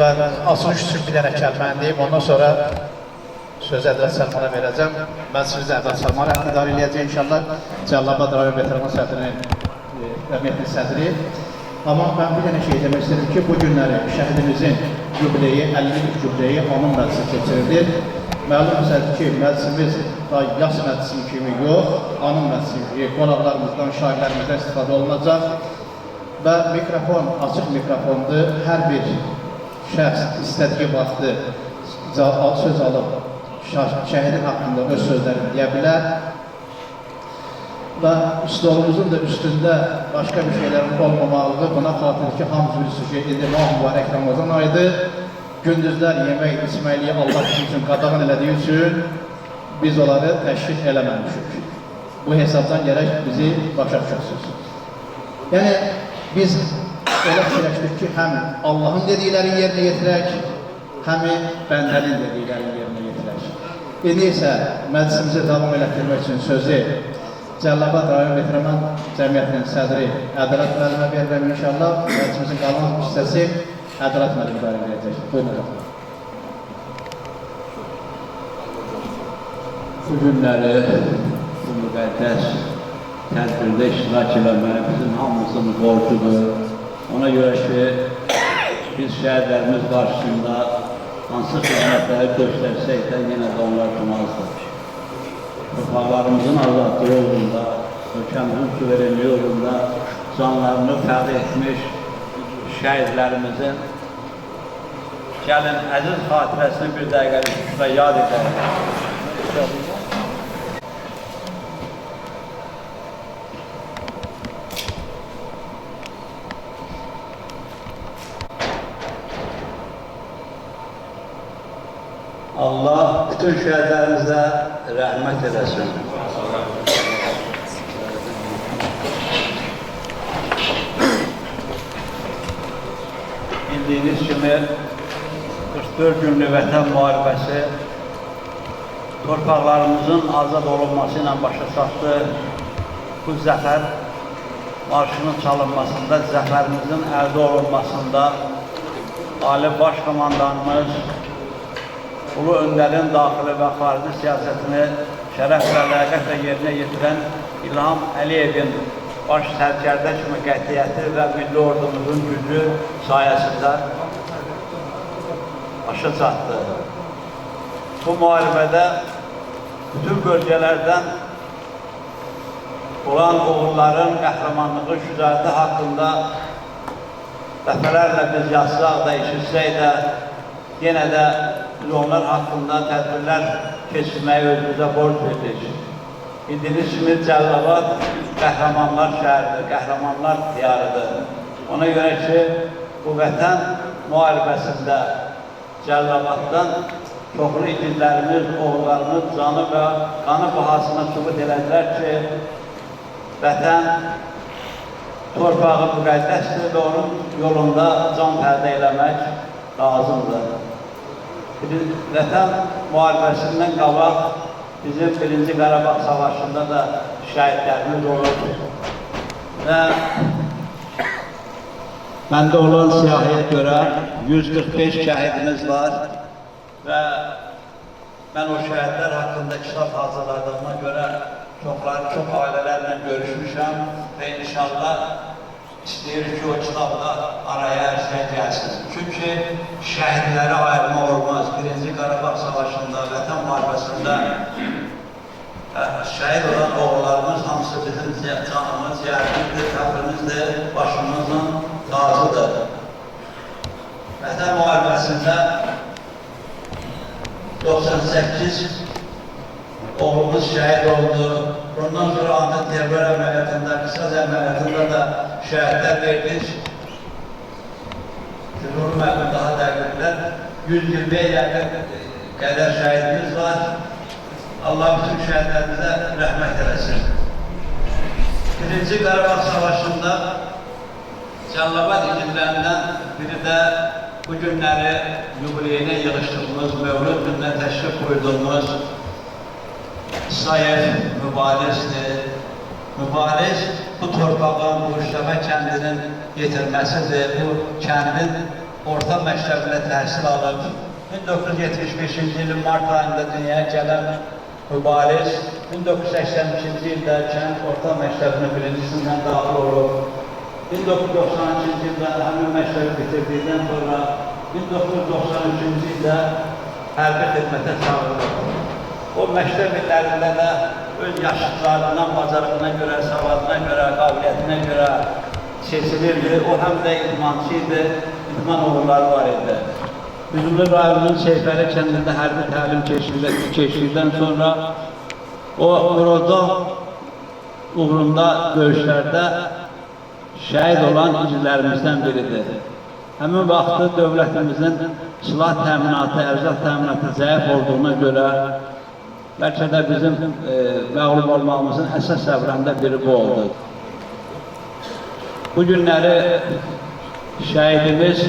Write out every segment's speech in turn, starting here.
Ben açılış üçün bir dənə kəlməni deyim, ondan sonra sözü Ədrət Səlmana verəcəm. Mən sizi Ədrət Səlmana idarə edəcəm inşallah. Cəllabad rayon veteran sədrinin, rəhmətli sədri. Amma mən bir dənə şey demək istedim ki, bu günləri şəhidimizin jubileyi, 50-lik jubileyi onun məclisi keçirilir. Məlum məsələdir ki, məclisimiz da yas məclisi kimi yox, anın məclisi, qonaqlarımızdan, şairlərimizdən istifadə olunacaq. Və mikrofon, açıq mikrofondur. Hər bir şəxs istədiyi vaxtı söz alıb şəhidin haqqında öz sözlərini deyə bilər. Və stolumuzun da üstündə başqa bir şeylərin olmamalıdır. Buna xatir ki, hamımız bilirsiniz ki, indi mübarək Ramazan ayıdır. Gündüzlər yemək, içməliyi Allah üçün qadağan elədiyi üçün biz onları təşkil eləməmişik. Bu hesabdan gərək bizi başa düşərsiniz. Yəni, biz elə fikirləşdik ki, həm Allahın dediklərini yerinə yetirək, həm bəndənin dediklərini yerinə yetirək. İndi isə məclisimizi davam elətdirmək üçün sözü Cəllabad rayon veteran cəmiyyətinin sədri Ədrət müəllimə verirəm inşallah. Məclisimizin qalan hissəsi Ədrət müəllim idarə edəcək. Buyurun əfəndim. Bu günləri bu müqəddəs tədbirdə iştirak eləmək bizim hamımızın borcudur. Ona görə ki, biz şəhidlərimiz qarşısında hansı xidmətləri göstərsək də yenə də onlar tutmazdır. Torpaqlarımızın azadlığı yolunda, ölkəmizin suverenliyi yolunda canlarını fəda etmiş şəhidlərimizin gəlin əziz xatirəsini bir dəqiqəlik şurada yad edək. Allah bütün şəhidlərimizə rəhmət eləsin. Bildiyiniz kimi 44 günlük vətən müharibəsi torpaqlarımızın azad olunması ilə başa çatdı. Bu zəfər marşının çalınmasında, zəfərimizin əldə olunmasında Ali Baş Komandanımız Ulu Öndərin daxili və xarici siyasətini şərəf və ləyaqətlə yerinə yetirən İlham Əliyevin baş sərkərdə kimi qətiyyəti və milli ordumuzun gücü sayəsində başa çatdı. Bu müharibədə bütün bölgələrdən olan oğulların qəhrəmanlığı, şücaəti haqqında dəfələrlə biz yazsaq da, eşitsək də, yenə də biz onlar haqqında tədbirlər keçirməyi özümüzə borc verdik. Bildiyiniz kimi Cəllabad qəhrəmanlar şəhəridir, qəhrəmanlar diyarıdır. Ona görə ki, bu vətən müharibəsində Cəllabaddan çoxlu igidlərimiz, oğullarımız canı və qanı bahasına sübut elədilər ki, vətən torpağı müqəddəsdir və onun yolunda can fəda eləmək lazımdır. Vətən müharibəsindən qabaq bizim 1-ci Qarabağ Savaşında da şəhidlərimiz olurdu. Və məndə olan siyahıya görə 145 şəhidimiz var və mən o şəhidlər haqqında kitab hazırladığıma görə çox ailələrlə görüşmüşəm və inşallah istəyirik ki, o kitabda araya hər şey gəlsin. Çünki şəhidləri ayırma olmaz. 1-ci Qarabağ Savaşında, vətən müharibəsində şəhid olan oğullarımız hamısı bizim canımız, yərimizdir, fəxrimizdir, başımızın tacıdır. Vətən müharibəsində 98 oğlumuz şəhid oldu. Bundan sonra antiterror əməliyyatında, qısas əməliyyatında da şəhidlər verdik. Cümhur məqam daha dəqiqlər. 120-yə yaxın qədər şəhidimiz var. Allah bütün şəhidlərimizə rəhmət eləsin. 1-ci Qarabağ Savaşında Cəllabad igidlərindən biri də bu günləri yubileyinə yığışdığımız, Mövlud gününə təşrif buyurduğumuz İsayev mübarizdir. Mübariz bu torpağın, bu işləmə kəndinin yetirməsidir. Bu kəndin orta məktəbində təhsil alıb, 1975-ci ilin mart ayında dünyaya gələn mübariz 1982-ci ildə kənd orta məktəbinin birinci sinifdən daxil olub, 1992-ci ildə həmin məktəbi bitirdikdən sonra 1993-cü ildə hərbi xidmətə çağırılıb. O məktəb illərində də öz yaşlılarından, bacarığına görə, savadına görə, qabiliyyətinə görə seçilirdi. O həm də idmançı idi, idman uğurları var idi. Üzümlü rayonunun Seyfəli kəndində hərbi təlim keçdikdən sonra o Murodov uğrunda döyüşlərdə şəhid olan igidlərimizdən biridir. Həmin vaxtı dövlətimizin silah təminatı, ərzaq təminatı zəif olduğuna görə bəlkə də bizim məğlub olmağımızın əsas səbəblərindən biri bu oldu. Bu günləri şəhidimiz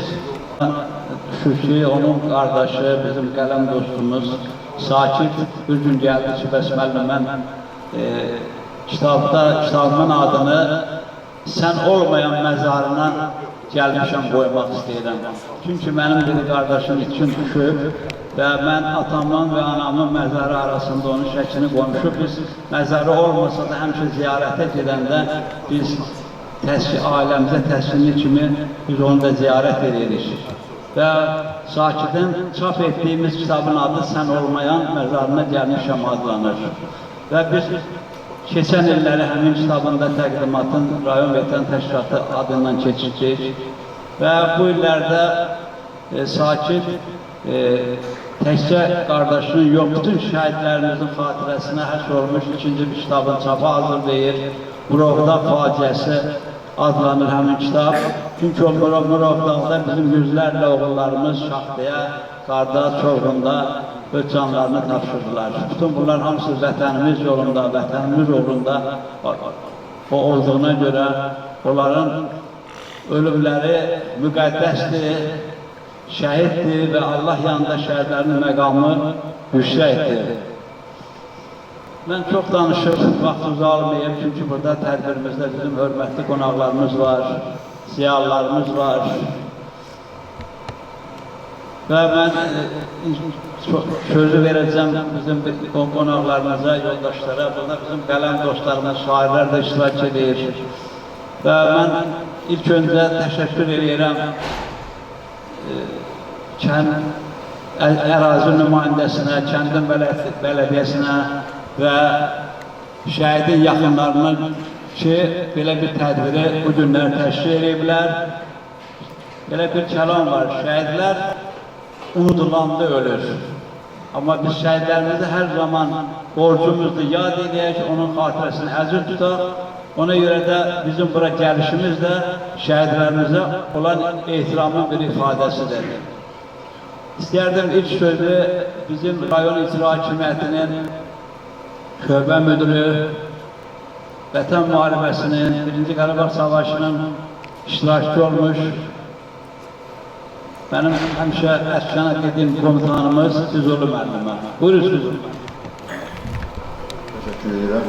Şükrü, onun qardaşı, bizim qələm dostumuz Sakit bir gün gəldi ki, bəs müəllim, mən kitabımın adını sən olmayan məzarına gəlmişəm qoymaq istəyirəm. Çünki mənim bir qardaşım üçün düşüb və mən atamın və anamın məzarı arasında onun şəklini qoymuşuq. Biz məzarı olmasa da həmişə ziyarətə gedəndə biz ailəmizə təskinli kimi biz onu da ziyarət edirik. Və Sakit'in çap etdiyimiz kitabın adı Sən olmayan məzarına gəlmişəm adlanır. Və biz keçən illəri həmin kitabında təqdimatın rayon vətən təşkilatı adından keçirdik. Və bu illərdə Sakit təkcə qardaşının yox, bütün şəhidlərimizin xatirəsinə həsr olmuş ikinci bir kitabın çapı hazırlayır. Murovda faciəsi adlanır həmin kitab. Çünki o Murovdağda bizim yüzlərlə oğullarımız Şaxtaya, Qarda, Çovğunda öz canlarını tapşırdılar. Bütün bunlar hamısı vətənimiz yolunda, vətənimiz uğrunda olduğuna görə onların ölümləri müqəddəsdir, şəhiddir və Allah yanında şəhidlərin məqamı yüksəkdir. Mən çox danışıb, vaxt uzalmayayım, çünki burada tədbirimizdə bizim hörmətli qonaqlarımız var, ziyalılarımız var. Və mən sözü verəcəm bizim qonaqlarımıza, yoldaşlara, burada bizim qələm dostlarımız, şairlər də iştirak edir. Və mən ilk öncə təşəkkür edirəm ərazi nümayəndəsinə, kəndin bələdiyyəsinə və şəhidin yaxınlarına ki, belə bir tədbiri bu günlər təşkil ediblər. Belə bir kəlam var, şəhidlər unudulanda ölür. Amma biz şəhidlərimizi hər zaman borcumuzdur, yad edək, onun xatirəsini əziz tutaq. Ona görə də bizim bura gəlişimiz də şəhidlərimizə olan ehtiramın bir ifadəsidir. İstərdim ilk sözü bizim rayon icra hakimiyyətinin şöbə müdürü, Vətən müharibəsinin, 1-ci Qarabağ Savaşının iştirakçı olmuş, mənim həmişə əskana dediyim komutanımız Füzuli müəllimə. Buyurun. Teşekkür ederim.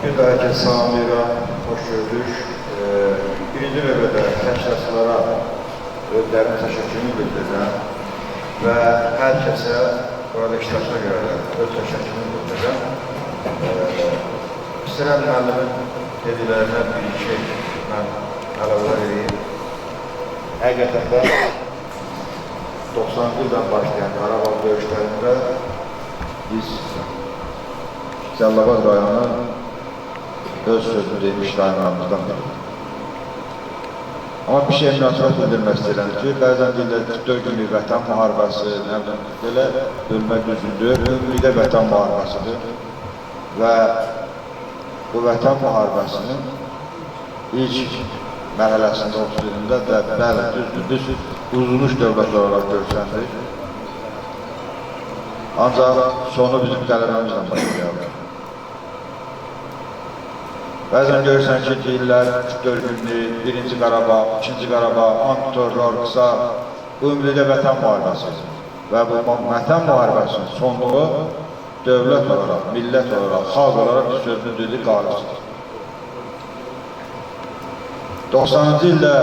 Bir daha herkes salamlayıra, hoş gördük. Birinci növbədə təşkilatçılara özlərin təşəkkürünü bildirirəm və hər kəsə burada iştirakına görə də öz təşəkkürünü bildirirəm. İstəyirəm müəllimin dediklərinə bir-iki mən əlavələr edeyim. Həqiqətən də 90-cı ildən başlayan Qarabağ döyüşlərində biz Cəlilabad rayonu öz sözünü demiş rayonlarımızdan biridir. Amma bir şey münasibət bildirmək istəyirəm ki, bəzən deyirlər 4 günlük vətən müharibəsi, belə bölmə düzündür, ümumidə vətən müharibəsidir və bu vətən müharibəsinin ilk mərhələsində 30 ilində də bəli, düzdür, uzunmuş dövlət olaraq görsəndik. Ancaq sonu bizim qələməmizlə başlayalım. Bəzən görürsən ki, deyirlər 4 günlük, 1-ci Qarabağ, 2-ci Qarabağ, antiterror, qısa, bu ümumidə vətən müharibəsidir. Və bu vətən müharibəsinin sonluğu dövlət olaraq, millət olaraq, xalq olaraq sözünü dedik qalibsidir. 90-cı ildə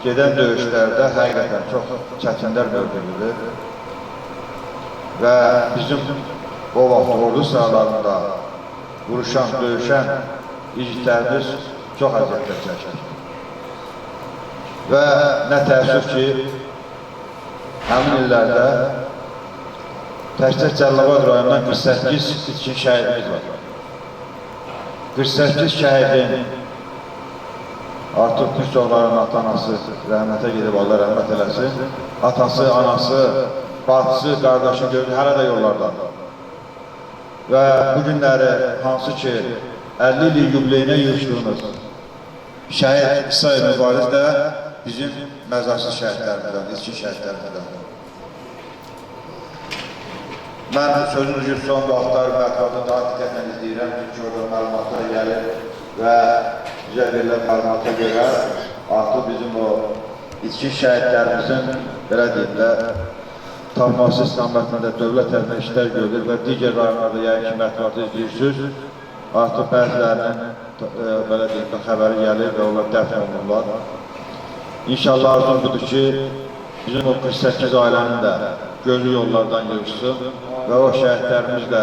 gedən döyüşlərdə həqiqətən çox çətinlər mövcuddur. Və bizim o vaxt ordu sıralarında vuruşan, döyüşən igidlərimiz çox əziyyətlər çəkir. Və nə təəssüf ki, həmin illərdə təkcə Cəlilabad rayonundan 48 itkin şəhidimiz var. 48 şəhidin artıq Püstoğların ata-anası rəhmətə gedib, Allah rəhmət eləsin. Atası, anası, bacısı, qardaşı gördü, hələ də yollardadır. Və bu günləri hansı ki 50 illik yubileyinə yığışdığımız şəhid İsayev Mübariz də bizim məzarsız şəhidlərimizdən, itkin şəhidlərimizdən. Mən sözünüzü son vaxtlar mətbuatı daha diqqətlə izləyirəm, çünki orada məlumatlara gəlir və bizə verilən məlumata görə artıq bizim o itkin şəhidlərimizin, belə deyim də, tapması istiqamətində dövlət tərəfindən işlər görülür və digər rayonlarda yəqin ki mətbuatı izləyirsiniz. Artıq bəzilərinin belə deyim də xəbəri gəlir və onlar dəfn olunurlar. İnşallah arzum budur ki, bizim o 48 ailənin də gözü yollardan yığışsın və o şəhidlərimiz də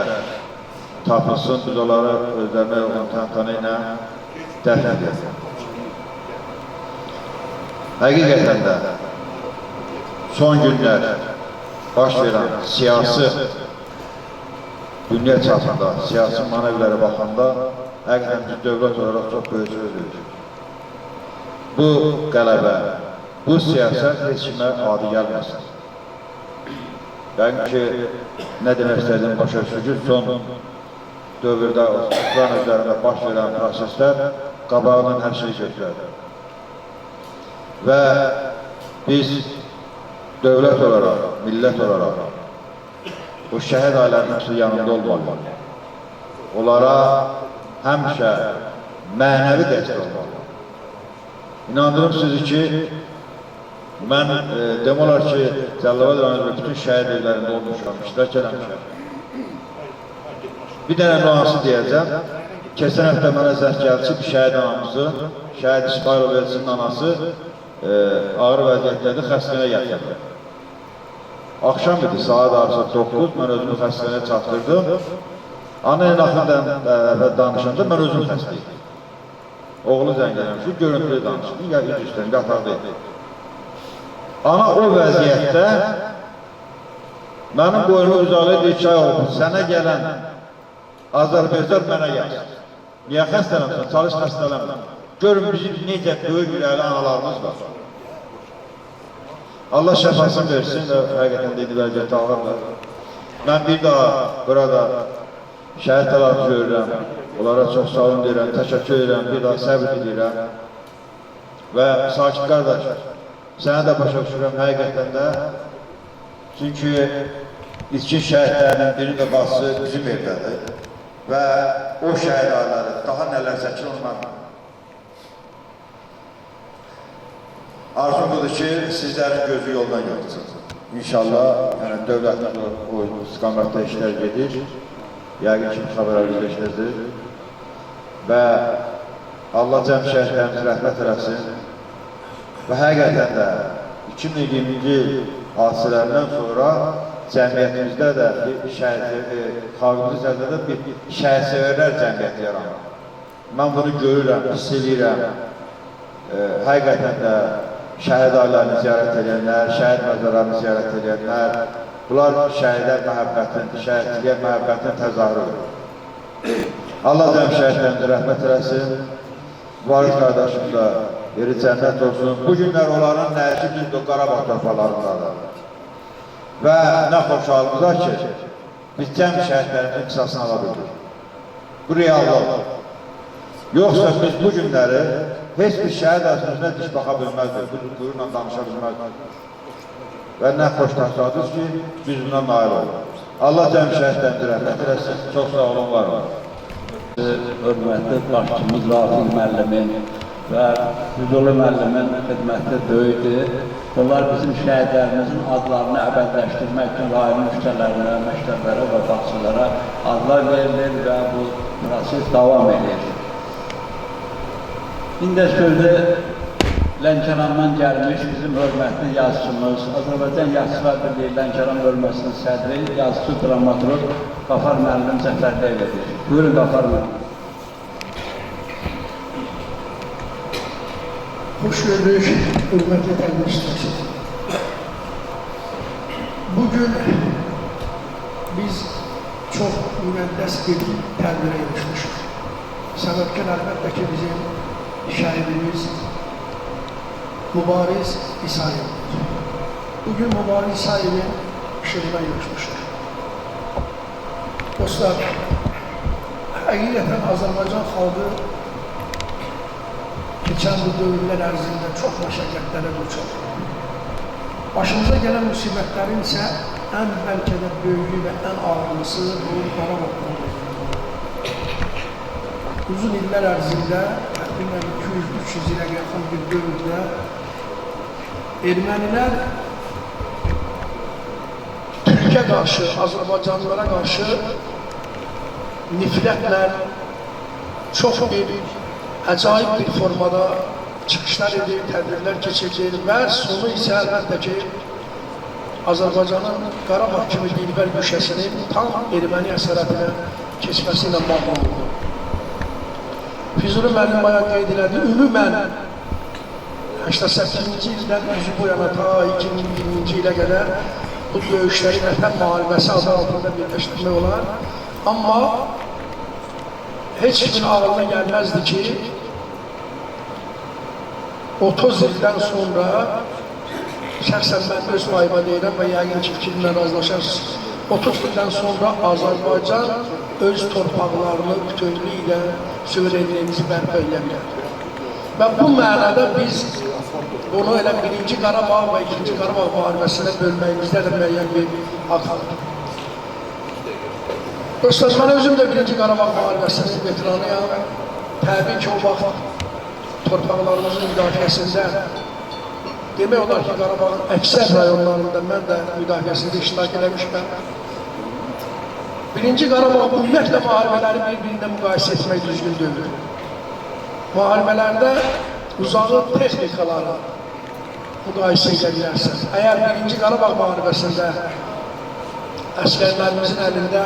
tapılsın, biz onları özlərinə yoxun təntənə ilə dəfn edək. Həqiqətən də son günlər baş verən siyasi dünya çapında, siyasi manevlərə baxanda həqiqətən biz dövlət olaraq çox böyük sözdür. Bu qələbə, bu siyasət heç kimə adi gəlməsin. Yəqin ki, nə demək istədiyim başa düşür, son dövrdə Ukrayna üzərində baş verən proseslər qabağından hər şey götürər. Və biz dövlət olaraq, millət olaraq bu şəhid ailənin yanında olmalı. Onlara həmişə mənəvi dəstək olmalı. İnandırım sizi ki, mən demək olar ki, Cəlilabad rayonunda bütün şəhid evlərində olmuşam, iştirak eləmişəm. Bir dənə nüansı deyəcəm. Keçən həftə mənə zəng gəldi ki, bir şəhid anamızı, şəhid İsmailov Elsinin anası ağır vəziyyətlərdə xəstəxanaya yatırdı. Axşam idi, saat artıq 9, mən özümü xəstəxanaya çatdırdım. Ana ilə axırdan danışanda mən özüm xəstəyim. Oğlu zəng eləmişdi, görüntülü danışdım, üz üstən, qataqdaydı. Ana o vəziyyətdə mənim boynumu uzalıydı 2 ay oldu. Sənə gələn Azərbaycan mənə gəlsin. Niyə xəstələmsən? Çalış xəstələmə. Görün bizim necə böyük ürəkli analarımız var. Allah şəfasını versin və həqiqətən də vəziyyəti alırlar. Mən bir daha burada şəhid təlatü görürəm. Onlara çox sağ olun deyirəm, təşəkkür edirəm, bir daha səbr edirəm. Və sakit qardaş, sənə də başa düşürəm həqiqətən də. Çünki itkin şəhidlərinin biri də bası bizim evdədir. Və o şəhid ailələri daha nələr çəkir ondan. Arzum budur ki, sizlərin gözü yoldan yoxdur. İnşallah dövlətimiz o istiqamətdə işlər gedir. Yəqin ki, xəbərlərimiz işlərdir. Və Allah cəm şəhidlərimiz rəhmət eləsin. Və həqiqətən də 2020-ci il hadisələrindən sonra cəmiyyətimizdə də xalqımızın sərdə bir şəhid-sevərlər cəmiyyəti yaranır. Mən bunu görürəm, hiss edirəm. Həqiqətən də şəhid ailərini ziyarət edənlər, şəhid məzarlarını ziyarət edənlər, bunlar şəhidlər məhəbbətin, şəhidliyə məhəbbətin təzahürüdür. Allah cəm şəhidlərimizə rəhmət eləsin, Mübariz qardaşım da yeri cənnət olsun. Bu günlər onların nəşi düzdür Qarabağ torpalarındadır. Və nə xoşalımıza ki, biz cəm şəhidlərimizin qısasını ala bildik. Bu reallıqdır. Yoxsa biz bu günləri heç bir şəhid əsasına diş baxa bilməzdir, buyurla danışa bilməzdir. Və nə xoş təsadüf ki, biz buna nail oluruz. Allah cəm şəhidlərimizə rəhmət eləsin, çox sağ olun, var olun. Hörmətli başçımız Rafiq müəllimin və Füzuli müəllimin xidməti böyükdür. Onlar bizim şəhidlərimizin adlarını əbədləşdirmək üçün rayon müştərilərinə, məktəblərə və bağçalara adlar verilir və bu proses davam edir. İndi sözü Lənkərandan gəlmiş bizim hörmətli yazıçımız, Azərbaycan Yazıçılar Birliyi Lənkəran bölməsinin sədri, yazıçı, dramaturq Qafar müəllim Cəfərdəyevidir. Buyurun Qafar müəllim. Hoş gördük, hürmetli kardeşler. Bugün biz çok müqəddəs bir tədbirə yarışmışıq. Səbəbkən əlbəttə ki, bizim şəhidimiz Mübariz İsayevdir. Bugün Mübariz İsayevin işığına yarışmışıq. Dostlar, həqiqətən Azərbaycan xalqı geçen bu dövrler ərzində çox məşəqqətlərə duçar. Başımıza gələn müsibətlərin isə ən bəlkə də böyüyü və ən ağırlısı bu Qarabağdan. Uzun illər ərzində, təxminən 200-300 ilə yaxın bir dövrdə ermənilər Türkiyə qarşı, Azərbaycanlılara qarşı nifrətlə çox bir acayip bir formada çıxışlar edir, tədbirlər keçirir və sonu isə əlbəttə ki, Azərbaycanın Qarabağ kimi dilbər güşəsinin tam erməni əsarətinə keçməsi ilə bağlı oldu. Füzuli müəllim bayağı qeyd elədi, ümumən 88-ci ildən üzü bu yana ta 2020-ci ilə qədər bu döyüşləri Vətən müharibəsi adı altında birləşdirmək olar. Amma heç kimin ağlına gəlməzdi ki, 30 ildən sonra, şəxsən mən öz payıma deyirəm və yəqin ki, fikrimlə razılaşarsınız, 30 ildən sonra Azərbaycan öz torpaqlarını bütünlüyü ilə suverenliyimizi bərpa edə bilər. Və bu mənada biz bunu elə 1-ci Qarabağ və 2-ci Qarabağ müharibəsinə bölməyimizdə də müəyyən bir haqq alır. Dostlar, mən özüm də 1-ci Qarabağ müharibəsinin veteranıyam. Təbii ki, o vaxt torpaqlarımızın müdafiəsində demək olar ki, Qarabağın əksər rayonlarında mən də müdafiəsində iştirak eləmişəm. 1-ci Qarabağ ümumiyyətlə müharibələri bir-birində müqayisə etmək düzgün deyil. Müharibələrdə uzağı texnikaları müqayisə edə bilərsən. Əgər 1-ci Qarabağ müharibəsində əskərlərimizin əlində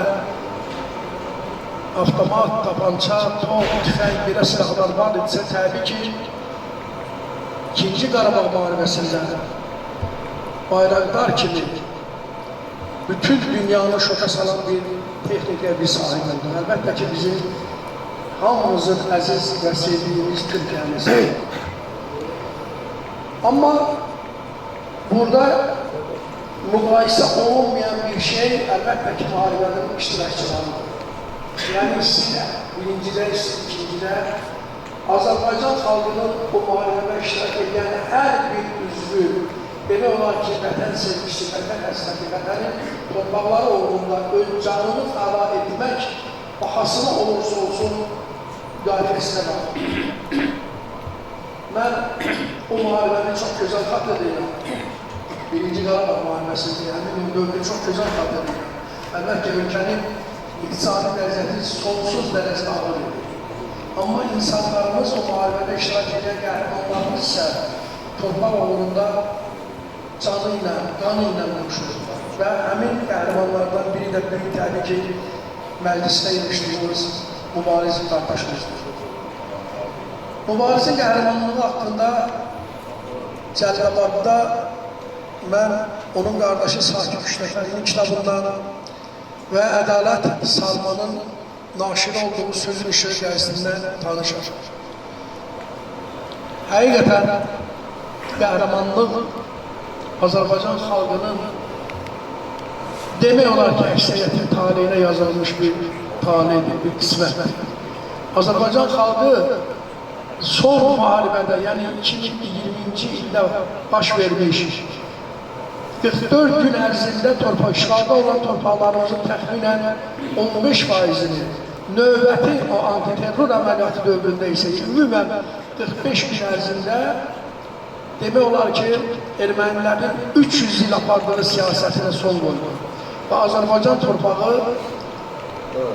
avtomat, tapança, top, tüfəng, belə silahlar var idisə, təbii ki, 2-ci Qarabağ müharibəsində Bayraqdar kimi bütün dünyanı şoka salan bir texnikaya bir sahib oldu. Əlbəttə ki, bizim hamımızın əziz və sevdiyimiz Türkiyəmiz. Amma burada müqayisə olunmayan bir şey əlbəttə ki, müharibənin iştirakçılarıdır. Yəni sizə, birincidə, ikincidə Azərbaycan xalqının bu müharibədə iştirak edən hər bir üzvü belə olar ki, vətən sevgisi, vətən həsrəti, vətənin torpaqları uğrunda öz canını fəda etmək bahasına olursa olsun müdafiəsinə var. Mən o müharibəni çox gözəl xatr edirəm. 1-ci Qarabağ müharibəsidir, həmin dövrü çox gözəl xatr edirəm. Əlbəttə ölkənin iqtisadi vəziyyəti sonsuz dərəcədə ağır edir. Amma insanlarımız o müharibədə iştirak edən qəhrəmanlarımız isə torpaq uğrunda canı ilə, qanı ilə vuruşurlar. Və həmin qəhrəmanlardan biri də böyük təbii ki, məclisdə yetişdiyimiz Mübariz qardaşımızdır. Mübarizin qəhrəmanlığı haqqında Cəlilabadda mən onun qardaşı Sakit Küşnəklərinin kitabından və Ədalət Salmanın naşiri olduğu Sözün İşığı gəzisindən tanışır. Həqiqətən qəhrəmanlıq Azərbaycan xalqının demək olar ki, əksəriyyətin taleyinə yazılmış bir taleydir, bir qismətdir. Azərbaycan xalqı son müharibədə, yəni 2020-ci ildə baş vermiş 44 gün ərzində işğalda olan torpaqlarımızın təxminən 15%-ni, növbəti o antiterror əməliyyatı dövründə isə ümumən 45 gün ərzində demək olar ki, ermənilərin 300 il apardığı siyasətinə son qoydu. Və Azərbaycan torpağı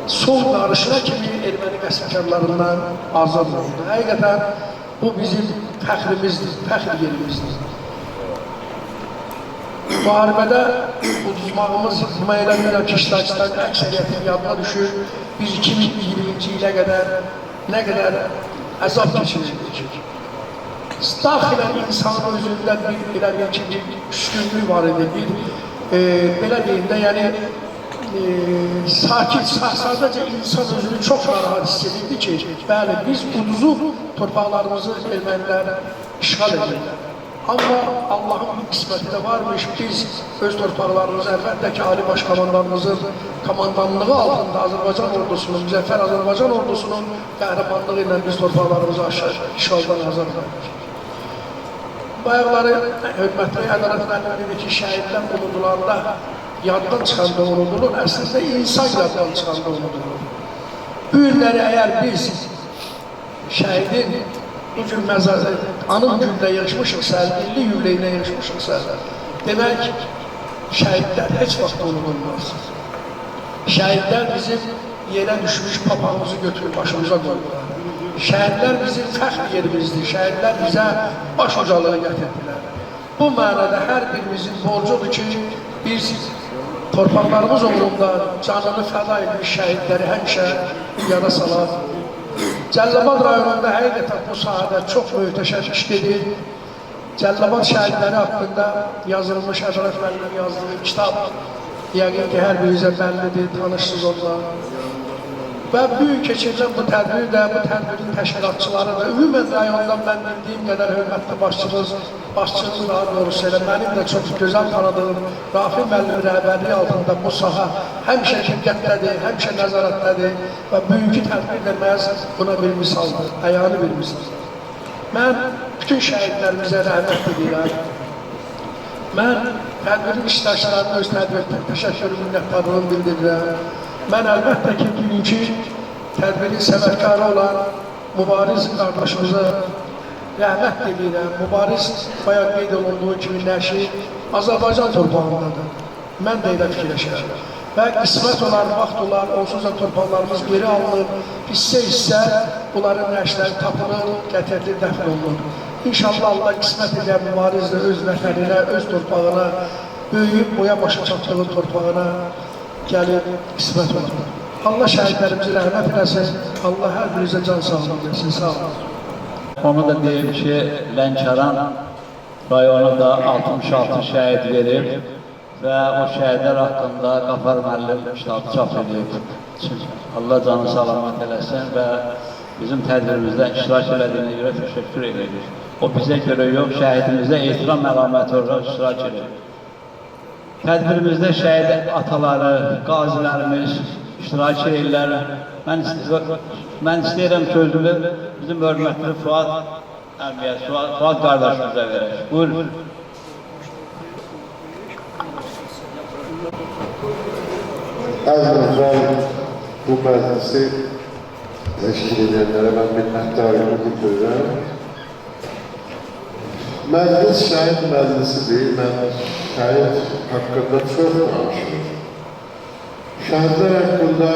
son qarışına kimi erməni qəsbkarlarından azad oldu. Həqiqətən bu bizim fəxrimizdir, fəxr yerimizdir. Müharibədə uduzmağımız müəyyənləndirən ki, iştirakçıların əksəriyyətinin yadına düşür. Biz 2020-ci ilə qədər nə qədər əzab keçirirdik. Daxilən insanın özündə bir üstünlük var idi, belə deyim də, yəni sakit, sadəcə insan özünü çox narahat hiss edirdi ki, bəli, biz uduzub torpaqlarımızı ermənilər işğal edirlər. Amma Allahın qisməti də varmış, biz öz torpaqlarımızı, əlbəttə ki, Ali Baş Komandanımızın komandanlığı altında Azərbaycan ordusunun, müzəffər Azərbaycan ordusunun qəhrəmanlığı ilə biz torpaqlarımızı işğaldan azad edirik. Bayaqları hörmətli ədalət müəllimi dedi ki, şəhidlər unudulanda yaddan çıxanda unudulur, əslində insan yaddan çıxanda unudulur. Bu günləri əgər biz şəhidin bu gün anım günlə yığışmışıqsa, 50 yülləyinə yığışmışıqsa, demək şəhidlər heç vaxt unudulmaz. Şəhidlər bizim yerə düşmüş papağımızı götürüb başımıza qoydular. Şəhidlər bizim fəxr yerimizdir, şəhidlər bizə baş ucalığı gətirdilər. Bu mənada hər birimizin borcudur ki, biz torpaqlarımız uğrunda canını fəda etmiş şəhidləri həmişə yada salar. Cəllabad rayonunda həqiqətən bu sahədə çox möhtəşəm iş gedir. Cəllabad şəhidləri haqqında yazılmış Ədalət müəllimi yazdığı kitab yəqin ki, hər birinizə bəllidir, tanışsınız onunla. Və bugün keçirilən bu tədbir də, bu tədbirin təşkilatçıları da, ümumən rayondan mən bildiyim qədər hörmətli başçımız daha doğrusu elə mənim də çox gözəl tanıdığım Rafi müəllim rəhbərliyi altında bu saha həmişə diqqətlədir, həmişə nəzarətlədir və bugünkü tədbir də məhz buna bir misaldır, əyani bir misaldır. Mən bütün şəhidlərimizə rəhmət edirəm. Mən tədbirin iştirakçılarına öz tədbirdə təşəkkür minnətdarlığımı bildirirəm. Mən əlbəttə ki, bugünkü tədbirin səvətkarı olan Mübariz qardaşımıza rəhmət edirəm. Mübariz bayaq qeyd olunduğu kimi nəşi Azərbaycan torpağındadır. Mən də elə fikirləşirəm. Və qismət olar, vaxt olar, onsuz da torpaqlarımız geri alınır, hissə bunların nəşləri tapılır, gətirir, dəfn olunur. İnşallah Allah qismət edən Mübariz də öz vətəninə, öz torpağına, böyüyüb boya başa çatdığı torpağına gəlib qismət olur. Allah şəhidlərimizi rəhmət eləsin, Allah hər birinizə can sağlığı versin, sağ olun. Onu da deyim ki, Lənkəran rayonu da 66 şəhid verib və o şəhidlər haqqında Qafar müəllim kitabı çap edib. Allah canı salamat eləsin və bizim tədbirimizdə iştirak elədiyinə görə təşəkkür edirik. O bizə görə yox, şəhidimizdə ehtiram əlaməti olaraq iştirak edir. Tədbirimizdə şəhid ataları, qazilərimiz iştirak edirlər. Mən istəyirəm sözümü bizim hörmətli Fuad qardaşımıza verək. Buyurun. Əvvəlcə bu məclisi təşkil edənlərə mən minnətdarlığımı bildirirəm. Məclis şəhid məclisidir. Mən şəhid haqqında çox danışırım. Şəhidlər haqqında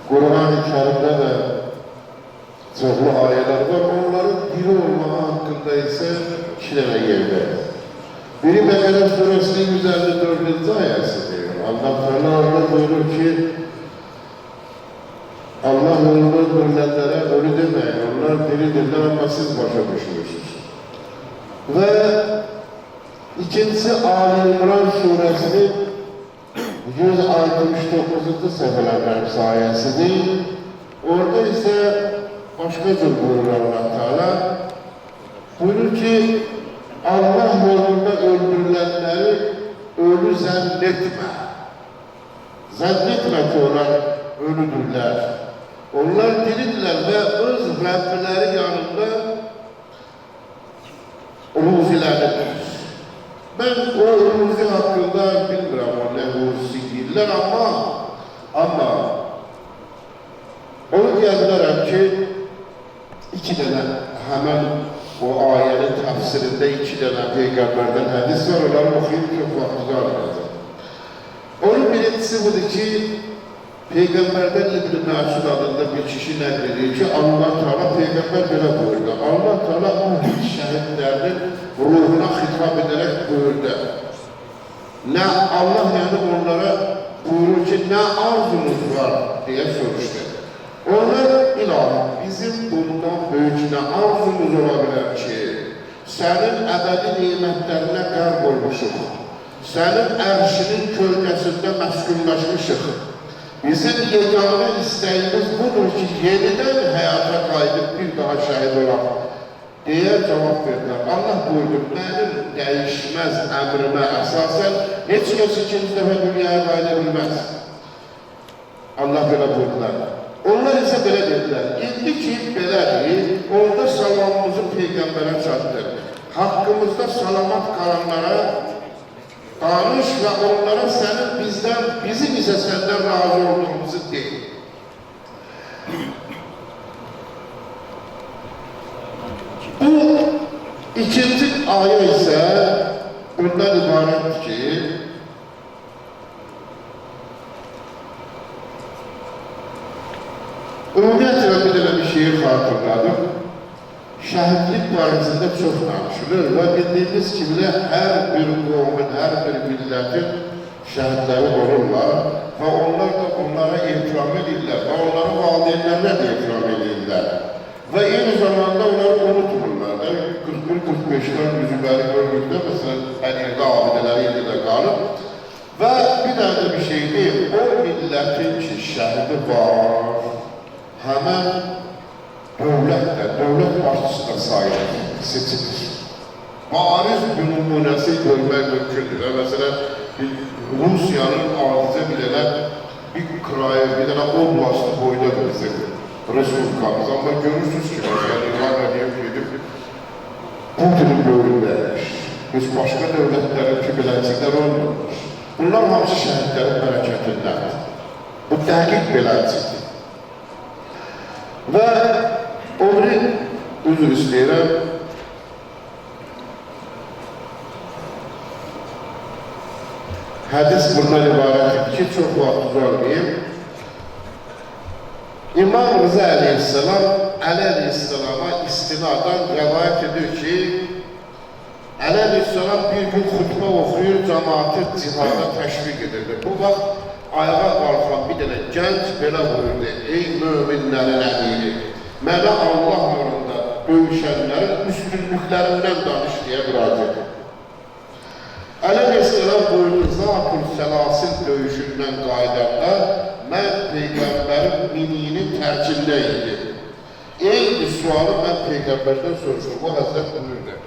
Quran-ı Kərimdə də çoxlu ayələr var. Onların diri olmağı haqqında isə 2 dənə yerdə. Biri Bəqərə surəsinin 154-cü ayəsidir. Allah Teala orada buyurur ki, Allah yolunda ölənlərə ölü deməyin, onlar diridirlər ama siz başa düşmürsünüz. Ve ikincisi Ali İmran suresinin 169. sayfalarının sayesidir. Orada ise başka cür buyurur Allah Teala. Buyurur ki Allah yolunda öldürülenleri ölü zannetme. Zannetme ki onlar ölüdürler. Onlar diridirler ve öz Rabbileri yanında ruziləridir. Ben o ruzi hakkında bilmirəm, o ne ruzi deyirlər, ama onu deyəbilirəm ki, 2 dənə hemen o ayənin təfsirində 2 dənə Peygamberdən hədis var, onları oxuyub çox vaxtı alacaq. Onun birincisi budur ki, Peygamberden İbn-i Məsud adında bir kişi nəql edir ki, Allah Teala Peygamber belə buyurdu. Allah Teala o şəhidlərinin ruhuna xitab edərək buyurdu. Nə Allah yani onlara buyurur ki, nə arzunuz var diye soruşdu. Onlar ilahi bizim bundan böyük nə arzumuz olabilir ki, sənin əbədi nimətlərinə qərb olmuşuq, sənin ərşinin kölgəsində məskunlaşmışıq. Bizim yeganə istəyimiz budur ki, yenidən həyata qayıdıb bir daha şəhid olaq deyə cavab verdilər. Allah buyurdu, mənim dəyişməz əmrimə əsasən heç kəs ikinci dəfə dünyaya qayıda bilməz. Allah belə buyurdular. Onlar isə belə dedilər, indi ki belədir, orada salamımızı Peyğəmbərə çatdır. Haqqımızda salamat qalanlara danış və onlara sənin bizdən, bizim isə səndən razı olduğumuzu deyil. Bu ikinci ayə isə bundan ibarətdir ki, ümumiyyətlə bir dənə bir şeyi xatırladım. Şəhidlik barəsində çox danışılır və bildiyiniz kimi hər bir qovmun, hər bir millətin şəhidləri olurlar və onlar da onlara ehtiram edirlər və onların valideynlərlə də ehtiram edirlər və eyni zamanda onları unutmurlar da. 41-45'dən yüzüləri görmükdə, məsələn, hər yerdə abidələri yerdə qalıb və bir dənə bir şey deyil, o millətin ki, şəhidi var, həmən dövlət də, dövlət başçısı da sayılır, seçilir. Bariz bir nümunəsi görmək mümkündür. Məsələn, Rusiyanın azizə bilənə bir kraya, bir dənə oblastı boyda bizim Respublikamız. Amma görürsünüz ki, məsələn, İran Rədiyyev edib, Putin'in bölümlərmiş. Biz başqa dövlətlərin ki, belənciklər olmamış. Bunlar hamısı şəhidlərin bərəkətindəndir. Bu dəqiq beləncikdir. Və o biri üzr istəyirəm, hədis bundan ibarətdir ki, çox vaxt uzanmayayım. İmam Rıza Aleyhisselam, Əli Aleyhisselama istinadan rəvayət edir ki, Əli Aleyhisselam bir gün xutbə oxuyur, cəmaatı cihada təşviq edirdi. Bu vaxt ayağa qalxan bir dənə gənc belə buyurdu, ey möminlərin əmiri, mənə Allah yolunda döyüşənlərin üstünlüklərindən danış deyə müraciət edir. Əli Aleyhisselam buyurdu, Zat-ül Selasil döyüşündən qaydanda mən Peyğəmbərin miniyinin tərkində idim. Eyni sualı mən Peyğəmbərdən soruşdum, o Həzrət buyurdu.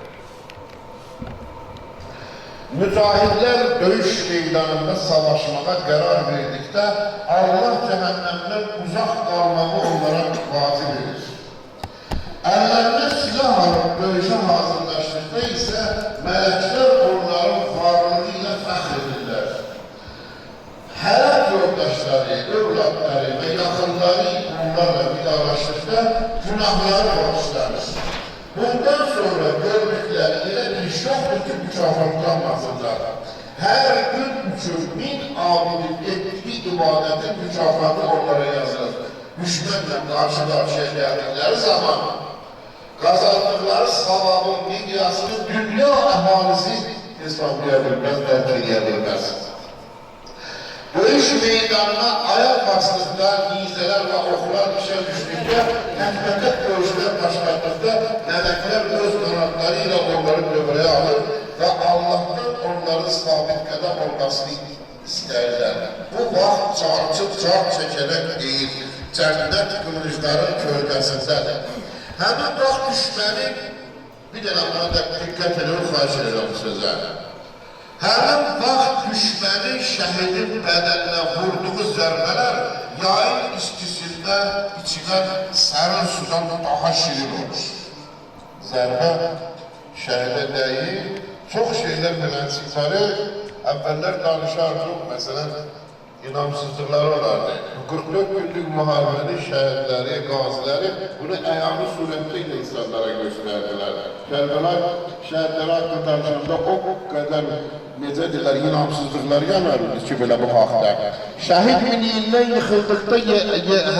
Mücahidlər döyüş meydanında savaşmağa qərar verdikdə Allah cəhənnəmdən uzaq qalmağı onlara vacib edir. Əllərinə silah alıb döyüşə hazırlaşdıqda isə mələklər onların varlığı ilə fəxr edirlər. Həyat yoldaşları, övladları və yaxınları onlarla vidalaşdıqda günahları bağışlanır. Bundan sonra gördükləri elə bir iş yoxdur ki, mükafatlanmasınlar. Hər gün üçün 1000 abidin etdiyi ibadətin mükafatı onlara yazılır. Düşmənlə qarşı-qarşıya gəldikləri zaman qazandıqları savabın miqyasını dünya əhalisi hesablaya bilməz, dərk edə bilməz. Döyüş meydanına ayaq basdıqda, nizələr və oxlar işə düşdükdə, təkbətət döyüşlər başladıqda, mələklər öz qanatları ilə onları dövrəyə alır və Allah'tan onların sabit qədəm olmasını istəyirlər. Bu vaxt çarçıb çəkərək deyil, cənnət qılıncların kölgəsindədir. Həmin vaxt düşməni, bir dənə buna da diqqət edir, xahiş edirəm sözə. Həmin vaxt düşməni şəhidin bədəninə vurduğu zərbələr yayın istisində içilən sərin sudan daha şirin olur. Zərbə şəhidə deyil, çox şeylər beləncikləri əvvəllər danışardım. Məsələn, inamsızlıkları olardı. 44 günlük muharebeni şehitleri, gazileri bunu ayağını suretiyle insanlara gösterdiler. Kerbela şehitleri hakkında danışanda o kadar necə deyirlər, inamsızlıkları yanardı ki belə bu haqda. Şəhid miniyindən yıxıldıqda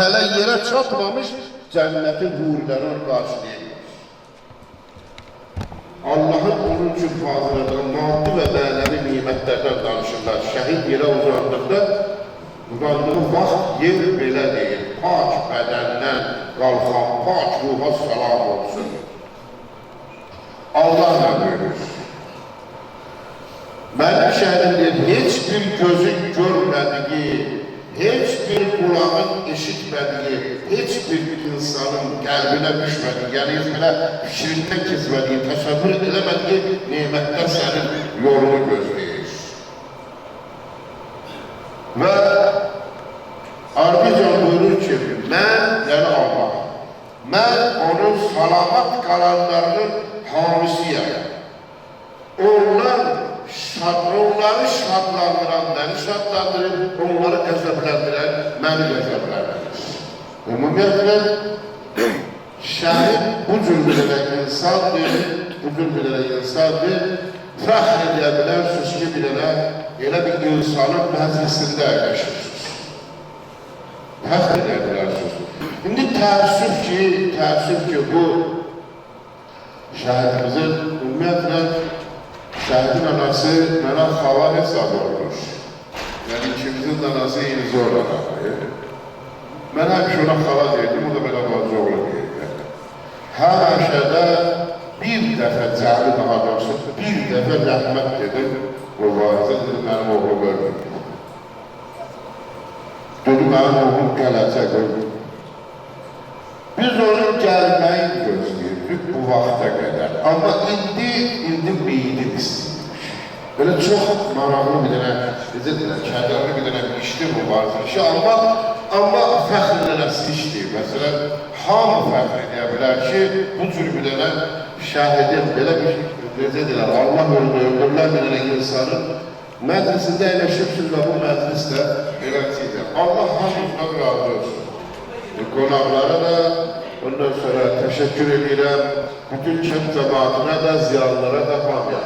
hələ yerə çatmamış cənnətin huriləri qarşılayır. Allah'ın onun için fazladan maddi ve mənəvi nimətlərdən danışırlar. Şəhid yerə uzandıqda uzandığı vaxt yer belə deyil. Pak bədəndən qalxan, pak ruha salam olsun. Allah da buyurur. Mənim şəhədim deyir, heç bir gözün görmədiyi, heç bir kulağın eşitmədiyi, heç bir insanın qəlbinə düşmədiyi, yəni heç belə fikrindən keçmədiyi, təsəvvür ediləmədiyi nemətlər sənin yolunu gözləyir. Və ardıcan buyurur ki, mən, yəni Allah, mən onun salamat qalanlarının hamisiyəm. Onları şadlandıran, beni şadlandırır, onları qəzəbləndirən, məni qəzəbləndirir. Ümumiyyətlə, şəhid bu cür bilənə insandır, fəxr edə bilən, süskü bilənə, elə bir insanın məclisində əyləşirsiniz. Fəxr edə bilərsiniz. İndi təəssüf ki, bu şəhidimizin ümumiyyətlə, şəhidin anası mənə xala hesab olmuş. Yəni ikimizin anası eyni zor anaydı. Mən həmişə ona xala deyirdim, o da belə bacı oğlu deyirdi. Həmişədə bir dəfə cəli daha doğrusu, bir dəfə rəhmət dedim, o varizə dedim, mənim oğlum öldü. Dedim, mənim oğlum gələcək öldü. Biz onun gəlməyi gözləyirdik bu vaxta qədər. Amma indi meyidin istəyirmiş. Belə çox maraqlı bir dənə, kədərli bir dənə işdir bu varizə işi, amma fəxr edələsi işdir. Məsələn, hamı fəxr edə bilər ki, bu cür bir dənə şəhidin, belə bir, necə deyilər, Allah öldürülən bir dənə insanın məclisində əyləşibsiniz və bu məclisdə beləcidir. Allah hamımızdan razı olsun. Qonaqlara da, ondan sonra təşəkkür edirəm, bütün kənd cəmaatına da, ziyanlara da hamıya.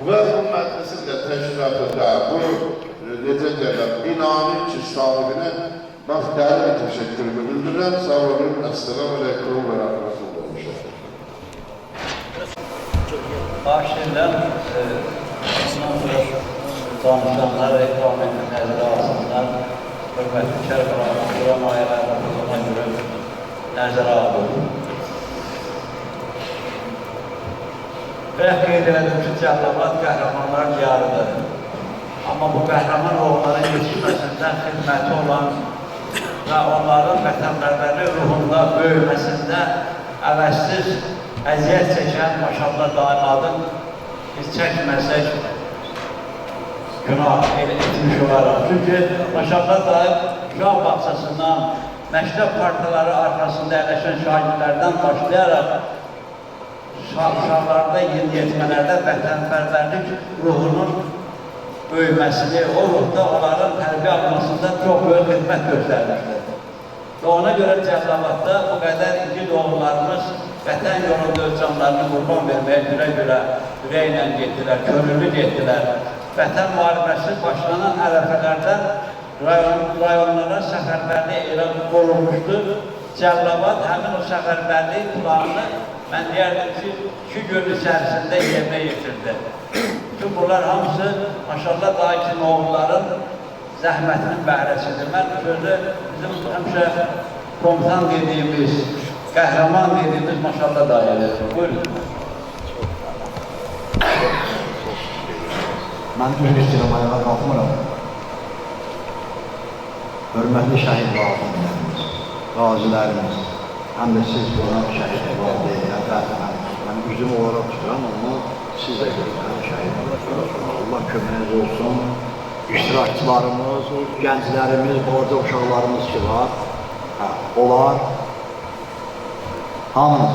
Və bu məclisin də təşkilatında, bu, necə deyirəm, binanın ki, sahibinə, bax, dəli bir təşəkkürümü bildirirəm, sağ olun, əssəlamu aleykum və rəhmətullah olmuşam. Başlayılan, danışanlar, reklam etmək nəzərə alsınlar, hörmətli Kərbəlayı Quran ayələrinin ona görə nəzərə alır. Və qeyd elədim ki, Cəllabad qəhrəmanlar diyarıdır. Amma bu qəhrəman oğulların yetişməsində xidməti olan və onların vətənpərvərlik ruhunda böyüməsində əvəzsiz əziyyət çəkən maşallah daimadın biz çəkməsək günah etmiş olaraq. Çünki maşallah daim uşaq bağçasından, məktəb partaları arxasında əyləşən şahidlərdən başlayaraq uşaqlarda, yeniyetmələrdə vətənpərvərlik ruhunun böyüməsini, o ruhda onların tərbiyə almasında çox böyük xidmət göstərmişdir. Və ona görə Cəllabadda bu qədər igid oğullarımız vətən yolunda öz canlarını qurban verməyə gülə-gülə ürəklə getdilər, könüllü getdilər. Vətən müharibəsi başlanan ərəfələrdən rayonlara səfərbərlik elə olunmuşdur. Cəllabad həmin o səfərbərlik planını mən deyərdim ki, 2 gün içərisində yerinə yetirdi. Bütün bunlar hamısı maşallah daha kimi oğulların zəhmətinin bəhrəsidir. Mən sözü bizim həmişə komutan dediyimiz, qəhrəman dediyimiz maşallah dairədir. Buyurun. Mən düz istəyirəm, ayağa qalxmıram. Hörmətli şəhid valideynlərimiz, qazilərimiz, həm də siz qonan şəhid valideynlər, mən üzüm olaraq tuturam, amma siz də görürəm şəhid valideynlər. Allah köməyiniz olsun. İştirakçılarımız, gənclərimiz, orada uşaqlarımız ki var, onlar hamımız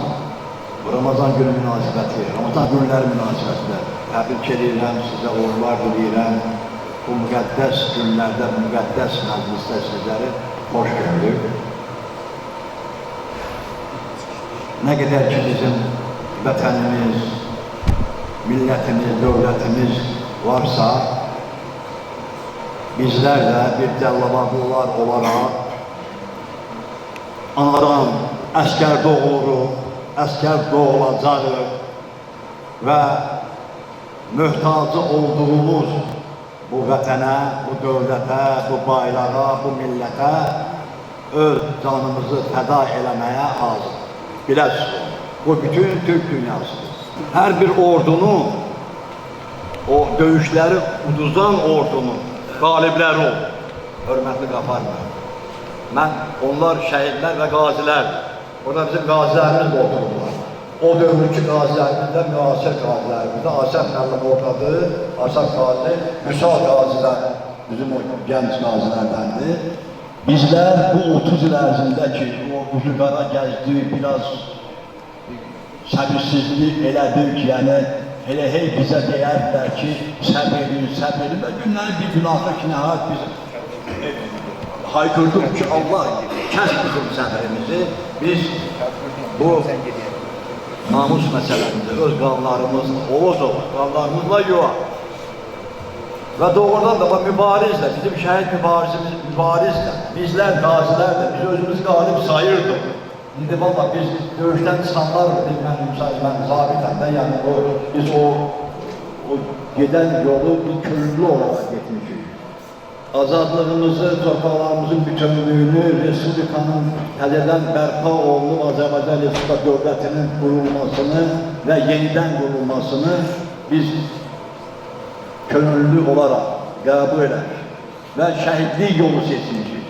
Ramazan günü münasibəti, Ramazan günləri münasibətilə təbrik edirəm, sizə uğurlar diləyirəm. bu müqəddəs günlərdə, müqəddəs məclisdə sizləri xoş gördük. Nə qədər ki bizim vətənimiz, millətimiz, dövlətimiz varsa, bizlər də bir Cəlilabadlılar olaraq anadan əskər doğuluruq, əskər doğulacağıq və möhtacı olduğumuz bu vətənə, bu dövlətə, bu bayrağa, bu millətə öz canımızı fəda eləməyə hazır. Biləsiniz, bu bütün Türk dünyasıdır. Hər bir ordunun, o döyüşləri uduzan ordunun qalibləri olur. Hörmətli qafarlar. Mən, onlar şəhidlər və qazilərdir. Orada bizim qazilərimiz də otururlar. O dövrünkü qazilərimiz də müasir qazilərimiz də. Asaf müəllim oradadır, Asaf qazi, Müsal qazilər bizim o gənc qazilərdəndir. Bizlər bu 30 il ərzində ki, o ucugara gəzdik, biraz səbirsizlik elədik, yəni elə hey bizə deyərdilər ki, səbir və günləri bir gün axır ki, nəhayət biz haykırdık ki, Allah kəs bizim səbrimizi, biz bu namus məsələmizdə öz qanlarımız Oğuzov, qanlarımızla yuva və doğrudan da mübarizlə, bizim şəhid mübarizlə, bizlər, qazilər də, biz özümüz qalib sayırdıq. İndi valla biz döyüşdən çıxanlar, mən zabitəm də, yəni biz o gedən yolu bir könüllü olaraq getmişik. Azadlığımızı, torpaqlarımızın bütünlüyünü, Respublikanın təzədən bərpa olunub Azərbaycan Respublika dövlətinin qurulmasını və yenidən qurulmasını biz könüllü olaraq qəbul edək və şəhidlik yolu seçmişik.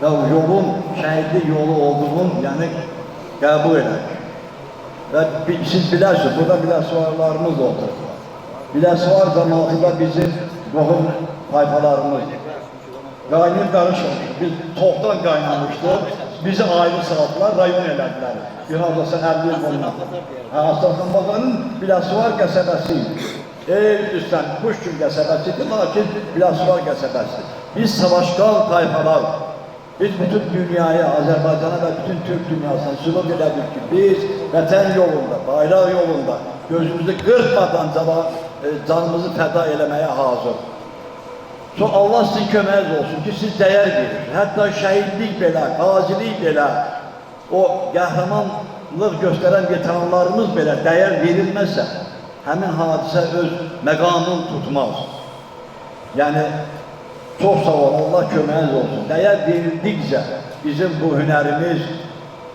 Və yolun şəhidlik yolu olduğunu yəni qəbul edək. Və siz bilərsiniz, burada Biləsuvarlarımız da oturdular. Biləsuvar zamanında bizim qohum tayfalarımız qaynayıb qarışmamış, biz toxdan qaynamışdıq, bizi ayrı saldılar, rayon elədilər. Bir hardasa 50 il bundan. Aslanbazanın Biləsuvar qəsəbəsi idi. Üstən Kuşgün qəsəbəsidir, lakin Biləsuvar qəsəbəsidir. Biz savaşqal tayfalar, biz bütün dünyaya, Azərbaycana və bütün Türk dünyasına sübut elədik ki, biz vətən yolunda, bayraq yolunda gözümüzü qırpmadan canımızı fəda eləməyə hazır. Allah sizin köməyiniz olsun ki, siz dəyər verir. Hətta şəhidlik belə, qazilik belə, o qəhrəmanlıq göstərən veteranlarımız belə dəyər verilməzsə, həmin hadisə öz məqamını tutmaz. Yəni, çox sağ olun, Allah köməyiniz olsun. Dəyər verildikcə bizim bu hünərimiz,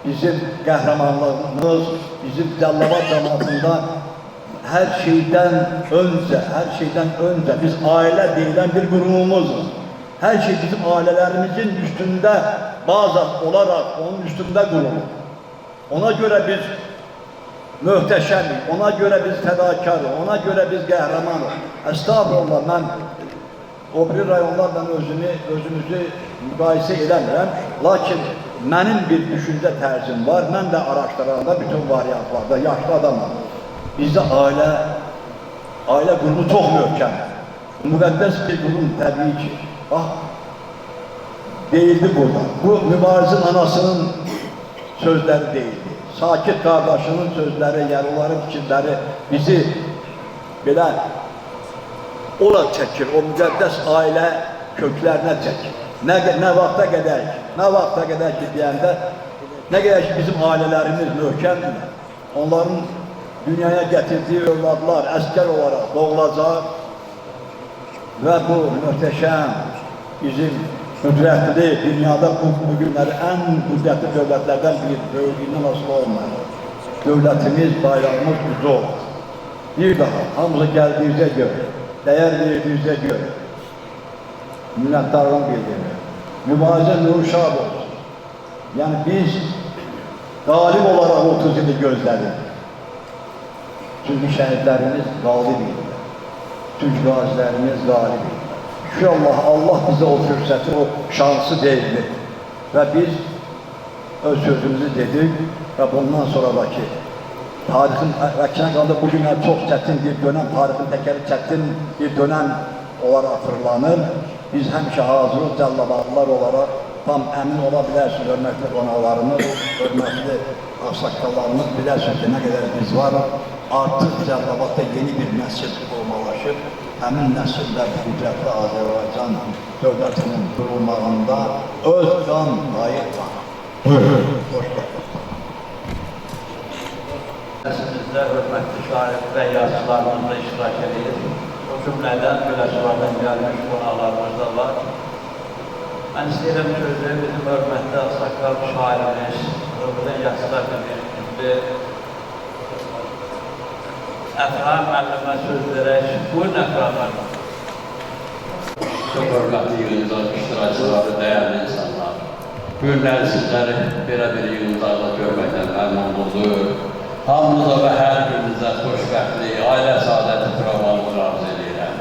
bizim qəhrəmanlığımız, bizim Cəlilabad cəmaatında hər şeydən öncə biz ailə deyilən bir qurumumuzdur. Hər şey bizim ailələrimizin üstündə bazat olaraq onun üstündə qurulur. Ona görə biz möhtəşəmik, ona görə biz fədakarıq, ona görə biz qəhrəmanıq. Əstağfurullah, mən o bir rayonlarla özümüzü müqayisə eləmirəm, lakin mənim bir düşüncə tərzim var, mən də araşdıranda bütün variantlarda, yaşlı adamım. Bizdə ailə qurumu çox möhkəm. Müqəddəs bir qurum təbii ki, deyildi burada. Bu mübarizin anasının sözləri deyildi. Sakit qardaşının sözləri, onların fikirləri bizi belə ola çəkir, o müqəddəs ailə köklərinə çəkir. Nə vaxta qədər ki deyəndə, nə qədər ki bizim ailələrimiz möhkəmdir, onların dünyaya gətirdiyi övladlar əskər olaraq doğulacaq və bu möhtəşəm bizim qüdrətli, dünyada bu günləri ən qüdrətli dövlətlərdən bir böyüklüyündən asılı olmayan dövlətimiz, bayrağımız ucu olur. Bir daha, hamıza gəldiyinizə görə, dəyər verdiyinizə görə minnətdarlığını bildirir. Mübarizə nuru şad olsun. Yəni biz qalib olaraq 30 ili gözlədik. Çünki şəhidlərimiz qalib idi. Türk qazilərimiz qalib idi. İnşallah Allah bizə o fürsəti, o şansı verildi. Və biz öz sözümüzü dedik və bundan sonradakı tarixin əksine qaldı bugünlər çox çətin bir dönəm, tarixin təkəri çətin bir dönəm onlar atırlanır. Biz həmişə hazırıq Cəlilabadlılar olaraq tam əmin ola bilərsiniz, hörmətli qonaqlarımız, hörmətli ağsaqqallarımız, bilərsiniz ki, nə qədər biz varıq. Artıq Cəlilabadda yeni bir nəsil olmalaşıb, həmin nəsillə qüdrətli Azərbaycan dövlətinin qurulmağında öz qan qayıq var. Hoş baxın. Sizdə hörmətli şair və yazılarımız da iştirak edir. O cümlədən Güləşvardan gəlmiş qonaqlarımız da var. Mən istəyirəm sözü bizim hörmətli ağsaqqal şairimiz, Rıbıdan Yazılar bir Əfram müəllimə söz verək. Buyurun Əfram müəllim. Çox hörmətli yığıncaq iştirakçıları, dəyərli insanlar. Bu günləri sizləri belə bir yığıncaqda görməkdən məmnunluqdur. Hamınıza və hər birinizə xoşbəxtlik, ailə saadəti firavanlıq arz edirəm.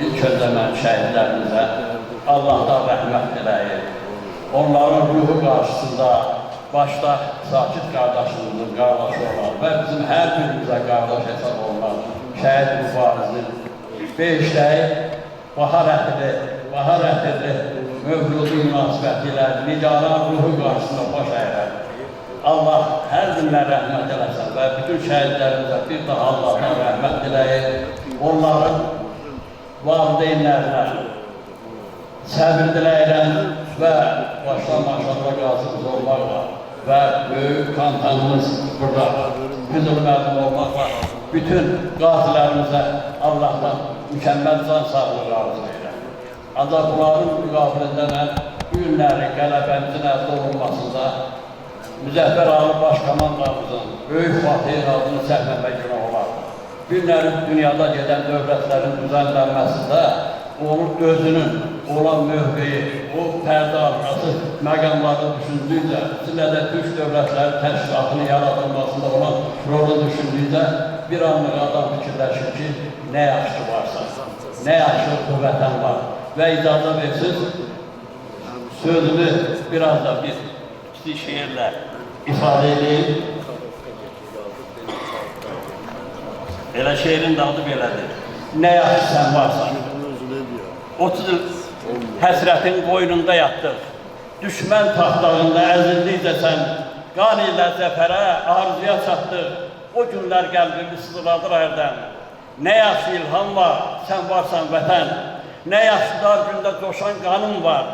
İlk öncə mən şəhidlərimizə Allahdan rəhmət diləyir. Onların ruhu qarşısında başda Sakit qardaşımızın qardaşı olan və bizim hər birimizə qardaş hesab olunan şəhid mübarizin beşdəyi bahar ətiri mövludu münasibəti ilə nigaran ruhu qarşısında baş əyirəm. Allah hər dinlə rəhmət eləsin və bütün şəhidlərimizə bir daha Allahdan rəhmət diləyir. Onların valideynlərinə səbir diləyirəm və başdan maşallah qazımız olmaqla və böyük kantanımız burada Qızıl məzun olmaqla bütün qazilərimizə Allahdan mükəmməl can sağlığı arz edirəm. Ancaq bunların müqabilində mən bu günlərin qələbəmizin əldə olunmasında Müzəffər Ali Başkomandanımızın böyük fatihin adını səhvəmək günah olar. Günlərin dünyada gedən dövlətlərin düzənlənməsində onun özünün olan mövqeyi, o pərdə arxası məqamları düşündükcə, sizlə də Türk dövlətləri təşkilatının yaradılmasında olan rolu düşündükcə bir anlıq adam fikirləşir ki, nə yaxşı varsa, nə yaxşı bu vətən var və icazə versiniz, sözümü biraz da bir kiçik şeirlə ifadə edeyim. Elə şeirin də adı belədir. Nə yaxşı sən varsan. 30 il həsrətin qoynunda yatdıq. Düşmən taxtağında əzildikcə sən, qan ilə zəfərə, arzuya çatdıq. O günlər qəlbimi sızladır ərdən. Nə yaxşı ilham var, sən varsan vətən. Nə yaxşı dar gündə coşan qanım var.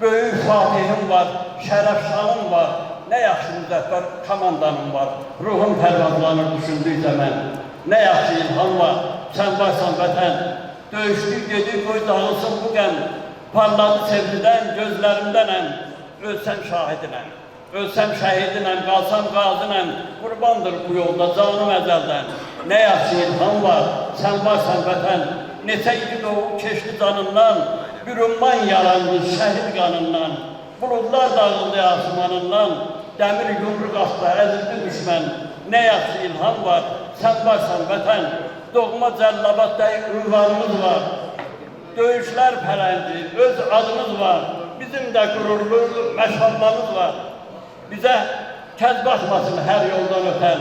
Böyük fatihim var, şərəf şanım var. Nə yaxşı müzəffər komandanım var. Ruhum pərvazlanır düşündükcə mən. Nə yaxşı ilham var, sən varsan vətən. Döyüşdük, gedik, qoy dağılsın bu qəm. Parladı sevgidən, gözlərimdənəm. Ölsəm şahidinəm, ölsəm şəhidinəm, qalsam qazınəm. Qurbandır bu yolda canım əzəldən. Nə yaxşı ilham var, sən varsan vətən. Neçə iki doğu keçdi canından. Bir ümman yarandı şəhid qanından. Buludlar dağıldı asmanından. Dəmir yumruq asla əzildi düşmən. Nə yaxşı ilham var, sən varsan vətən. Doğma Cəlilabadda ünvanımız var. Döyüşlər pələnci, öz adımız var. Bizim də qürurlu məşallamız var. Bizə kəz baxmasın hər yoldan ötən.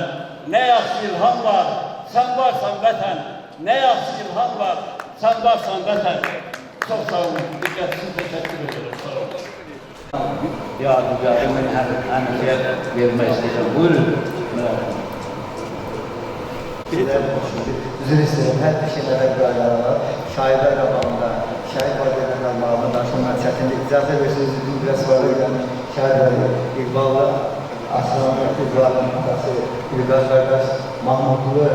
Nə yaxşı ilham var, sən varsan vətən. Nə yaxşı ilham var, sən varsan vətən. Çox sağ olun, diqqətinizi təşəkkür ederim. Sağ olun. Yardımcı həmişə vermək istəyirəm. Buyurun. Üzr istəyirəm, hər bir şeylərə qaydalara, şahidlər qabağında, şəhid valideynlər qabağında danışmaq çətinlik. İcazə versiniz, bizim biraz sonra gələn şəhidləri, İqballı, Aslan, İbrahim atası, İlqaz qardaş, Mahmudlu,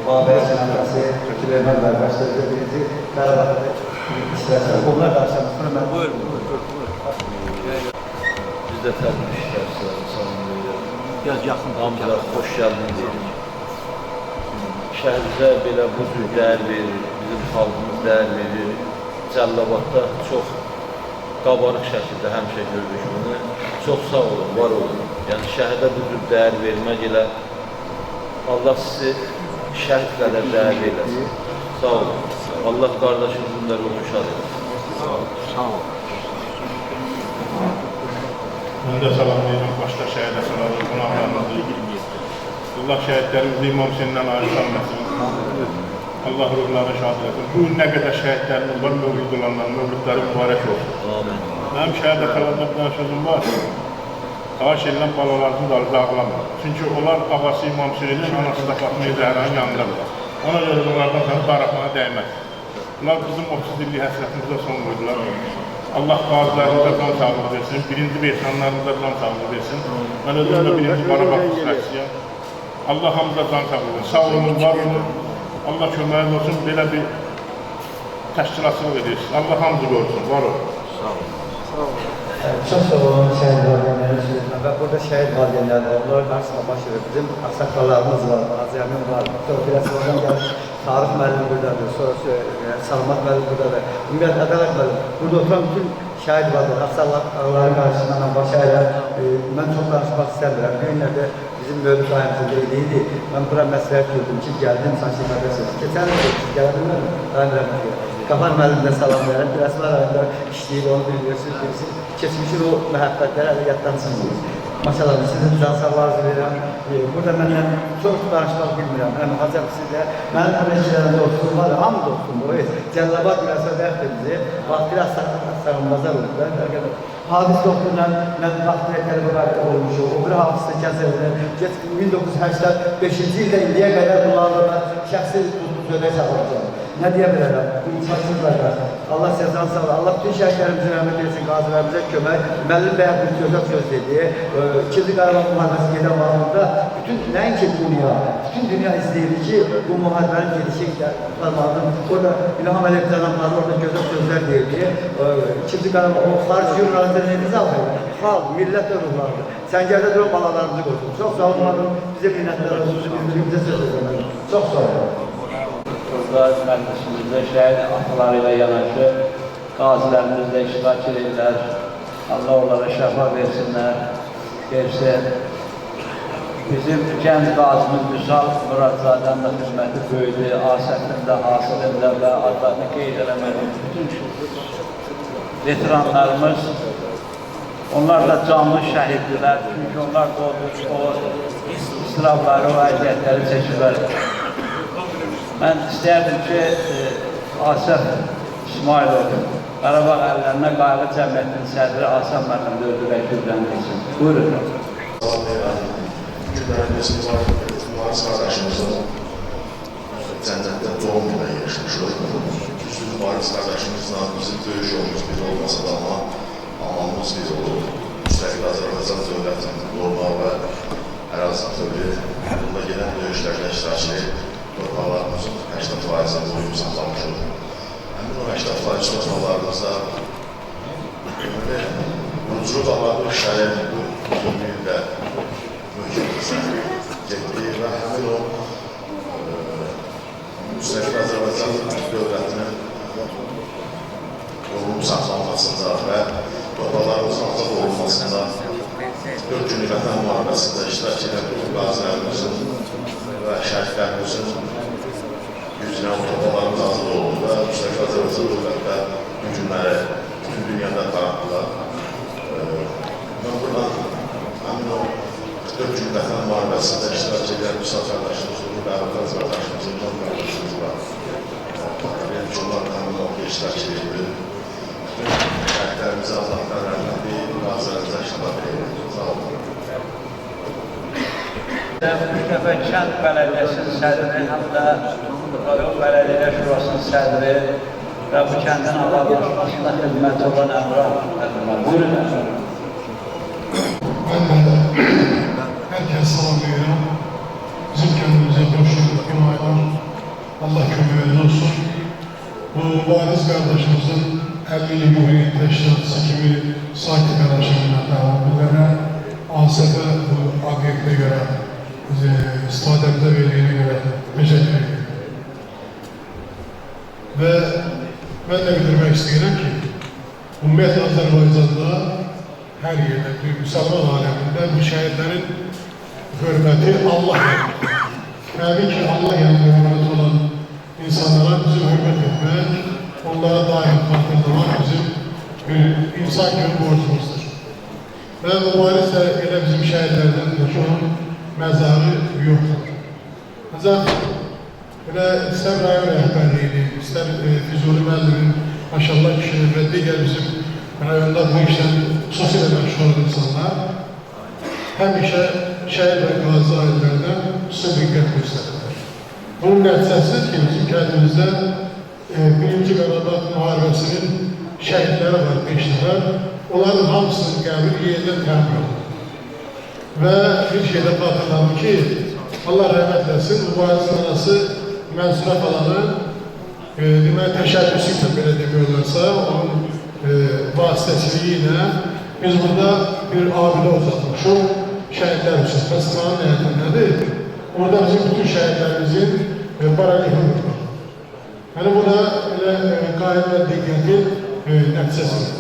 Babək atası, Süleyman qardaş, sözü birinci Qarabağda işlərsə. Onlar danışamız. Buyurun. Biz də təbrik işlərsiniz, salamlayırıq. Biraz yaxın. Hamılar xoş gəldiniz deyirik. Şəhrizə belə bu cür dəyər verir, bizim xalqımız dəyər verir. Cəlilabadda çox qabarıq şəkildə həmişə gördük bunu. Çox sağ olun, var olun. Yəni şəhidə bu cür dəyər vermək ilə Allah sizi şəhid qədər dəyər eləsin. Sağ olun. Allah qardaşımızın da ruhu şad etsin. Sağ olun. Mən də salamlayıram, başqa şəhid əsələri, qonaqlarımızı. Allah şəhidlərimizi İmam Hüseyndən ayrı salmasın. Allah ruhlarına şahid etsin. Bu gün nə qədər şəhidlərimiz var, mövlid olanlar, mövlidləri mübarək olsun. Mənim şəhədə qalanlardan sözüm var. Xahiş edilən balalarımızın da arzu ağlamır. Çünki onlar ağası İmam Hüseynin, anası da Fatma Zəhranın yanındadır. Ona görə onlardan sonra darıxmana dəyməz. Bunlar bizim 30 illik həsrətimizə son qoydular. Allah qazilərimizə can sağlığı versin, birinci veteranlarımıza can sağlığı versin. Mən özümdə birinci Qarabağ xüsusiyyəm. Allah hamıza can sağlığı versin. Sağ olun, var olun. Allah köməyiniz olsun, belə bir təşkilatçılıq edirsiniz. Allah hamıza qorusun, var olun. Sağ olun. Çox sağ olun şəhid valideynlərin sözünə və burada şəhid valideynlər var, onların qarşısına baş verir. Bizim aksaklarlarımız var, Azəmin var, sonra biraz oradan gəlir, Tarix müəllim buradadır, sonra Salamat müəllim buradadır, Ümumiyyət Ədalət müəllim. Burada oturan bütün şəhid vardır, aksakların qarşısından baş əyirəm. Mən çox danışmaq istəmirəm. Bir günlərdə bizim mövlid ayımızın deyiliydi. Mən bura məsləhət gördüm ki, gəldim, sanki mədəsəsi. Keçən il gəldim, daim rəhmət edirəm. Qafar müəllimlə salam verəm, Birəsmər ayında işləyib, onu bilirsiniz. Keçmişin o məhəbbətləri hələ yaddan çıxmır. Maşallah, sizin can sağlarınızı verirəm. Burada məndən çox danışmaq bilmirəm. Həm Hacab sizə, mənim əməkçilərim dostum var, hamı dostum var. Cəllabad Birəsmər bəxtimizi, vaxtilə sağınmazlar oldular. Hadis doktorla mən vaxtilə tələbələrdə olmuşum. O bir hadisdə kəsələrdə 1985-ci ildə indiyə qədər bunlarla şəxsi söhbət alacağım. Nə deyə bilərəm? Bu insansızlarla. Allah sizdən sağ olun. Allah bütün şəhidlərimizə rəhmət etsin, qazilərimizə kömək. Müəllim bəyə bir sözə söz dedi. İkinci Qarabağ müharibəsi gedən vaxtında nəinki bütün dünya izləyirdi ki, bu müharibənin gedişi tutarlarının orada İlham Əliyev cənabları orada gözəl sözlər deyildi. İkinci Qarabağ, o xarici jurnalistlər neyinizi alır? Xalq, millət də ruhlardı. Səngərdə duran balalarımızı qoysun. Çox sağ olun, bizə minnətlər olsun, bizə söz edin. Çox sağ olun. Burada məclisimizdə şəhid ataları ilə yanaşı qazilərimiz də iştirak edirlər. Allah onlara şəfa versinlər, versin. Bizim gənc qazimiz Vüsal Muradzadən də xidməti böyüdü, Asəfin də, Hasilin də və adlarını qeyd eləməliyim. Bütün veteranlarımız, onlar da canlı şəhiddirlər. Çünki onlar da o istirabları, o əziyyətləri çəkirlər. Mən istəyərdim ki, Asəf İsmailov, Qarabağ əllərinə qayğı cəmiyyətinin sədri Asəf müəllim də ödürək gücləndirsin. Buyurun. Günlərimizin var qardaşımızın cənnətdə doğum günə yaşmışıq. Güclü Varis qardaşımızla bizim döyüş yolumuz bir olmasa da amma amalımız bir olur. Müstəqil Azərbaycan dövlətinin normal və ərazi bütövlüyü yolunda gedən döyüşlərdə iştirak edib torpaqlarımızın 80%-ni qoyub saxlamışıq. Həmin o 80% torpaqlarımızda quruculuq alanı şərait bu bütövlüyündə getdi və həmin o müstəqil Azərbaycan dövlətinin qorunub saxlanmasında və torpaqlarımızın azad olunmasında 4 günlük vətən müharibəsində iştirak edən qazilərimizin və şəhidlərimizin gücünə torpaqlarımız azad olundu və müstəqil Azərbaycan dövlətdə bu günləri bütün dünyada tanıtdılar. Mən buradan həmin o 44 gün vətən müharibəsində iştirak edən Müsaf qardaşımız olur və Əvvəz qardaşımızın can qardaşımız var. Benim ki, onlar həmin o iştirak edir. Şəhidlərimizə Allahdan rəhməti, qazilərimizə şəfa verir. Sağ olun. Üç dəfə kənd bələdiyyəsinin sədri, həm də Rayon Bələdiyyə Şurasının sədri və bu kəndin avadlaşmasında xidməti olan Əmrah. Buyurun. Herkes salamlayıram. Bizim kendimize hoşçakalın, günaydın. Allah kömürünüz olsun. Bu Varis kardeşimizin 50'li Cumhuriyet Teşkilatçısı gibi sakit araştırmaya devam ederek Asef'e bu akıbete göre, istifademize verdiğine göre teşekkür ederim. Ve ben de bildirmek istedim ki, Ümmət Azərbaycanda her yerde, Müslüman aleminde bu şehitlerin hürmeti Allah yanında. Tabii ki Allah yanında hürmet olan insanlara bizim hürmet etmek, onlara daim hatırlamak bizim bir insan gibi borcumuzdur. Ve mübarek de elə bizim şehitlerden de şu an mezarı yoktur. Ancak Belə istər rayon rəhbərliyini, istər Füzuli müəllimin, maşallah kişinin və digər bizim rayonda bu işdən xüsusilə məşğul olan insanlar həmişə şəhid və qazi ailələrdən xüsusi diqqət göstərirlər. Bunun nəticəsidir ki, bizim kəndimizdə Birinci Qarabağ müharibəsinin şəhidləri var, 5 nəfər. Onların hamısının qəbri yerindən təmin olunur. Və bir şeydə xatırladım ki, Allah rəhmət etsin, mübarizin anası Mənsura falanı demək, təşəbbüsü ilə belə demiyorlarsa, onun vasitəçiliyi ilə biz burada bir abidə uzatmışıq şəhidlər üçün. Fəsmanın nəhətindədir. Orada bizim bütün şəhidlərimizin paralelini var. Yəni, bu da qayət və diqqətin nəticəsidir.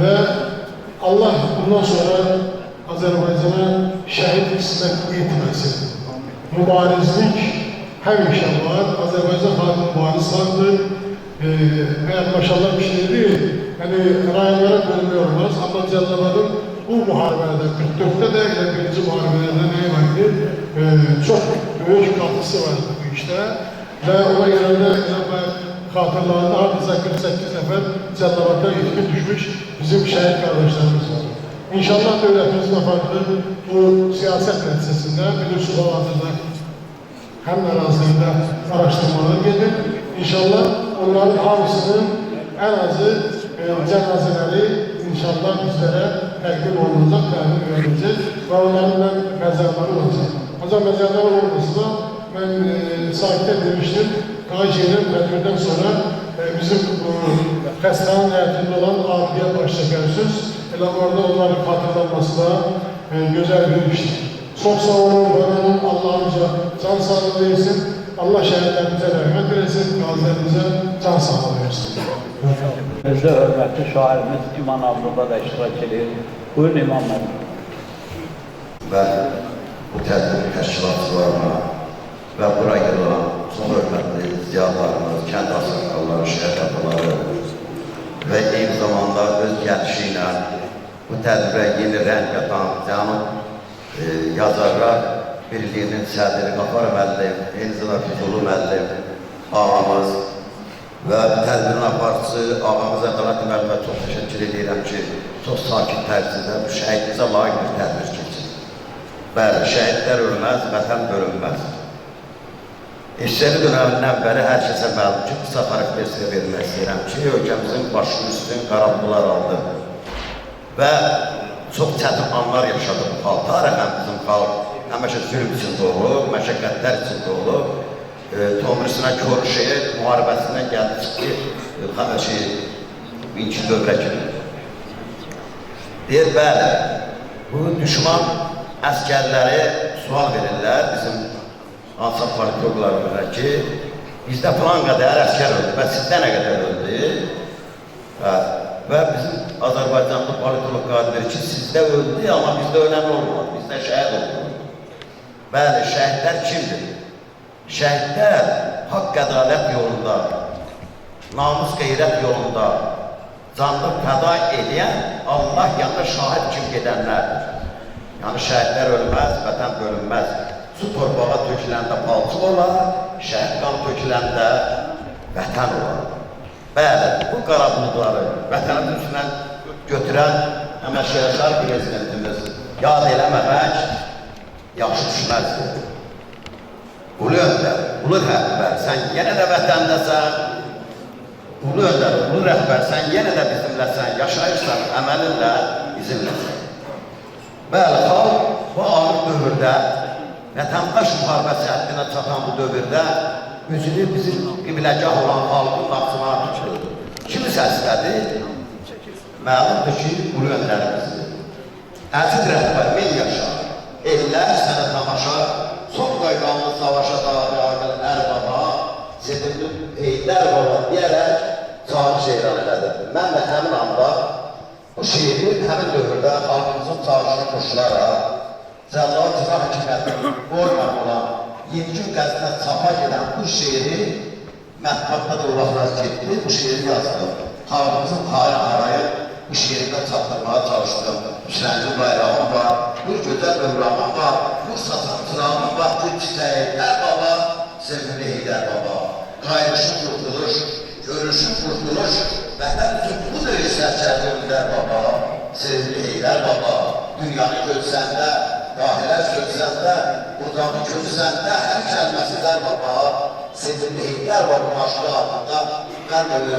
Və Allah bundan sonra Azərbaycana şəhid qismət etməsin. Mübarizlik həmişə var. Azərbaycan xalqı mübariz xalqdır. Məyər maşallah bir şey deyil. Yəni, rayonlara bölünmə olmaz. Amma Cəlilabadın bu müharibələrdə, 44-də də elə birinci müharibələrdə nəyə var ki, çox böyük qatısı vardı bu işdə. Və ona görə də xatırlarında hardasa 48 nəfər Cəlilabadda yetkin düşmüş bizim şəhid qardaşlarımız var. İnşallah dövlətimizin apardığı bu siyasət nəticəsində bilirsiniz hal-hazırda həm ərazilərdə araşdırmalar gedir. İnşallah onların hamısının ən azı cənazələri inşallah bizlərə təqdim olunacaq, təmin verilecek və onların məzarları olacaq. Ancaq məzarları olmasına mən sahibdə demişdim, Qağaç Yerim tədbirdən sonra bizim xəstənin həyatında olan abiyə baş çəkərsiniz. Elə orada onların xatırlanmasına gözəl bir işdir. Çox sağ olun, var olun, Allah'ımıza can sağlığı versin. Allah şəhidlərimizə rəhmət versin, qazilərimizə can sağlığı versin. Bizdə hörmətli şairimiz İman Avrupa da iştirak edir. Buyurun İmam Mənim. Və bu tədbir təşkilatçılarına və bura gəlir son hörmətli ziyalarımız, kənd asırqalları, şəhət ataları və eyni zamanda öz gəlişi ilə bu tədbirə yeni rəng qatan Cənub Yazarlar Birliyinin sədri Qafar müəllim, eyni zamanda Füzuli müəllim, ağamız və tədbirin aparıcısı ağamız Ədalət müəllimə çox təşəkkür edirəm ki, çox sakit tərzində bu şəhidimizə layiq bir tədbir keçir. Bəli, şəhidlər ölməz, vətən bölünməz. İşçilik dönəmindən bəri hər kəsə məlum ki, qısa xarakteristika vermək istəyirəm ki, ölkəmizin başının üstün qaranlıqlar aldı və çox çətin anlar yaşadı bu xalq. Tarixən bizim xalq həmişə zülm içində olub, məşəqqətlər içində olub, Tomrisine kör şehir muharebesinden geldi çıktı İnci dövrə kimi. Deyir, bəli, bu düşman əskərləri sual verirlər bizim ansab politologlarına ki, bizdə falan qədər əskər öldü və sizdə nə qədər öldü? Və bizim Azərbaycanlı politolog qadir ki, sizdə öldü, amma bizdə ölən olmadı, bizdə şəhid olmadı. Bəli, şəhidlər kimdir? Şəhidlər haqq ədalət yolunda, namus qeyrət yolunda canlı fəda edən Allah yanına şahid kimi gedənlərdir. Yəni şəhidlər ölməz, vətən bölünməz. Su torbağa töküləndə palçıq olar, şəhid qan töküləndə vətən olar. Bəli, bu qara buludları vətənin üstündən götürən əməşəyəşar prezidentimiz yad eləməmək yaxşı düşməzdir. Ulu öndər, ulu rəhbər, sən yenə də vətəndəsən, ulu öndər, ulu rəhbər, sən yenə də bizimləsən, yaşayırsan, əməlinlə bizimləsən. Bəli, xalq bu ağır dövrdə, vətəndaş müharibəsi həddinə çatan bu dövrdə üzünü bizim qibləgah olan xalqın qapısına tutulur. Kimi səslədi? Məlumdur ki, ulu öndərimizdir. Əziz rəhbər, min yaşa, ellər sənə tamaşa, son qayqanlı savaşa daxil aqil ərbaba, sedimli Heydər baba deyərək çağırış elan elədir. Mən də həmin anda bu şehri həmin dövrdə xalqımızın çağırışını qoşularaq Cəlal Cizah Hakimiyyətinin qoymaq olan 7 gün qəzetində çapa gedən bu şehri mətbuatda da ulaqlar getdi, bu şehri yazdım. Xalqımızın harayı bu şehirdə çatdırmağa çalışdım. Üsrəncil bayrağım var, bir gözəl övrağım var, Bursa çırağım var, bir çiçəyi, hər baba sevgili Heydər Baba. Qayıdışın qurtuluş, görüşün qurtuluş, vətən tutqu döyüş sərkərdələr Baba. Sevgili Heydər Baba, dünyanı gözləndə, dahilər gözləndə, uzağı gözləndə, hər kəlməsizlər Baba. Sevgili Heydər Baba başlığı altında mən de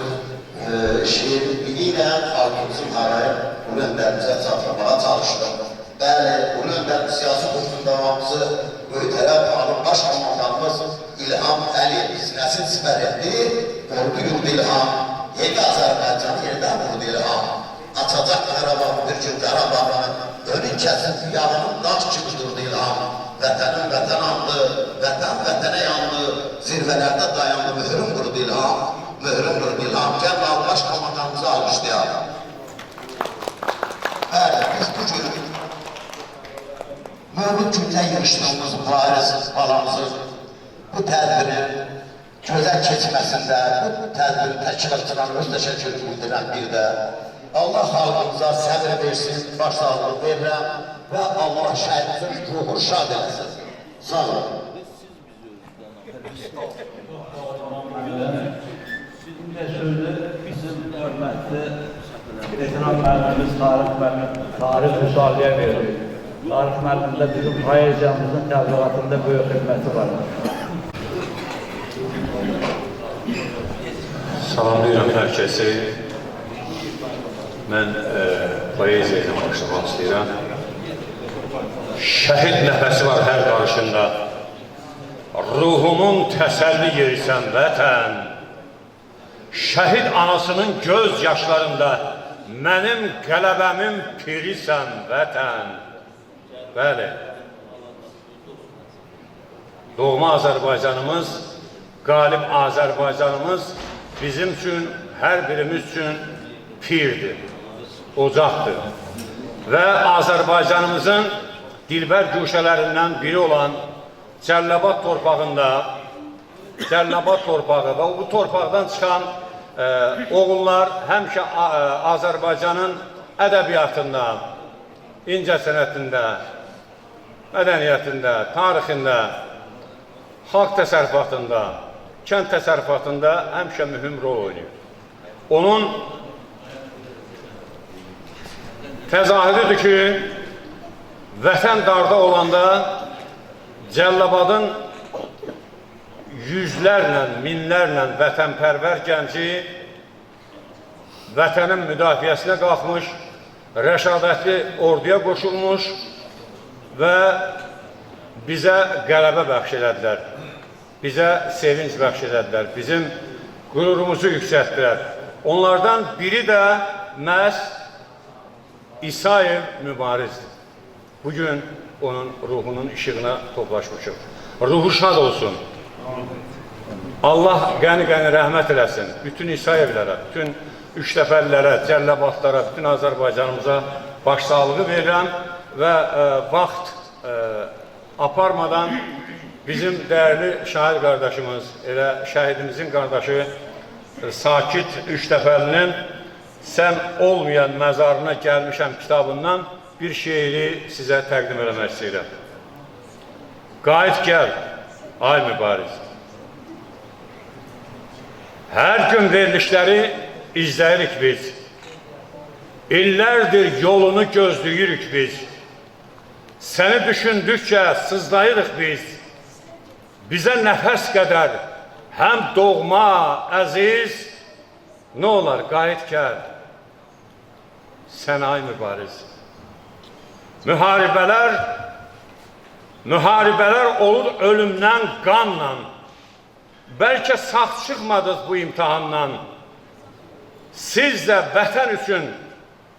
şiir biliyle halkımızın harayı bu önderimize çatırmaya çalıştım. Bəli, bu önderimiz siyasi kurtundamamızı mühterem alım başkomandanımız İlham Əliyev biz nəsil sipər etdi. Ordu yurdu İlham, yeni Azərbaycanı yeniden vurdu İlham. Açacaq Qarabağ, bir gün Qarabağ'ın önün kəsin yağının daş kimi durdu İlham. Vətənin vətən andı, vətən vətənə yandı, zirvələrdə dayandı, mührüm qurdu İlham. Mührüm qurdu İlham, gəlin al başkomandanımızı almışlayalım. Bəli, biz bu gün Mövlud gündə yığışdığımız bariz balamızın bu tədbirin gözəl keçməsində, bu tədbirin təşkilatçılarına öz təşəkkürü bildirən bir də Allah xalqımıza səbir versin, baş sağlığı verirəm və Allah şəhidimizin ruhu şad eləsin. Sağ olun. Sizin de sözü bizim hörmətli veteran müəllimimiz Tarix Müsaviyə verir. Tarix müəllimdə bizim poeziyamızın təbliğatında böyük xidməti var. Salamlayıram hər kəsi. Mən poeziya ilə başlamaq istəyirəm. Şəhid nəfəsi var hər qarışında. Ruhumun təsəlli yerisən vətən. Şəhid anasının göz yaşlarında mənim qələbəmin pirisən vətən. Bəli. Doğma Azərbaycanımız, qalib Azərbaycanımız bizim üçün, hər birimiz üçün pirdir, ocaqdır. Və Azərbaycanımızın dilbər güşələrindən biri olan Cəlilabad torpağı və bu torpaqdan çıxan oğullar həmişə Azərbaycanın ədəbiyyatında, incəsənətində, mədəniyyətində, tarixində, xalq təsərrüfatında, kənd təsərrüfatında həmişə mühüm rol oynayır. Onun təzahürüdür ki, vətən darda olanda Cəlilabadın yüzlərlə, minlərlə vətənpərvər gənci vətənin müdafiəsinə qalxmış, rəşadətli orduya qoşulmuş və bizə qələbə bəxş elədilər, bizə sevinç bəxş elədilər, bizim qürurumuzu yüksəltdilər. Onlardan biri də məhz İsayev mübarizdir. Bugün onun ruhunun işığına toplaşmışıq. Ruhu şad olsun. Allah qəni-qəni rəhmət eləsin. Bütün İsayevlərə, bütün Üçtəfəllərə, Cəlilabadlara, bütün Azərbaycanımıza başsağlığı verirəm və vaxt aparmadan bizim dəyərli şair qardaşımız, elə şəhidimizin qardaşı Sakit Üçtəfəlinin Sən olmayan məzarına gəlmişəm kitabından bir şeiri sizə təqdim eləmək istəyirəm. Qayıt gəl, ay mübariz. Hər gün verilişləri izləyirik biz. İllərdir yolunu gözləyirik biz. Səni düşündükcə sızlayırıq biz. Bizə nəfəs qədər həm doğma, əziz, nə olar qayıt gəl. Sən ay mübariz. Müharibələr olur ölümdən, qanla. Bəlkə sağ çıxmadınız bu imtihandan. Siz də vətən üçün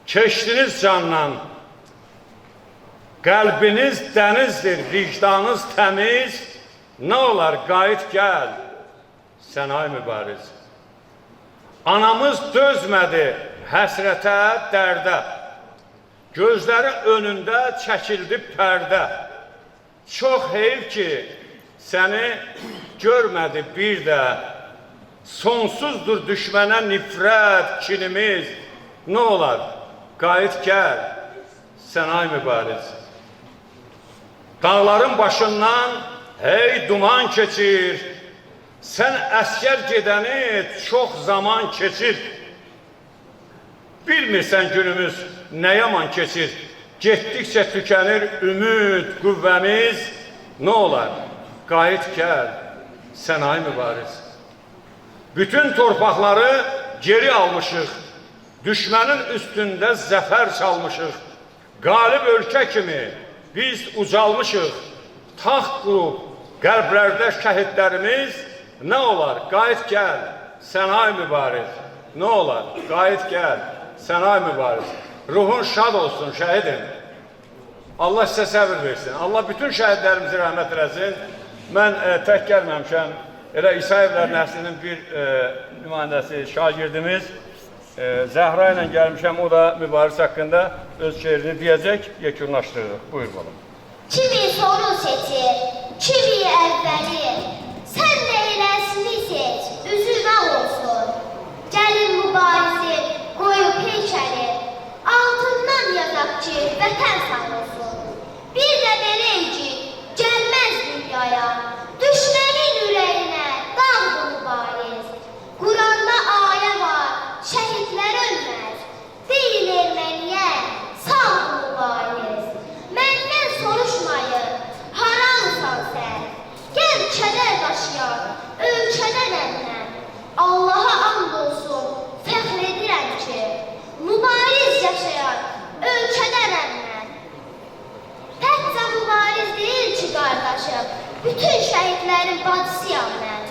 keçdiniz canla. Qəlbiniz dənizdir, vicdanınız təmiz. Nə olar qayıt gəl. Sən ay mübariz. Anamız dözmədi həsrətə, dərdə. Gözləri önündə çəkildi pərdə. Çox heyf ki, səni görmədi bir də. Sonsuzdur düşmənə nifrət, kinimiz. Nə olar, qayıt gəl, sən ay mübariz. Dağların başından hey duman keçir, Sən əskər gedəni çox zaman keçir. Bilmirsən günümüz nə yaman keçir. Getdikcə tükənir ümid, qüvvəmiz. Nə olar? Qayıt gəl, sən ay mübariz. Bütün torpaqları geri almışıq. Düşmənin üstündə zəfər çalmışıq. Qalib ölkə kimi biz ucalmışıq. Taxt qurub qəlblərdə şəhidlərimiz. Nə olar? Qayıt gəl, sən ay mübariz. Nə olar? Qayıt gəl, sən ay mübariz. Ruhun şad olsun şəhidim. Allah sizə səbir versin. Allah bütün şəhidlərimizi rəhmət eləsin. Mən tək gəlməmişəm. Elə İsayevlər nəslinin bir nümayəndəsi, şagirdimiz Zəhra ilə gəlmişəm. O da mübariz haqqında öz şeirini deyəcək, yekunlaşdırırıq. Buyur balam. Kimi sonu seçir, kimi əvvəli. Sən də eləsini seç, üzülmə olsun. Gəlin mübarizin, qoyub heykəli. Altından yazaq ki, vətən sağ olsun. Bir də belə ki, gəlməz dünyaya. Düşmənin ürəyinə dağdı mübariz. Quranda ayə var, şəhidlər ölməz. Deyil erməniyə, sağdı mübariz. Məndən soruşmayın, haramsan sən. Gəl kədər daşıyan, ölkədənəm mən. Allaha and olsun, fəxr edirəm ki, mübariz yaşayan, ölkədənəm mən. Təkcə mübariz deyil ki, qardaşım, bütün şəhidlərin bacısıyam mən.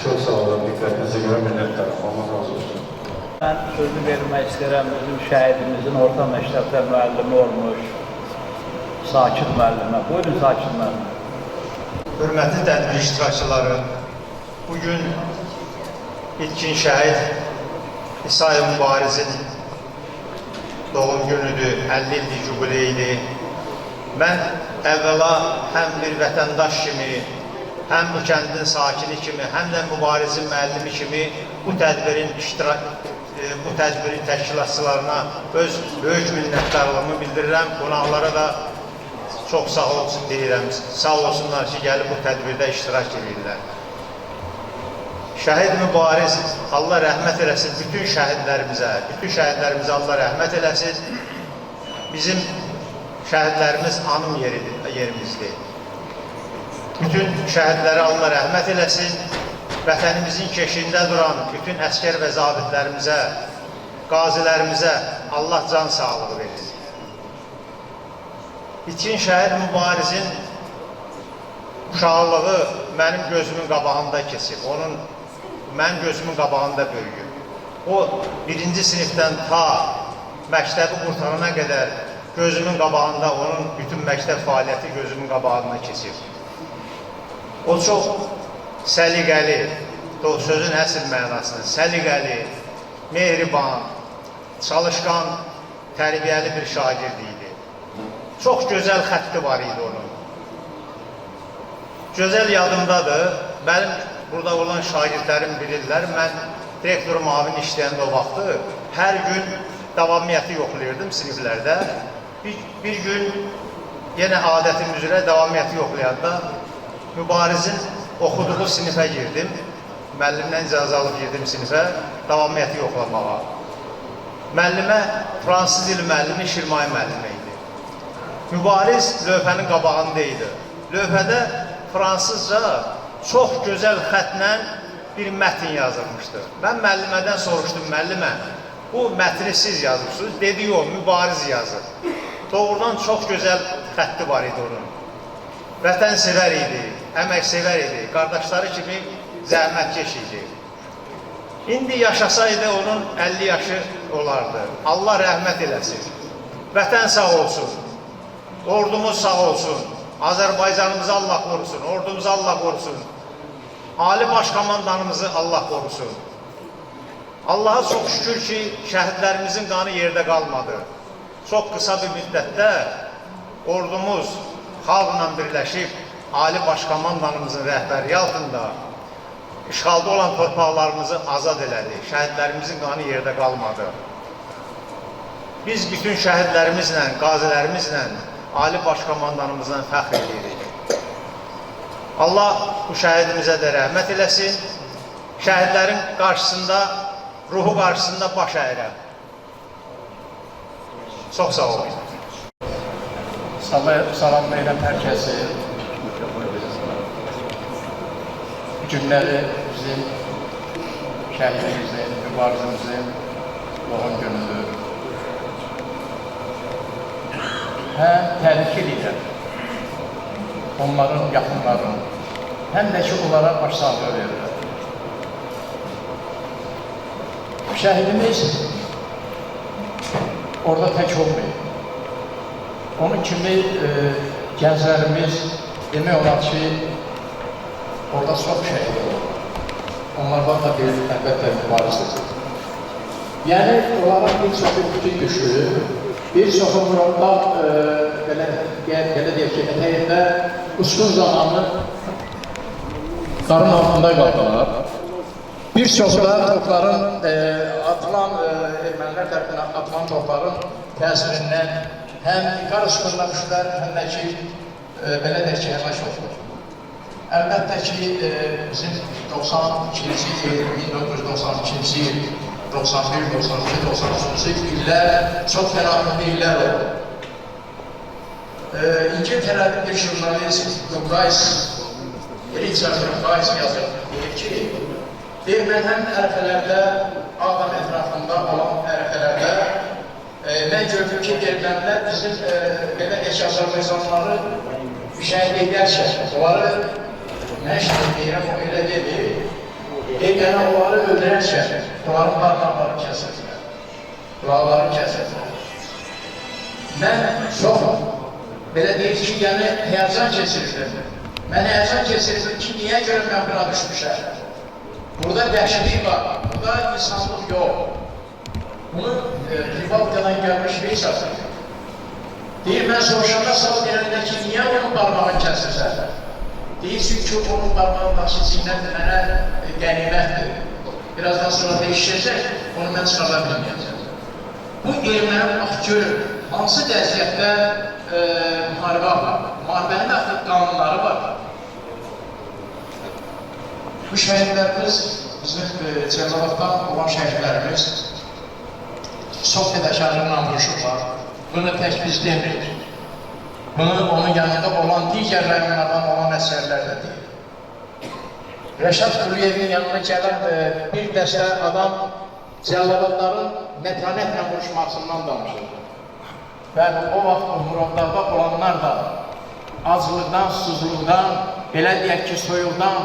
Çok sağ olun, dikkatinize göre minnettarım. Allah razı olsun. Mən sözü vermək istəyirəm bizim şəhidimizin orta məktəbdə müəllimi olmuş Sakit müəllimə. Buyurun Sakit müəllimə. Hörmətli tədbir iştirakçıları, bugün ilkin şəhid İsayev Mübarizin doğum günüdür, 50 illik jubileydir. Mən əvvəla həm bir vətəndaş kimi, həm bu kəndin sakini kimi, həm də Mübarizin müəllimi kimi bu tədbirin təşkilatçılarına öz böyük minnətdarlığımı bildirirəm. Qonaqlara da çox sağ olsun deyirəm. Sağ olsunlar ki, gəlib bu tədbirdə iştirak edirlər. Şəhid Mübariz, Allah rəhmət eləsin bütün şəhidlərimizə Allah rəhmət eləsin. Bizim şəhidlərimiz anım yerimizdir. Bütün şəhidlərə Allah rəhmət eləsin. Vətənimizin keşiyində duran bütün əskər və zabitlərimizə, qazilərimizə Allah can sağlığı verir. İtkin şəhid Mübarizin uşaqlığı mənim gözümün qabağında keçib. Mənim gözümün qabağında böyüyüb. O, birinci sinifdən ta məktəbi qurtarana qədər gözümün qabağında, onun bütün məktəb fəaliyyəti gözümün qabağında keçib. O çox səliqəli, sözün əsl mənasını, səliqəli, mehriban, çalışqan, tərbiyəli bir şagird idi. Çox gözəl xətti var idi onun. Gözəl yadımdadır, mənim burada olan şagirdlərim bilirlər, mən direktor müavin işləyəndə o vaxtı hər gün davamiyyəti yoxlayırdım siniflərdə. Bir gün yenə adətim üzrə davamiyyəti yoxlayanda Mübarizin oxuduğu sinifə girdim. Müəllimdən icazə alıb girdim sinifə, davamiyyəti yoxlamağa. Müəllimə fransız dili müəllimi Şirmay müəllimə idi. Mübariz lövhənin qabağında idi. Lövhədə fransızca çox gözəl xətlə bir mətn yazılmışdı. Mən müəllimədən soruşdum, müəllimə, bu mətni siz yazırsınız? Dedi, yox, Mübariz yazır. Doğrudan çox gözəl xətti var idi onun. Vətənsevər idi, əməksevər idi, qardaşları kimi zəhmətkeş idi. İndi yaşasaydı onun 50 yaşı olardı. Allah rəhmət eləsin. Vətən sağ olsun, ordumuz sağ olsun, Azərbaycanımızı Allah qorusun, ordumuzu Allah qorusun, Ali Başkomandanımızı Allah qorusun. Allaha çox şükür ki, şəhidlərimizin qanı yerdə qalmadı. Çox qısa bir müddətdə ordumuz xalqla birləşib, Ali Başkomandanımızın rəhbərliyi altında işğalda olan torpaqlarımızı azad elədi. Şəhidlərimizin qanı yerdə qalmadı. Biz bütün şəhidlərimizlə, qazilərimizlə, Ali Başkomandanımızla fəxr edirik. Allah bu şəhidimizə də rəhmət eləsin. Şəhidlərin qarşısında, ruhu qarşısında baş əyirəm. Çox sağ olun. Salamlayıram hər kəsi. Bu günləri bizim şəhidimizin, mübarizimizin doğum günüdür. Həm təbrik edirəm onların yaxınlarını, həm də ki, onlara başsağlığı verirəm. Şəhidimiz orada tək olmayıb. Onun kimi gənclərimiz demək olar ki, orada çox şəhid olur. Onlardan da bir əlbəttə mübarizdir. Yəni, onlara bir çoxu kütük düşür, bir çoxu muradlar, belə deyək ki, ətəyində uçqun zamanı qarın altında qaldılar. Bir çoxu da topların, atılan, ermənilər tərəfindən atılan topların təsirindən həm qar uçqununa düşdülər, həm də ki, belə deyək ki, həlak oldular. Əlbəttə ki, bizim 92-ci il, 1992-ci il, 91, 92, 93-cü illər çox fəraqlı illər oldu. İngiltərəli bir jurnalist Richard Price yazır, deyir ki, mən həm ərəfələrdə, Ağdam ətrafında olan ərəfələrdə mən gördüm ki, ermənilər bizim belə geç Azərbaycanlıları şəhid edərkən, onları mən şəhid deyirəm, o elə dedi, yəni onları öldürərkən, onların parmaqları kəsirlər, qulaqları kəsirlər. Mən çox, belə deyir ki, yəni həyəcan keçirirdim. Mən həyəcan keçirirdim ki, niyə görə mən buna düşmüşəm? Burada vəhşilik var, burada insanlıq yox. Bunu Rivalkadan gəlmiş bir satır. Deyir, mən soruşanda sağ deyəndə ki, niyə onun parmağını kəsirsən? Deyir, çünki onun parmağındakı zinət mənə qənimətdir. Birazdan sonra değişəcək, onu mən çıxara bilməyəcəm. Bu erməni bax görür, hansı dəziyyətdə müharibə var. Müharibənin artıq qanunları var. Bu şəhidlərimiz, bizim Cəzavatdan olan şəhidlərimiz çox fədəkarlıqla vuruşublar. Bunu tək biz demirik. Bunu onun yanında olan digərlərindən olan əsərlər də deyil. Rəşad Quliyevin yanına gələn bir dəstə adam Cəzavatların mətanətlə vuruşmasından danışırdı. Və o vaxt Muradlarda olanlar da acılıqdan, susuzluqdan, belə deyək ki, soyuqdan,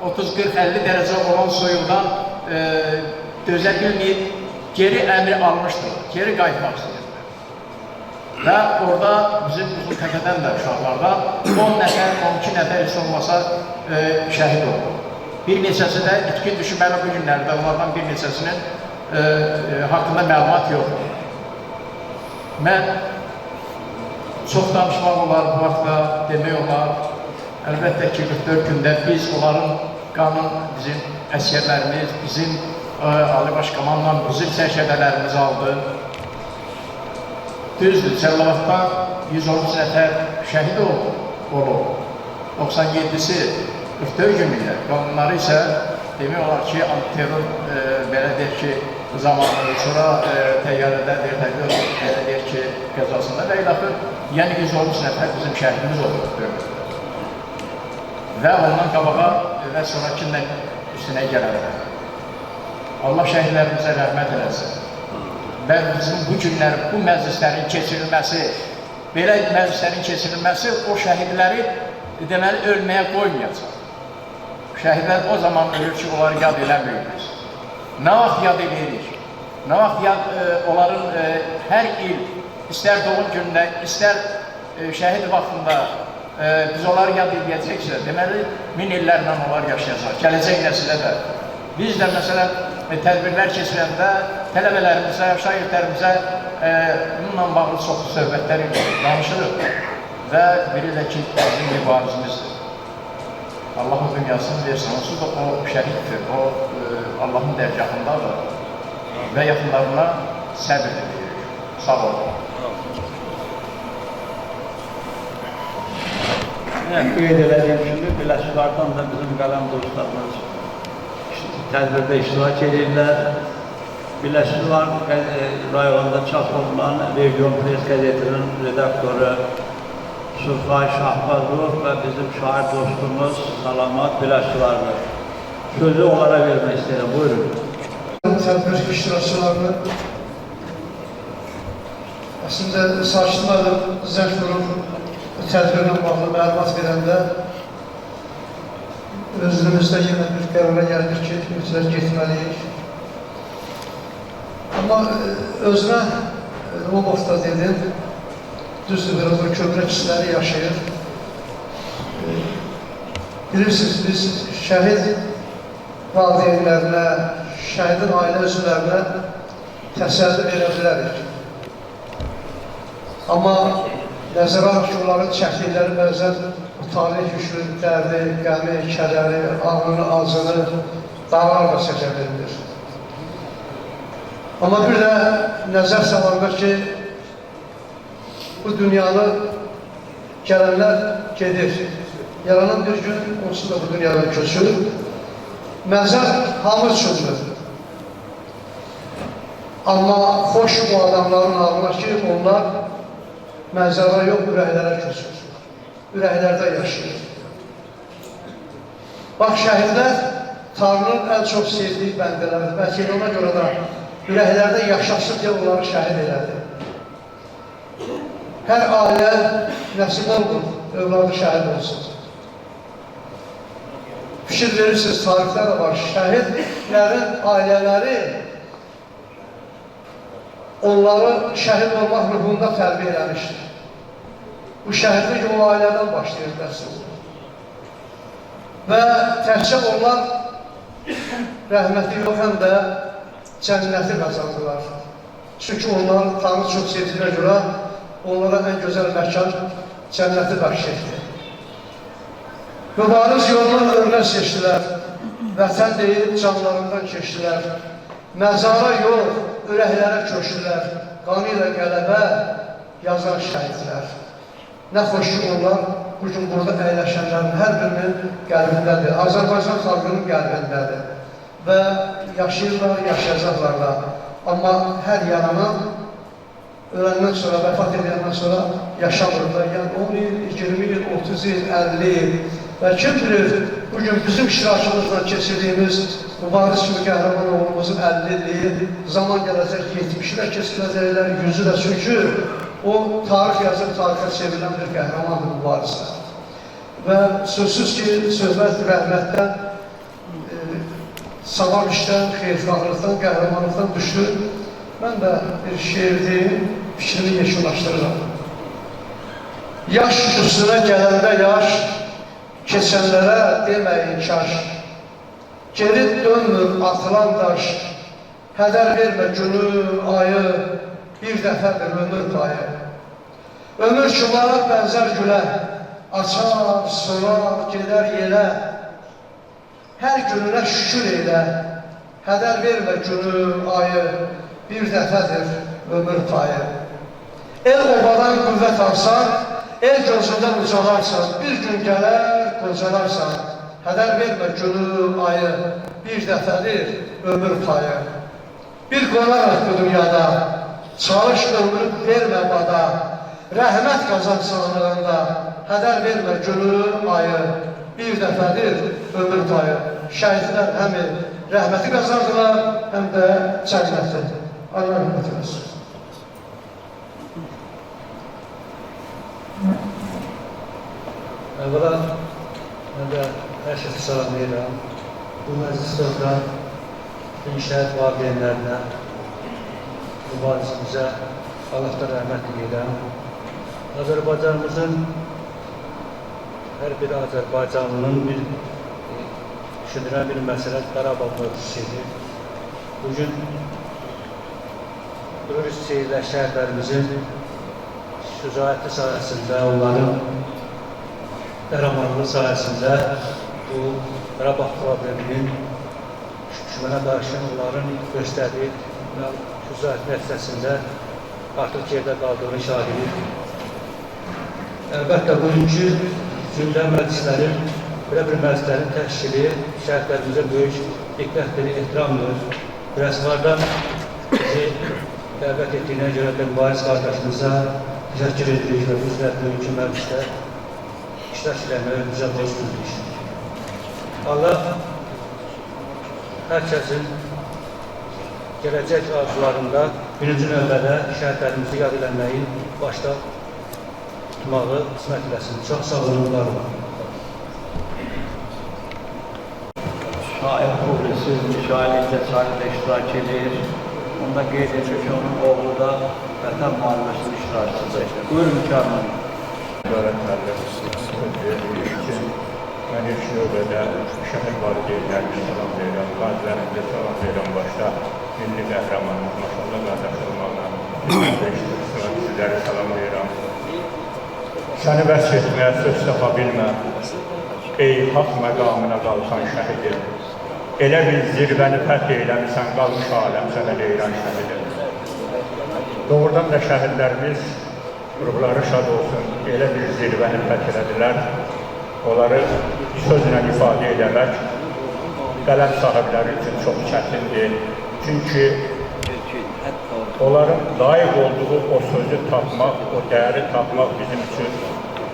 30-40-50 dərəcə olan soyuqdan dözə bilməyib, geri əmri almışdır, geri qayıtmaq istəyirlər. Və orada bizim uzun təkədən də uşaqlardan 10 nəfər, 12 nəfər heç olmasa şəhid oldu. Bir neçəsi də itkin düşməli bu günlərdə, onlardan bir neçəsinin haqqında məlumat yoxdur. Mən çox danışmaq olar bu vaxtda, demək olar. Əlbəttə ki, 44 gündə biz onların qanun, bizim əsgərlərimiz, bizim Ali Başkomandan bizim sərşədələrimiz aldı. Düzdür, Cəllavatdan 113 nəfər şəhid olub. 97-si 44 gün ilə. Qanunları isə demək olar ki, antiterror belə deyək ki, zamanı, sonra təyyarədə belə deyək ki, qəzasında və ilaxır, yəni 113 nəfər bizim şəhidimiz olub. Və ondan qabağa və sonrakindən üstünə gələrlər. Allah şəhidlərimizə rəhmət eləsin. Və bizim bu günlər, bu məclislərin keçirilməsi, belə məclislərin keçirilməsi o şəhidləri deməli ölməyə qoymayacaq. Şəhidlər o zaman ölür ki, onları yad eləmiyoruz. Nə vaxt yad edirik? Nə vaxt onların hər il, istər doğum günündə, istər şəhid vaxtında biz onları yad edəcəksə, deməli, 1000 illərlə onlar yaşayacaq, gələcək nəsilə də. Biz də, məsələn, tədbirlər keçirəndə tələbələrimizə, şagirdlərimizə bununla bağlı çoxlu söhbətlər danışırıq və biri də ki, bizim mübarizimizdir. Allahın dünyasını versin, onsuz da o şəhiddir, o Allahın dərgahındadır və yaxınlarına səbir edirik. Sağ olun. qeyd edədiyim kimi Birləşiklərdən da bizim qələm dostlarımız tədbirdə iştirak edirlər. Birləşiklər rayonunda çap olunan Region Press qəzetinin redaktoru Surxay Şahbazov və bizim şair dostumuz Salamat Birləşiklərdir. Sözü onlara vermək istəyirəm. Buyurun. Tədbir iştirakçılarını əslində sakinlərlə zəng vurub tədbirlə bağlı məlumat verəndə özümüzdə yenə bir qərara gəldik ki, mütləq getməliyik. Amma özünə Lobovda dedim, düzdür, biraz o köprək hissləri yaşayır. Bilirsiniz, biz şəhid valideynlərinə, şəhidin ailə üzvlərinə təsəlli verə bilərik. Amma nəzərə alaq ki, onların çəkdikləri bəzən talih yükü, dərdi, qəmi, kədəri, ağrını, acını dağlarla çəkə verilir. Amma bir də nəzər salınır ki, bu dünyanı gələnlər gedir. Yaranan bir gün onsuz da bu dünyadan köçür. Məzər hamı üçündür. Amma xoş bu adamların ağına ki, onlar məzara yox, ürəklərə köçür. Ürəklərdə yaşayır. Bax, şəhidlər Tanrının ən çox sevdiyi bəndələrdir. Bəlkə ona görə də ürəklərdə yaşasın deyə onları şəhid elədi. Hər ailə nəsib olmur, övladı şəhid olsun. Fikir verirsiniz, tarixlər də var. Şəhidlərin ailələri onları şəhid olmaq ruhunda tərbiyə eləmişdir. Bu şəhidlik o ailədən başlayır dərsiniz. Və təhcə onlar rəhməti yox, həm də cənnəti qazandılar. Çünki onlar Tanrı çox sevdiyinə görə onlara ən gözəl məkan cənnəti bəxş etdi. Mübariz yolunu örnək seçdilər, vətən deyib canlarından keçdilər. Məzara yox, ürəklərə köşdülər, qanı ilə qələbə yazar şəhidlər. Nə xoş ki, onlar bugün burada əyləşənlərin hər birinin qəlbindədir, Azərbaycan xalqının qəlbindədir və yaşayırlar, yaşayacaqlar da. Amma hər yaranan öləndən sonra, vəfat edəndən sonra yaşamırlar. Yəni 10 il, 20 il, 30 il, 50 il və kim bilir, bugün bizim iştirakımızla keçirdiyimiz mübariz kimi qəhrəman oğlumuzun 50 illiyi zaman gələcək, 70-lər keçiləcəklər, 100-ü də çünki o tarix yazıb, tarixə çevrilən bir qəhrəmandır mübarizə. Və sözsüz ki, sözlər rəhmətdən, salam işdən, xeyirxahlıqdan, qəhrəmanlıqdan düşür. Mən də bir şeir deyim, fikrimi yekunlaşdırıram. Yaş üstünə gələndə yaş, keçənlərə deməyin kaş. Geri dönmür atılan daş, hədər vermə günü, ayı, bir dəfədir ömür payı. Ömür çubuğa bənzər gülə, açar, sorar, gedər yelə. Hər gününə şükür elə, hədər vermə günü, ayı, bir dəfədir ömür payı. El obadan qüvvət alsan, el gözündən ucalarsan, bir gün gələr, qocalarsan. Hədər vermə günü, ayı, bir dəfədir ömür payı. Bir qonarıq bu dünyada, çalış ömrü vermə bada, rəhmət qazan sağlığında, hədər vermə günü, ayı, bir dəfədir ömür payı. Şəhidlər həm rəhməti qazandılar, həm də cənnəti. Allah rəhmət eləsin. Əvvəla, mən də hər şeyi salamlayıram. Bu məclisdə oturan bütün şəhid valideynlərinə, mübarizimizə Allah'tan rəhmət edirəm. Azərbaycanımızın, hər bir Azərbaycanlının düşündürən bir məsələ Qarabağ mövzusudur. Bugün duruş seyirlə şəhidlərimizin şücaəti sayəsində, onların qəhrəmanlığı sayəsində bu Qarabağ probleminin düşmənə qarşı onların göstərdiyi şücaət nəticəsində artıq yerdə qaldığını şahid edir. Əlbəttə, bugünkü gündə məclislərin, belə bir məclislərin təşkili şəhidlərimizə böyük diqqətdir, ehtiramdır. Rəsvardan bizi dəvət etdiyinə görə də mübariz qardaşımıza təşəkkür edirik və bu üzrətli mümkün məclisdə iştirak eləməyə bizə borc bildik. Allah hər kəsin gələcək arzularında birinci növbədə şəhidlərimizi yad eləməyin başda tutmağı qismət eləsin. Çox sağ olun, var olun. Şair Publisiz müşahidəcə çayında iştirak edir. Onda qeyd edir ki, onun oğlu da Vətən müharibəsinin iştirakçıdır. Buyurun mükəmməl. Mən ilk növbədə şəhid valideynlərimə salam verirəm, qazilərimizə salam verirəm başda. Milli qəhrəmanımız, maşallah qardaşlarıma, sizlərə salam verirəm. Səni vəsf etməyə söz tapa bilməm, ey haq məqamına qalxan şəhidim. Elə bir zirvəni fəth eyləmisən, qalmış aləm sənə deyilən şəhidim. Doğrudan da şəhidlərimiz, ruhları şad olsun, elə bir zirvəni fəth elədilər. Onları sözlə ifadə edəmək qələm sahibləri üçün çox çətindir. Çünki onların layiq olduğu o sözü tapmaq, o dəyəri tapmaq bizim üçün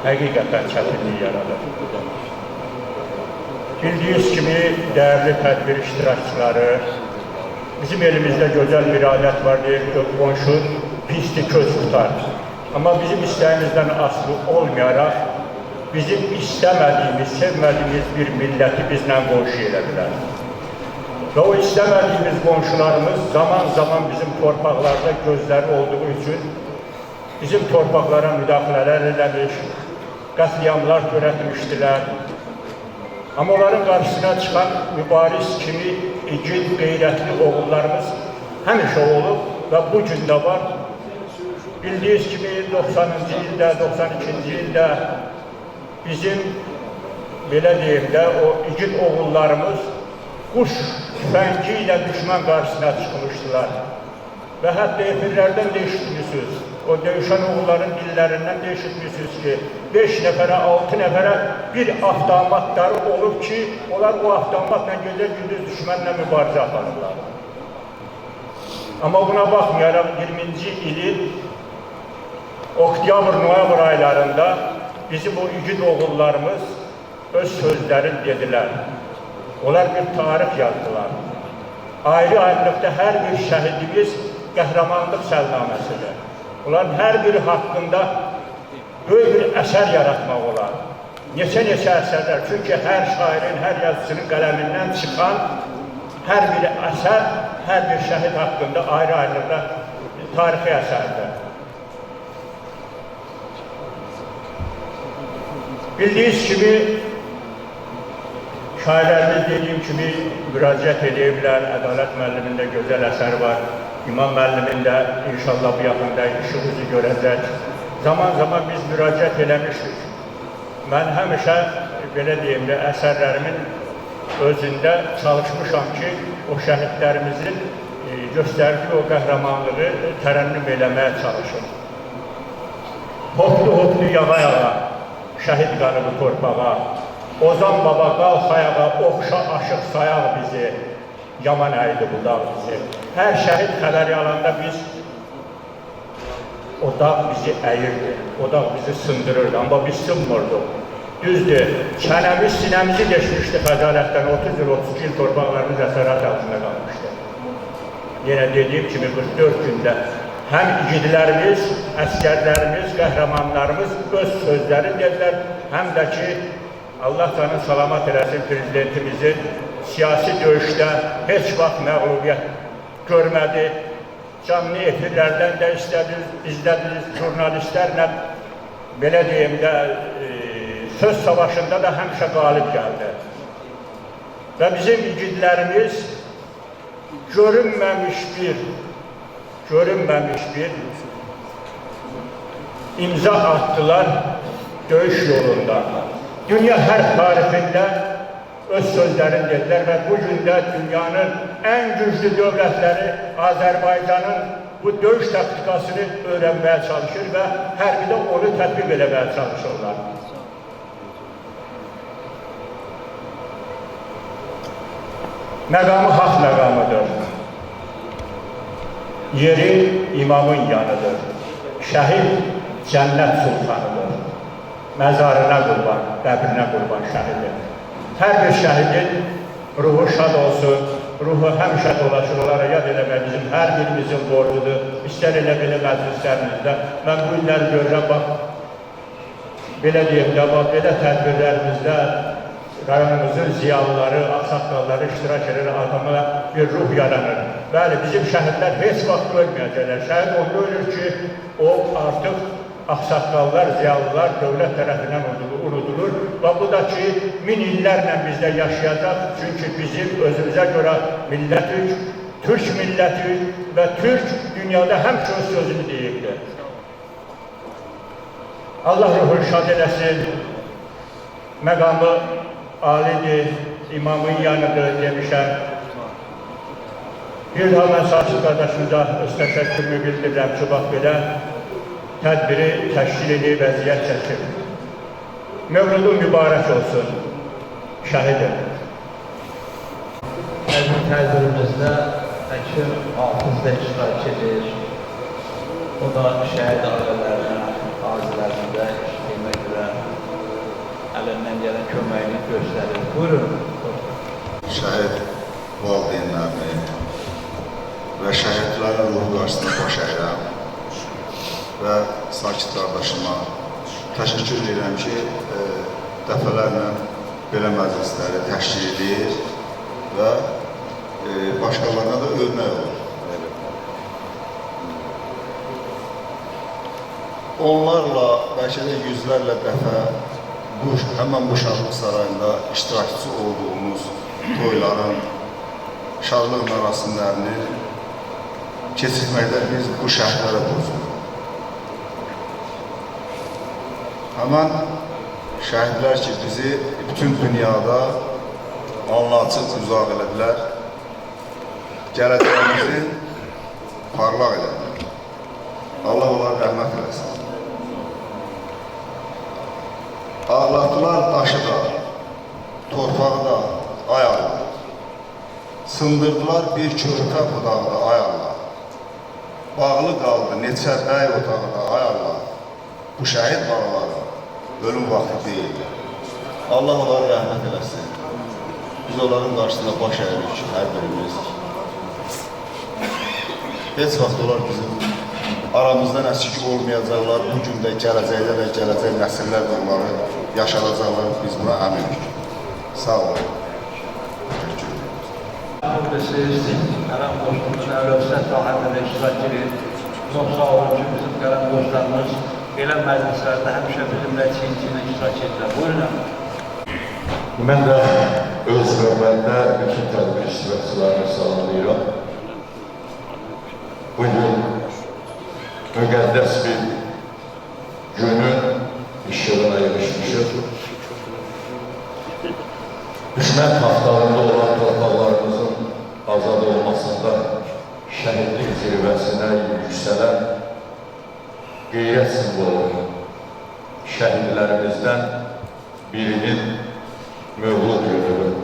həqiqətən çətinlik yaradır. Bildiyiniz kimi, dəyərli tədbir iştirakçıları, bizim elimizdə gözəl bir alət var, deyir ki, qonşu pisdir, köz tutar. Amma bizim istəyimizdən asılı olmayaraq, bizim istəmədiyimiz, sevmədiyimiz bir milləti bizlə qonşu elə bilər. Və o istəmədiyimiz qonşularımız zaman-zaman bizim torpaqlarda gözləri olduğu üçün bizim torpaqlara müdaxilələr eləmiş, qətliamlar törətmişdilər. Amma onların qarşısına çıxan mübariz kimi igid, qeyrətli oğullarımız həmişə olub və bu gün də var. Bildiyiniz kimi 90-cı ildə, 92-ci ildə bizim, belə deyim də, o igid oğullarımız quş tüfəngi ilə düşman qarşısına çıxmışdılar. Və hətta efirlərdən də eşitmişsiniz, o döyüşən oğulların dillərindən də eşitmişsiniz ki, 5 nəfərə, 6 nəfərə bir avtomatları olub ki, onlar o avtomatla gecə-gündüz düşmənlə mübarizə aparırlar. Amma buna baxmayaraq 20-ci ilin oktyabr-noyabr aylarında bizim o igid oğullarımız öz sözlərini dedilər. Onlar bir tarix yazdılar. Ayrı-ayrılıqda hər bir şəhidimiz qəhrəmanlıq səlnaməsidir. Onların hər biri haqqında böyük bir əsər yaratmaq olar. Neçə-neçə əsərlər. Çünki hər şairin, hər yazıcının qələmindən çıxan hər bir əsər, hər bir şəhid haqqında ayrı-ayrılıqda tarixi əsərdir. Bildiyiniz kimi, şairlərimiz dediyim kimi müraciət ediblər, Ədalət müəllimində gözəl əsər var, İmam müəllimində inşallah bu yaxında işimizi görəcək. Zaman-zaman biz müraciət eləmişdik. Mən həmişə, belə deyim də, əsərlərimin özündə çalışmışam ki, o şəhidlərimizin göstərdiyi o qəhrəmanlığı tərənnüm eləməyə çalışım. Hoplu-hoplu yağa-yağa, şəhid qanı bu torpağa, Ozan baba qalx ayağa, oxşa aşıq sayaq bizi, yaman əydi bu dağ bizi. Hər şəhid xəbəri alanda biz, o dağ bizi əyirdi, o dağ bizi sındırırdı, amma biz sınmırdıq. Düzdür, çənəmiz, sinəmizi geçmişdi xəcalətdən, 30 il, 32 il torpaqlarımız əsərat altında qalmışdı. Yenə dediyim kimi 44 gündə həm igidlərimiz, əskərlərimiz, qəhrəmanlarımız öz sözləri dedilər, həm də ki, Allah canı salamat eləsin prezidentimizin siyasi döyüşdə heç vaxt məğlubiyyət görmədi. Canlı efirlərdən də izlədiniz, jurnalistlərlə, belə deyim də, söz savaşında da həmişə qalib gəldi. Və bizim igidlərimiz görünməmiş bir imza attılar döyüş yolunda. Dünya hər tarixində öz sözlərini dedilər və bugün də dünyanın ən güclü dövlətləri Azərbaycanın bu döyüş taktikasını öyrənməyə çalışır və hərbidə onu tətbiq eləməyə çalışırlar. Məqamı haq məqamıdır. Yeri imamın yanıdır. Şəhid cənnət sultanıdır. Məzarına qurban, qəbrinə qurban şəhidin. Hər bir şəhidin ruhu şad olsun, ruhu həmişə dolaşır, onlara yad eləmək bizim hər birimizin borcudur. İstər elə belə məclislərimizdə. Mən bu illəri görürəm, bax, belə deyək də, bax, belə tədbirlərimizdə rayonumuzun ziyalıları, ağsaqqalları iştirak edir, adama bir ruh yaranır. Bəli, bizim şəhidlər heç vaxt ölməyəcəklər. Şəhid onda ölür ki, o artıq ağsaqqallar, ziyalılar dövlət tərəfindən unudulur. Və bu da ki, 1000 illərlə bizdə yaşayacaq. Çünki bizim özümüzə görə millətük, Türk millətük və Türk dünyada həmişə öz sözünü deyirdi. Allah ruhunu şad eləsin. Məqamı alidir, imamın yanıdır demişəm. Bir daha mən Sakit qardaşımıza öz təşəkkürümü bildirirəm ki, bax belə tədbiri təşkil edib, vəziyyət çəkir. Mövludun mübarək olsun, şəhidim. Bizim tədbirimizdə həkim Hafız da iştirak edir. O da şəhid ailələrinin, qazilərində işləyimə görə əlindən gələn köməyini göstərir. Buyurun. Şəhid valideynlərini və şəhidlərin ruhu qarşısında baş əyirəm və Sakit qardaşıma təşəkkür edirəm ki, dəfələrlə belə məclisləri təşkil edir və başqalarına da örnək olur. Onlarla, bəlkə də yüzlərlə dəfə həmən bu şadlıq sarayında iştirakçı olduğumuz toyların, şadlıq mərasimlərini keçirməkdə biz bu şəhidlərə borcluyuq. Həmən şəhidlər ki, bizi bütün dünyada anlaçıq uzaq elədilər, gələcəyimizi parlaq elədilər. Allah onlara rəhmət eləsin. Ağlatdılar daşı da, torpağı da, ay Allah. Sındırdılar bir körpə budağı da, ay Allah. Bağlı qaldı neçə bəy otağı da, ay Allah. Bu şəhid balaları ölüm vaxtı deyil. Allah onlara rəhmət eləsin. Biz onların qarşısında baş əyirik, hər birimiz. Heç vaxt onlar bizim aramızdan əskik olmayacaqlar, bugün də, gələcəkdə də, gələcək nəsillər də onları yaşanacaqlar, biz buna əminik. Sağ olun. Burada siz, qələm dostumuz Əvlövsət sahələrdə iştirak edir. Çox sağ olun ki, bizim qələm dostlarımız belə məclislərdə həmişə bizimlə çiyin-çiyinə iştirak edirlər. Buyurun. Mən də öz növbəndə bütün tədbir iştirakçılarını salamlayıram. Bugün müqəddəs bir günün işığına yığışmışıq. Düşmən taxtlarında olan torpaqlarımızın azad olmasında şəhidlik zirvəsinə yüksələn qeyrət simvolu şəhidlərimizdən birinin mövlud günüdür.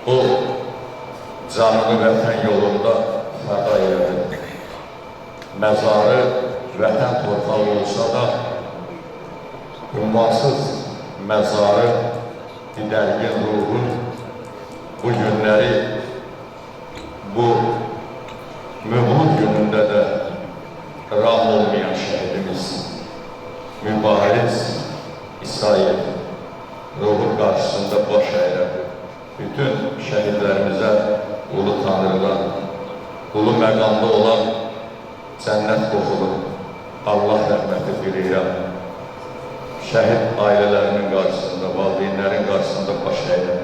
O, canını vətən yolunda fəda edir. Məzarı vətən torpağı olsa da, ünvansız məzarı didərgin ruhu bu günləri, bu mövlud günündə də ram olmayan şəhidimiz mübariz İsrail ruhu qarşısında baş əyirəm. Bütün şəhidlərimizə ulu tanrılar, ulu məqamda olan cənnət qoxulu Allah rəhməti diləyirəm. Şəhid ailələrinin qarşısında, valideynlərin qarşısında baş əyirəm.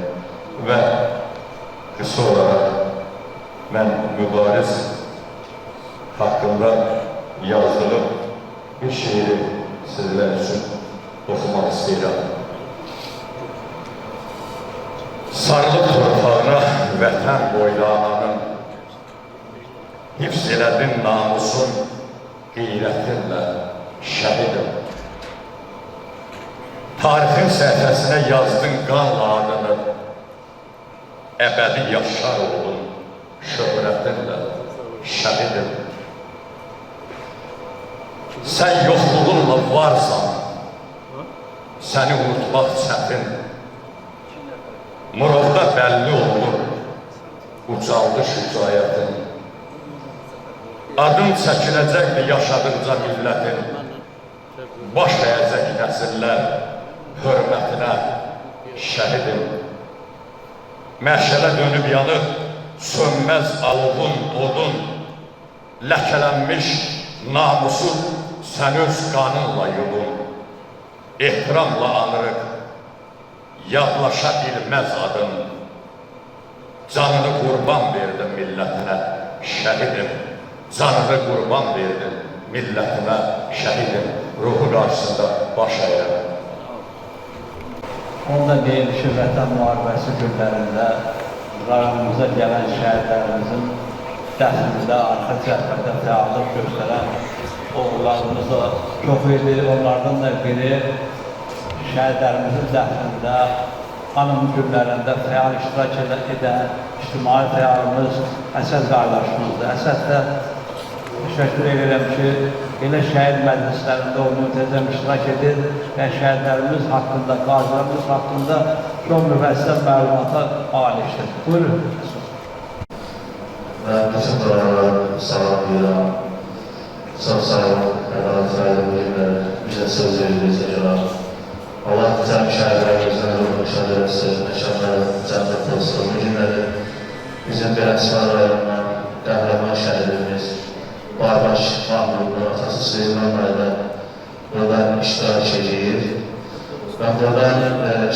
Və qısa olaraq mən mübariz haqqında yazdığım bir şeiri sizlər üçün oxumaq istəyirəm. Sarılıb torpağına vətən boylananın, hifz elədin namusun, qeyrətinlə şəhidim. Tarixin səhifəsinə yazdın qanla adını, əbədi yaşar oldun şöhrətinlə, şəhidim. Sən yoxluğunla varsan, səni unutmaq çətin. Murovda bəlli olur, ucaldı şücayətin. Adın çəkiləcəkdir yaşadıqca millətin. Baş əyəcək nəsillər hörmətinə, şəhidim. Məşələ dönüb yanır, sönməz alovun, odun. Ləkələnmiş namusun sən öz qanınla yudun. Ehtiramla anırıq, yadlaşa bilməz adın. Canını qurban verdin millətinə, şəhidim. Canını qurban verdin millətinə, şəhidim. Ruhu qarşısında baş əyirəm. Onda deyil ki, Vətən müharibəsi günlərində qaramıza gələn şəhidlərimizin dəfnində, arxa cəhbədə fəallıq göstərən oğullarımız da çox idi. Onlardan da biri şəhidlərimizin dəfnində, anım günlərində fəal iştirak edən ictimai fəalımız Əsəd qardaşımızdır. Əsəd də təşəkkür edirəm ki, elə şəhid məclislərində o müntəzəm iştirak edir və şəhidlərimiz haqqında, qazilərimiz haqqında çox müfəssəl məlumata alikdir. Buyurun. Mən bütün qonaqlara salamlayıram. Çox sağ olun, ədaletlərlə bugünlər bizə söz verirsiniz. Allah cəm şəhidlərimizdən ruhunu şad eləsin, məkanları cənnət olsun. Bugünləri bizim Bərəsvan rayonundan qəhrəman şəhidimiz Barbaş Mahmudun atası Süleyman Rayda buradan iştirak edir. Ben buradan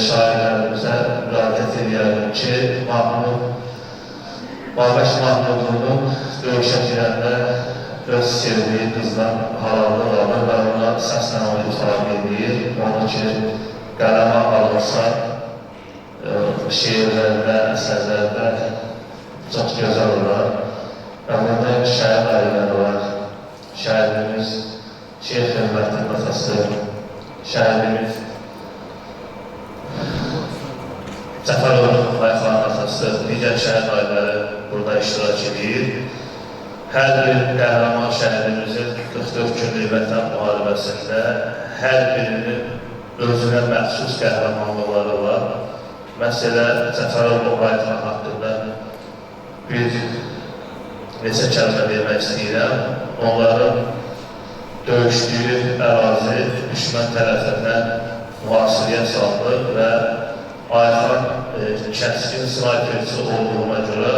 şairlərimizə müraciət edirəm ki, Barbaş Mahmudun döyüşə girəndə öz sevdiği qızdan halallık alır və ona səslə onu ifadə edir. Onu ki, qələmə alırsa, şeirlərdə, əsərlərdə çox gözəl olar. Və burada şəhid ailələri var. Şəhidimiz Şeyx Hürmətin atası, şəhidimiz Cəfərov Ayxanın atası, digər şəhid ailələri burada iştirak edir. Hər bir qəhrəman şəhidimizin 44 günlük vətən müharibəsində hər birinin özünə məxsus qəhrəmanlıqları var. Məsələ Cəfərov Ayxan haqqında bir neçə kəlmə vermək istəyirəm. Onların döyüşdüyü ərazi düşmən tərəfindən mühasirəyə salındı və Ayxan kəskin snayperçi olduğuna görə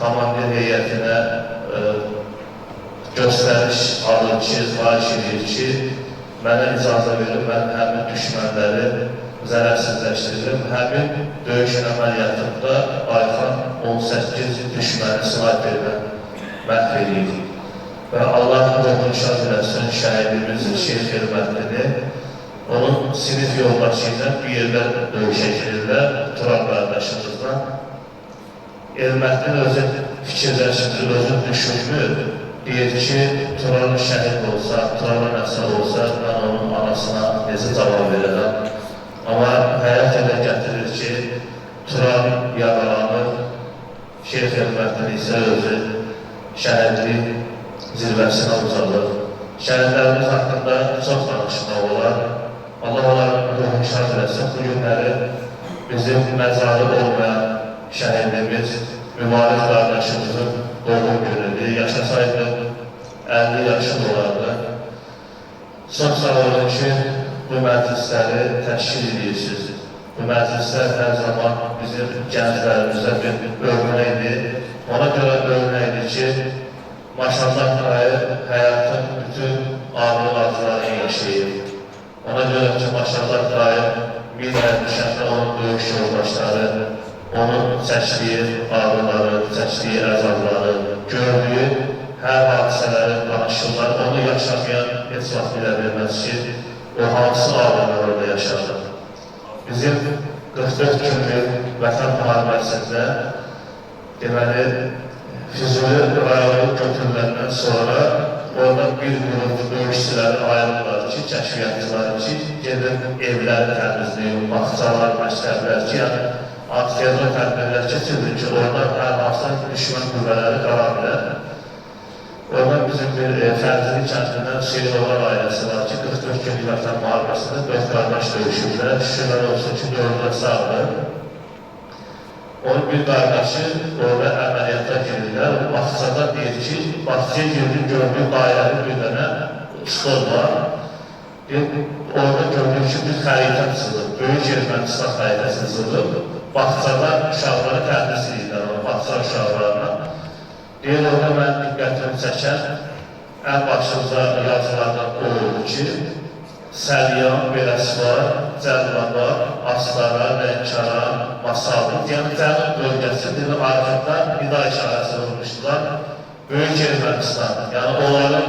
komandir heyətinə göstəriş alır ki, xahiş edir ki, mənə icazə verir, mən həmin düşmənləri zərərsizləşdiririm. Həmin döyüş əməliyyatında Ayxan 18 düşməni snayperlə məhv edir. Və Allah ruhunu şad eləsin şəhidimiz Şeyx Hürmətini, onun sinif yoldaşı ilə bir yerdə döyüşə girirlər, Turan qardaşımızla. Ermətinin özü fikirləşir, özü düşünmür, deyir ki, Turan şəhid olsa, Turan nəsə olsa, mən onun anasına necə cavab verərəm. Amma həyat elə gətirir ki, Turan yaralanır, Şeyx Hürmətini isə özü şəhidlik zirvəsinə uzalır. Şəhidlərimiz haqqında çox danışmaq olar. Allah onların ruhunu şad eləsin. Bu günləri bizim məzarı olmayan şəhidimiz, mübarək qardaşımızın doğum günüdür. Yaşasaydı 50 yaşım olardı. Çox sağ olun ki, bu məclisləri təşkil edirsiniz. Bu məclislər hər zaman bizim gənclərimizə bir örnəkdir. Ona görə örnəkdir ki, Maşallah dayı həyatın bütün ağır arzularını yaşayır. Ona görə ki, Maşallah dayı minə düşəndə onun döyüş yoldaşları, onun çəkdiyi ağrıları, çəkdiyi əzabları, gördüyü hər hadisələri danışırlar. Onu yaşamayan heç vaxt bilə bilməz ki, o hansı ağrılar orada yaşadı. Bizim 44 günlük vətən müharibəsində deməli, Füzuli rayonu götürüləndən sonra orada bir qrup döyüşçüləri ayrılırlar ki, kəşfiyyatçılar ki, gedir evləri təmizləyir, baxçalar, məktəblər ki, yəni antiterror tədbirlər keçirdik ki, orada hər hansı düşmən qüvvələri qala bilər. Oradan bizim bir Fərzili kəndindən Hüseynovar ailəsi var ki, 44 günlük vətən müharibəsində 4 qardaş döyüşürlər. Şükürlər olsun ki, dördülər sağdır. Onun bir qardaşı orada əməliyyata girirlər. Baxıcada deyir ki, Bakıya girdik, gördük dairəli bir dənə stol var. Orada gördük ki, bir xəritə çizilib, Böyük Ermənistan xəritəsi çizilib. Baxıcada uşaqları tədris edirlər, Baxıca uşaqlarına. Deyir, orada mən diqqətimi çəkən ən başlıca yazılardan o oldu ki, Səlyan, Beləsivar, Cəlilabad, Astara, Lənkara, Masabit, yəni Cənub bölgəsidir, arxada nida işarəsi olmuşdular. Böyük Ermənistan, yəni onların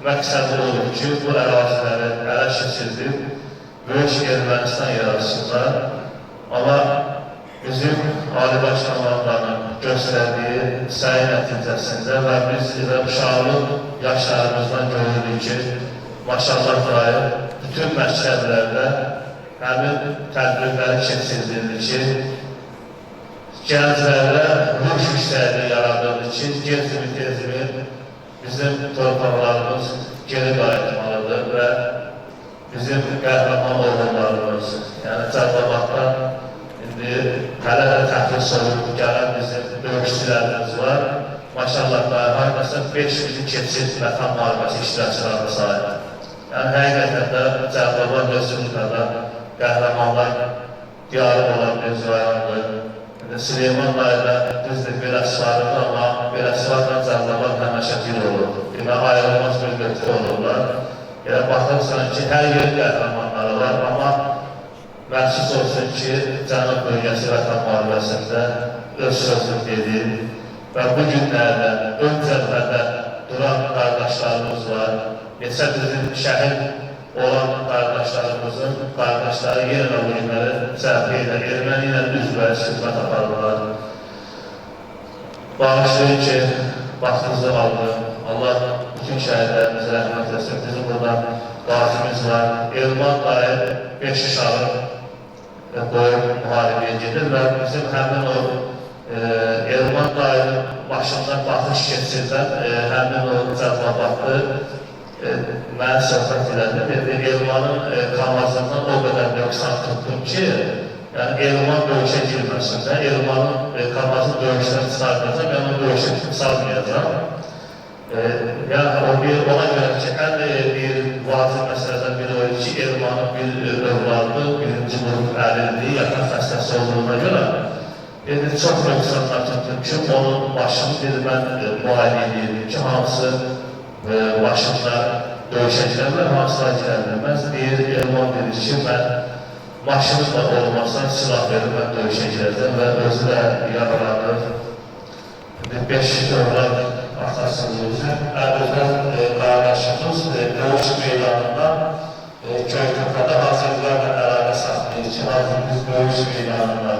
məqsədi olur ki, bu əraziləri ələ keçirdib, Böyük Ermənistan yaratsınlar. Amma bizim Ali Baş Komandanın göstərdiyi səy nəticəsində və biz uşaqlıq yaşlarımızdan görürük ki, maşallah dair bütün məktəblərdə həmin tədbirləri keçirildi ki, gənclərlə ruh yüksəkliyi yaradıldı ki, gezmi bizim torpaqlarımız geri qayıtmalıdır və bizim qəhrəman oğullarımız, yəni Cəlilabaddan indi hələ də təhvil olub gələn bizim döyüşçülərimiz var. Maşallah dair haqqasa 5 ilin keçid vətən müharibəsi iştirakçılarına sahib. Yəni həqiqətən də Cəlilabad Respublikada qəhrəmanlar diyarı olan bir rayondur. Süleyman dayıda düzdür, Beləsivardır, amma Beləsivarla Cəlilabad həmişə bir olur. Demək, ayrılmaz bir götür olurlar. Yəni, baxırsan ki, hər yer qəhrəmanları var, amma məxsus olsun ki, Cənub bölgəsi vətən müharibəsində öz sözünü dedir və bu günlərdə ön cəbhədə duran qardaşlarımız var. Neçə bizim şəhid olan qardaşlarımızın qardaşları yenə bu günləri cəbhə ilə, erməni ilə üzbəyiz xidmət aparırlar. Bağışlayın ki, vaxtınızı aldı. Allah bütün şəhidlərimizə rəhmət etsin. Bizim burada qazimiz var. Elman dair 5 uşağı qoyub müharibəyə gedir və bizim həmin o Elman dair başından baxış keçirdən həmin o Cəlilabadlı mən söhbət elədim. Elmanın kamazından o qədər nöqsan tutdum ki, yəni Elman döyüşə girməsin də, Elmanın kamazın döyüşdən çıxardacaq, mən onu döyüşə salmayacaq. Yəni ona görə ki, ən bir vacib məsələdən biri o ki, Elmanın bir övladı, birinci qrup əlilliyi, yatan xəstəsi olduğuna görə çox nöqsanlar tutdum ki, onun başını mən müayinə edirdim ki, hansı başında döyüşəcəklər, hansılar girənləməz. Deyir, Elman dedir ki, mən maşınımla olmazsa silah verir, mən döyüşə girəcəm və özü də yaralanır. 5 övlad atasınız, Əbuzdan qardaşımız döyüş meydanında Köykürkədə hazırlarla əlaqə saxlayır ki, hazır biz döyüş meydanında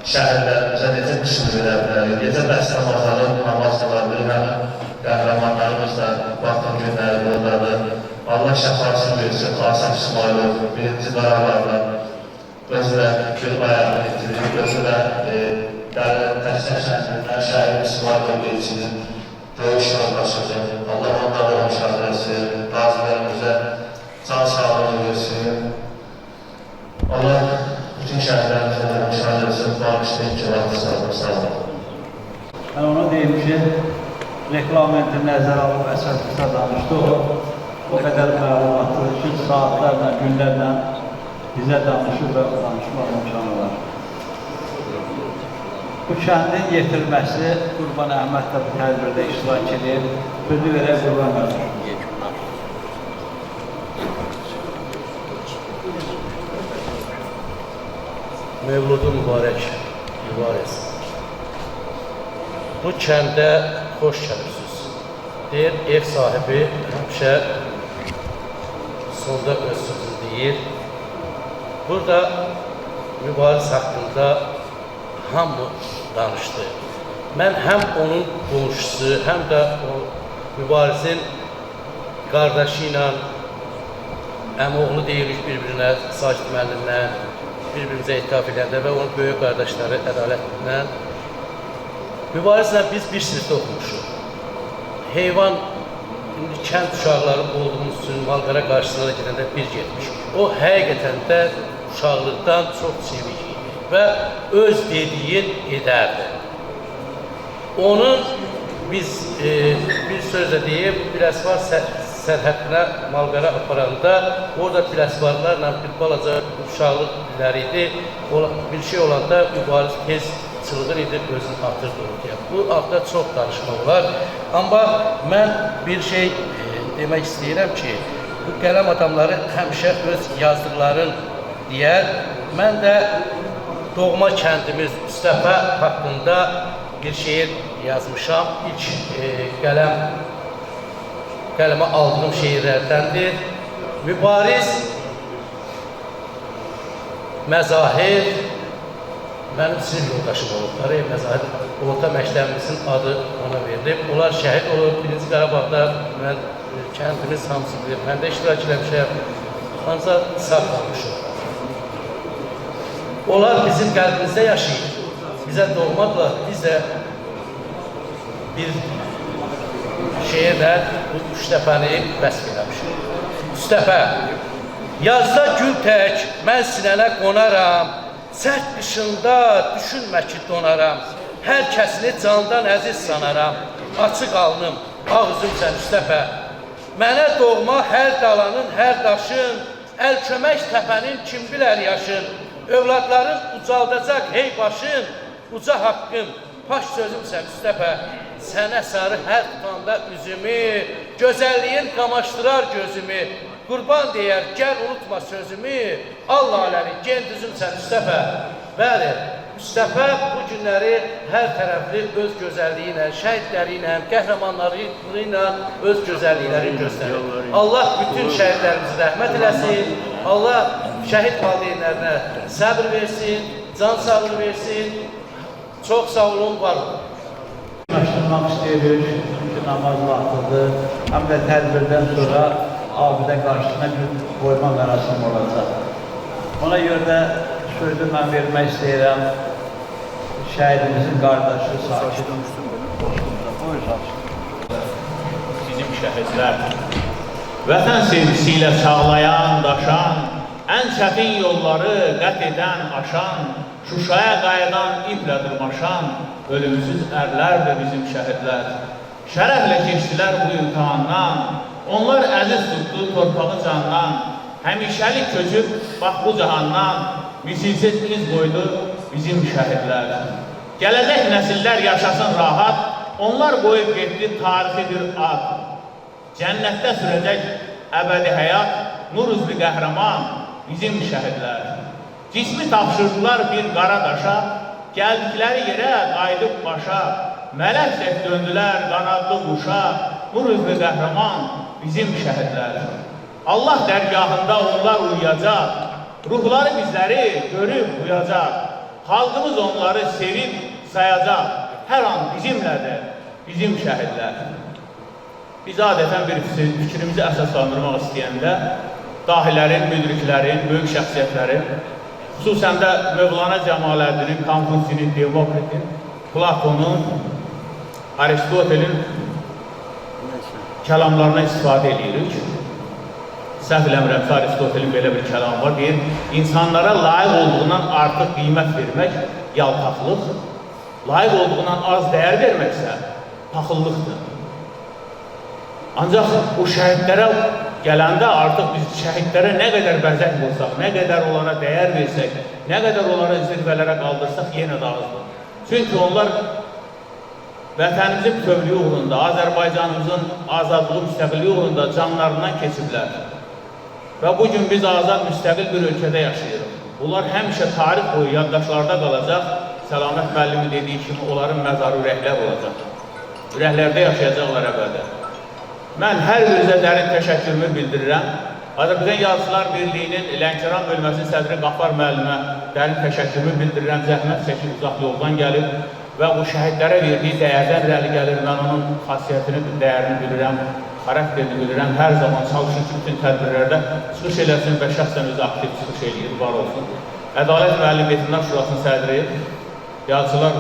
şəhərlərimizə necə düşün verə bilərik, necə bəstəmazları namaz qılabilir, həmin qəhrəmanlarımız da vaxtın günləri buradadır. Allah şəfasını versin, Qasım İsmailov, birinci Qarabağda özü də bir ayağını itirir, özü də Təşkil şəhərindən Şəhid İsmailov elçinin döyüş yoldaşıdır. Allah onlara müşahid etsin, qazilərimizə can sağlığı versin. Allah bütün şəhərlərimizə də müşahid etsin, bağışlayın ki, vaxtı sağ olun. Mən onu deyim ki, reglamenti nəzərə alıb əsas-qısa danışdı o qədər məlumatlı ki, saatlərlə, günlərlə bizə danışır və danışmaq imkanı var. Bu kəndin yetirilməsi Qurban Əhməd də bu tədbirdə iştirak edir. Sözü verək Qurban Əhməd. Mevludu mübarək, mübarək. Bu kəndə xoş gəlirsiniz. Deyir, ev sahibi həmişə sonda öz sözü deyir. Burada mübariz haqqında hamı danışdı. Mən həm onun qonşusu, həm də o mübarizin qardaşı ilə əmoğlu deyirik bir-birinə, Sacid müəllimlə, bir-birimizə itiraf edəndə və onun böyük qardaşları ədalətlə mübarizlə biz bir sinifdə oxumuşuq. Heyvan, indi kənd uşaqları olduğumuz üçün malqara qarşısına da gedəndə bir getmişik. O həqiqətən də uşaqlıqdan çox çevik idi və öz dediyin edərdi. Onun biz bir sözlə deyib, Biləsvar sərhədinə malqara aparanda orada Biləsvarlarla bir balaca uşaqlıq dilləri idi. Bir şey olanda mübariz tez çılğın idi, özünü atırdı ortaya. Bu haqda çox danışmaq olar. Amma mən bir şey demək istəyirəm ki, bu qələm adamları həmişə öz yazdıqların deyər. Mən də doğma kəndimiz Üstəpə haqqında bir şeir yazmışam. İlk qələmə aldığım şeirlərdəndir. Mübariz, Məzahir, mənim sinif yoldaşım olublar. Məzahir, orta məktəbimizin adı ona verilib. Onlar şəhid olub. Birinci Qarabağda mən kəndimiz hamısı bilir. Mən də iştirak eləmişəm. Ancaq sağ qalmışım. Onlar bizim qəlbimizdə yaşayır. Bizə doğmadırlar. Biz də bir şeirlə bu Üstəpəni vəsf eləmişik. Üstəpə, yazda gül tək mən sinənə qonaram, sərt qışında düşünmə ki donaram, hər kəsini candan əziz sanaram, açıq alnım, ağ üzümsən Üstəpə. Mənə doğma hər dalanın, hər daşın, əl kömək təpənin kim bilər yaşın, övladların ucaldacaq hey başın, uca haqqım, paş sözümsən Üstəpə. Sənə sarı hər tutanda üzümü, gözəlliyin qamaşdırar gözümü, qurban deyər, gəl unutma sözümü, Allah aləmi, gen düzümsən Üstəpə. Bəli, Üstəpə bu günləri hər tərəfli öz gözəlliyi ilə, şəhidləri ilə, qəhrəmanları ilə öz gözəllikləri göstərir. Allah bütün şəhidlərimizi rəhmət eləsin, Allah şəhid valideynlərinə səbr versin, can sağlığı versin. Çox sağ olun, var olun. Başlamaq istəyirik, çünki namaz vaxtıdır, həm də tədbirdən sonra abidə qarşısına gün qoyma mərasimi olacaq. Ona görə də sözü mən vermək istəyirəm şəhidimizin qardaşı Sakit Bizim şəhidlər vətən sevgisi ilə çağlayan, daşan, ən çətin yolları qət edən, aşan, Şuşaya qayıdan, iplə dırmaşan, ölümsüz ərlərdir bizim şəhidlər. Şərəflə keçdilər bu imtihandan, onlar əziz tutdu torpağı candan, həmişəlik köçüb bax bu cahandan, misilsiz iz qoydu bizim şəhidlər. Gələcək nəsillər yaşasın rahat, onlar qoyub getdi tarixi bir ad. Cənnətdə sürəcək əbədi həyat, nur üzlü qəhrəman bizim şəhidlər. Cismi tapşırdılar bir qara daşa, gəldikləri yerə qayıdıb başa, mələkcək döndülər qanadlı quşa, nur üzlü qəhrəman bizim şəhidlər. Allah dərgahında onlar uyuyacaq, ruhları bizləri görüb uyacaq, xalqımız onları sevib sayacaq, hər an bizimlədir bizim şəhidlər. Biz adətən bir fikrimizi əsaslandırmaq istəyəndə dahilərin, müdriklərin, böyük şəxsiyyətlərin, xüsusən də Mövlana Cəmaləddinin, Konfutsinin, Demokritin, Platonun, Aristotelin kəlamlarına istifadə edirik. Səhv eləmirəmsə, Aristotelin belə bir kəlam var, deyir, insanlara layiq olduğundan artıq qiymət vermək yaltaqlıq, layiq olduğundan az dəyər verməksə paxıllıqdır. Ancaq o şəhidlərə gələndə artıq biz şəhidlərə nə qədər bəzək olsaq, nə qədər onlara dəyər versək, nə qədər onlara zirvələrə qaldırsaq yenə də azdır. Çünki onlar vətənimizin bütövlüyü uğrunda, Azərbaycanımızın azadlığı, müstəqilliyi uğrunda canlarından keçiblər. Və bugün biz azad, müstəqil bir ölkədə yaşayırıq. Bunlar həmişə tarix boyu yaddaşlarda qalacaq. Səlamət müəllimi dediyi kimi onların məzarı ürəklər olacaq. Ürəklərdə yaşayacaqlar əbədə. Mən hər birinizə dərin təşəkkürümü bildirirəm. Azərbaycan Yazıçılar Birliyinin Lənkəran bölməsinin sədri Qafar müəllimə dərin təşəkkürümü bildirirəm. Zəhmət çəkib uzaq yoldan gəlib və bu şəhidlərə verdiyi dəyərdən irəli gəlir. Mən onun xasiyyətini, dəyərini bilirəm, xarakterini bilirəm. Hər zaman çalışır ki, bütün tədbirlərdə çıxış eləsin və şəxsən özü aktiv çıxış eləyir, var olsun. Ədalət Müəllim Veterinar Şurasının sədri, yazıçılar,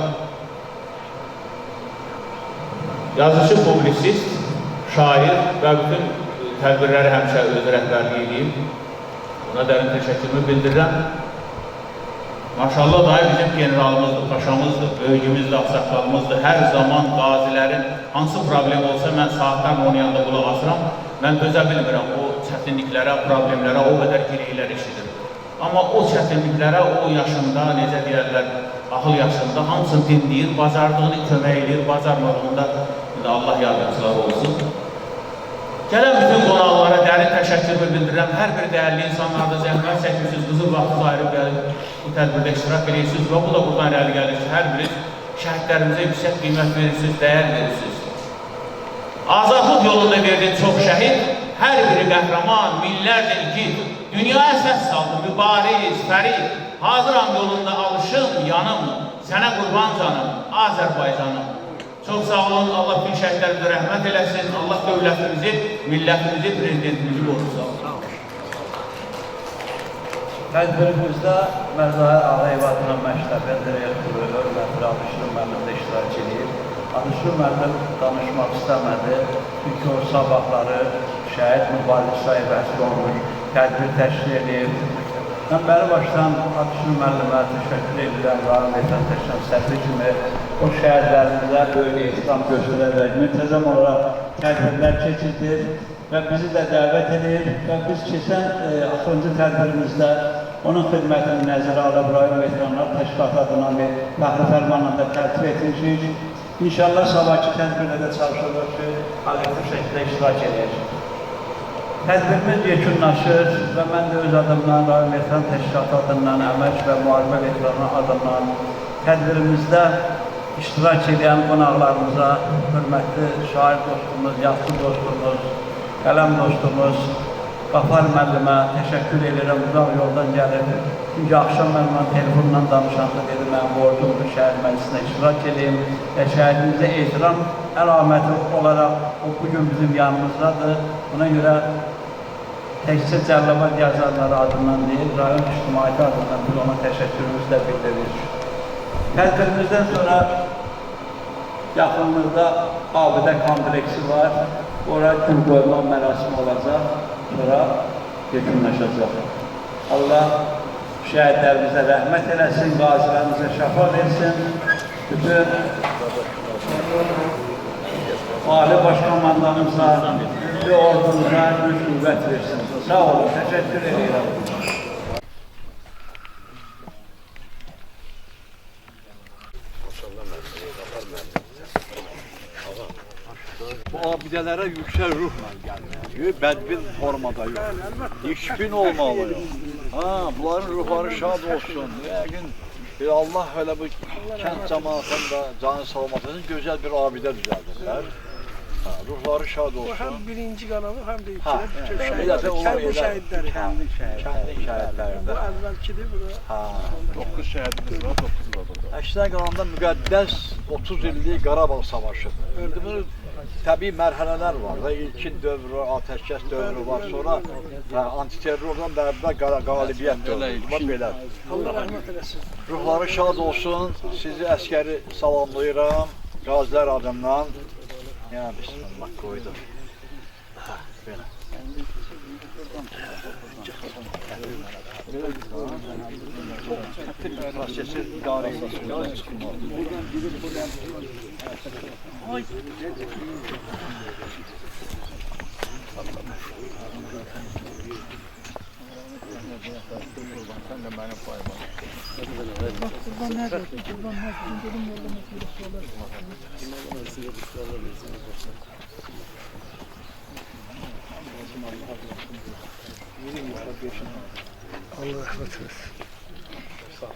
yazıcı, publisist, şair və bütün tədbirləri həmişə öz rəhbərliyi edeyim. Buna dərin təşəkkürümü bildirirəm. Maşallah dahi bizim generalımızdır, paşamızdır, böyüyümüzdür, axsaqqalımızdır. Hər zaman qazilərin hansı problem olsa mən saatlarla onun yanında qulaq asıram. Mən dözə bilmirəm o çətinliklərə, problemlərə, o qədər gireylər eşidir. Amma o çətinliklərə o yaşında, necə deyərlər, axıl yaşında hamısını dinləyir, bacardığını kömək edir, bacarmadığında Allah yardımcıları olsun. Gələn bütün qonaqlara dərin təşəkkürümü bildirirəm. Hər bir dəyərli insanlarda zəhmət çəkmişsiniz, qızıl vaxtınızı ayırıb gəlib bu tədbirdə iştirak edirsiniz və bu da buradan irəli gəlir ki, hər biriniz şəhidlərimizə yüksək qiymət verirsiniz, dəyər verirsiniz. Azadlıq yolunda verdiyi çox şəhid, hər biri qəhrəman, minlərlə igid, dünyaya səs saldı, mübariz, fərid, hazıram yolunda alışım, yanım, sənə qurban canım, Azərbaycanım. Çox sağ olun, Allah bütün şəhidlərimizə rəhmət eləsin, Allah dövlətimizi, millətimizi, prezidentimizi qorusun. Tədbirimizdə Mərzahir Ağayev adına məktəbin direktoru, hörmətli Adışlı müəllim də iştirak edir. Adışlı müəllim danışmaq istəmədi, çünki o sabahları şəhid mübariz sahib əsr olmuş, tədbir təşkil edir. Mən bəri başdan Adışlı müəllimə təşəkkür edirəm, Rahim Veteran Təşkilatının sədri kimi o şəhidlərimizə böyük ehtiram göstərərək müntəzəm olaraq tədbirlər keçirdir və bizi də dəvət edir və biz keçən axırıncı tədbirimizdə onun xidmətini nəzərə alıb Rahim Veteranlar Təşkilatı adına bir fəxri fərmanla da tərtib etmişik. İnşallah sabahki tədbirdə də çalışılır ki, kollektiv şəkildə iştirak edir. Tədbirimiz yekunlaşır və mən də öz adımdan, Rahim Veteran Təşkilatı adından, Əmək və Müharibə Veteranı adından tədbirimizdə iştirak edən qonaqlarımıza, hörmətli şair dostumuz, yazıçı dostumuz, qələm dostumuz Qafar müəllimə təşəkkür edirəm, uzaq yoldan gəlir. Çünki axşam mənimlə telefonla danışanda dedim, mən borcumdur şəhid məclisinə iştirak edeyim və şəhidimizə ehtiram əlaməti olaraq o bugün bizim yanımızdadır. Buna görə təkcə Cəllabad yazarları adından deyil, rayon ictimaiyyəti adından biz ona təşəkkürümüzü də bildiririk. Tədbirimizdən sonra yaxınlıqda abidə kompleksi var. Orada gül qoyma mərasimi olacaq, sonra yekunlaşacaq. Allah şəhidlərimizə rəhmət eləsin, qazilərimizə şəfa versin, bütün Ali Başkomandanımıza, milli ordumuza güc qüvvət versin. Sağ olun, təşəkkür edirəm. Bu abidələrə yüksək ruhla gəlməli, bədbin formada yox. Dikbin olmalı. Bunların ruhları şad olsun. Yəqin Allah elə bu kənd cəmaatında canı salmasının gözəl bir abidə düzəldirlər. Ruhları şad olsun. Bu həm birinci qanalı, həm də kəndin şəhidləri. Kəndin şəhidləri. Bu əvvəlkidir, bu da. 9 şəhidimiz var, 9 var burada. Əksinə qalanda müqəddəs 30 illik Qarabağ savaşı. Gördüyünüz təbii mərhələlər var da, ilkin dövrü, atəşkəs dövrü var, sonra antiterrordan bərabər qalibiyyət dövrü. Belə. Allah rəhmət eləsin. Ruhları şad olsun, sizi əskəri salamlayıram, qazilər adından. Yəni, bismillah qoydum. Belə. Prosesi idarə edilsin. Sen de benim payıma. Kurban nerede? Kurban nerede? Dedim yolda meselesi olur. Allah rahmet eylesin. Sağ ol.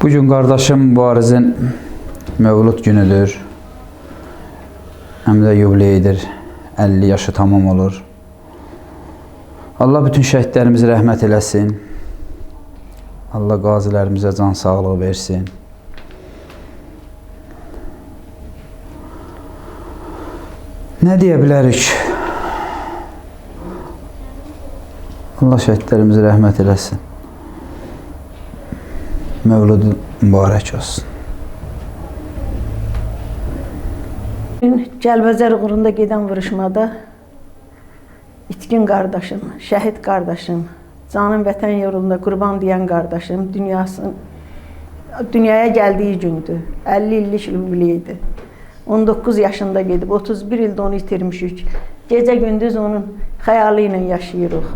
Bugün qardaşım Mübarizin mövlud günüdür. Həm də yubileydir. 50 yaşı tamam olur. Allah bütün şəhidlərimizi rəhmət eləsin. Allah qazilərimizə can sağlığı versin. Nə deyə bilərik? Allah şəhidlərimizi rəhmət eləsin. Mövludu mübarək olsun. Gəlbəzər uğrunda gedən vuruşmada itkin qardaşım, şəhid qardaşım, canım vətən yolunda qurban deyən qardaşım dünyaya gəldiyi gündür. 50 illik yubileydi. 19 yaşında gedib, 31 ildə onu itirmişik. Gecə gündüz onun xəyalı ilə yaşayırıq.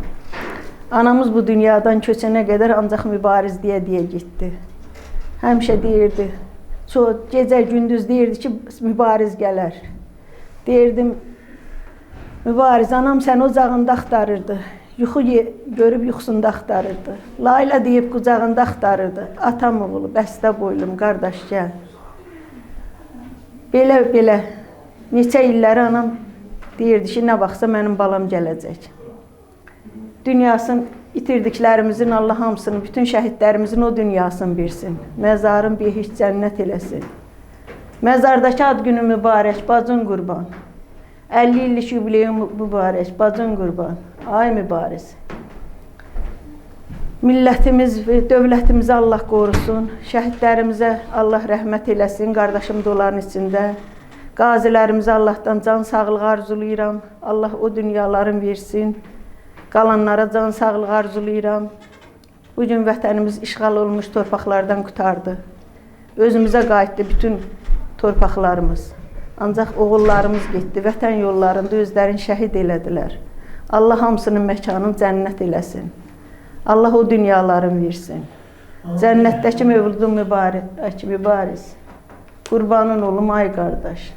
Anamız bu dünyadan köçənə qədər ancaq mübariz deyə getdi. Həmişə deyirdi, gecə gündüz deyirdi ki, mübariz gələr. Deyirdim, mübariz, anam sən ocağında axtarırdı. Yuxu görüb yuxusunda axtarırdı. Layla deyib qucağında axtarırdı. Atam oğlu, bəstə boylum, qardaş gəl. Belə, neçə illəri anam deyirdi ki, nə baxsa mənim balam gələcək. Dünyasını itirdiklərimizin Allah hamısını, bütün şəhidlərimizin o dünyasını bilsin. Məzarın behiş cənnət eləsin. Məzardakı ad günü mübarək, bacın qurban. 50 illik yubileyim mübarək, bacın qurban. Ay mübariz. Millətimiz və dövlətimizi Allah qorusun. Şəhidlərimizə Allah rəhmət eləsin, qardaşım da onların içində. Qazilərimizə Allahdan can sağlığı arzulayıram. Allah o dünyaların versin. Qalanlara can sağlığı arzulayıram. Bugün vətənimiz işğal olmuş torpaqlardan qutardı. Özümüzə qayıtdı bütün torpaqlarımız. Ancaq oğullarımız getdi, vətən yollarında özlərini şəhid elədilər. Allah hamısının məkanını cənnət eləsin. Allah o dünyaların versin. Cənnətdəki mövludun mübariz. Qurbanın olum ay qardaş.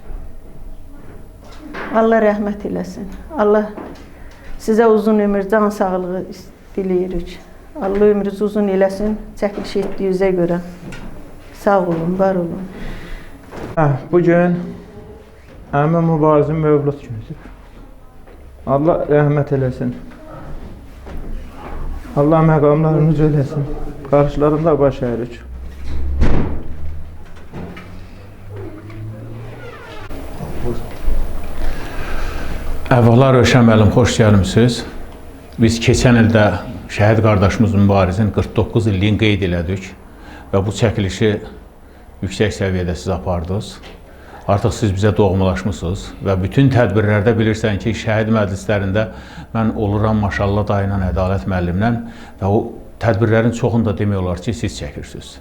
Allah rəhmət eləsin. Allah sizə uzun ömür, can sağlığı diləyirik. Allah ömrünüzü uzun eləsin, çəkiliş etdiyinizə görə. Sağ olun, var olun. Bugün həmin mübarizin mövlud günüdür. Allah rəhmət eləsin. Allah məqamlarını uca eləsin. Qarşılarında baş əyirik. Əvvəla Rövşən müəllim, xoş gəlmisiniz. Biz keçən ildə şəhid qardaşımız Mübarizin 49 illiyin qeyd elədik və bu çəkilişi yüksək səviyyədə siz apardınız. Artıq siz bizə doğmalaşmışsınız və bütün tədbirlərdə bilirsən ki, şəhid məclislərində mən oluram maşallah dayı ilə, Ədalət müəllimlə və o tədbirlərin çoxunu da demək olar ki, siz çəkirsiniz.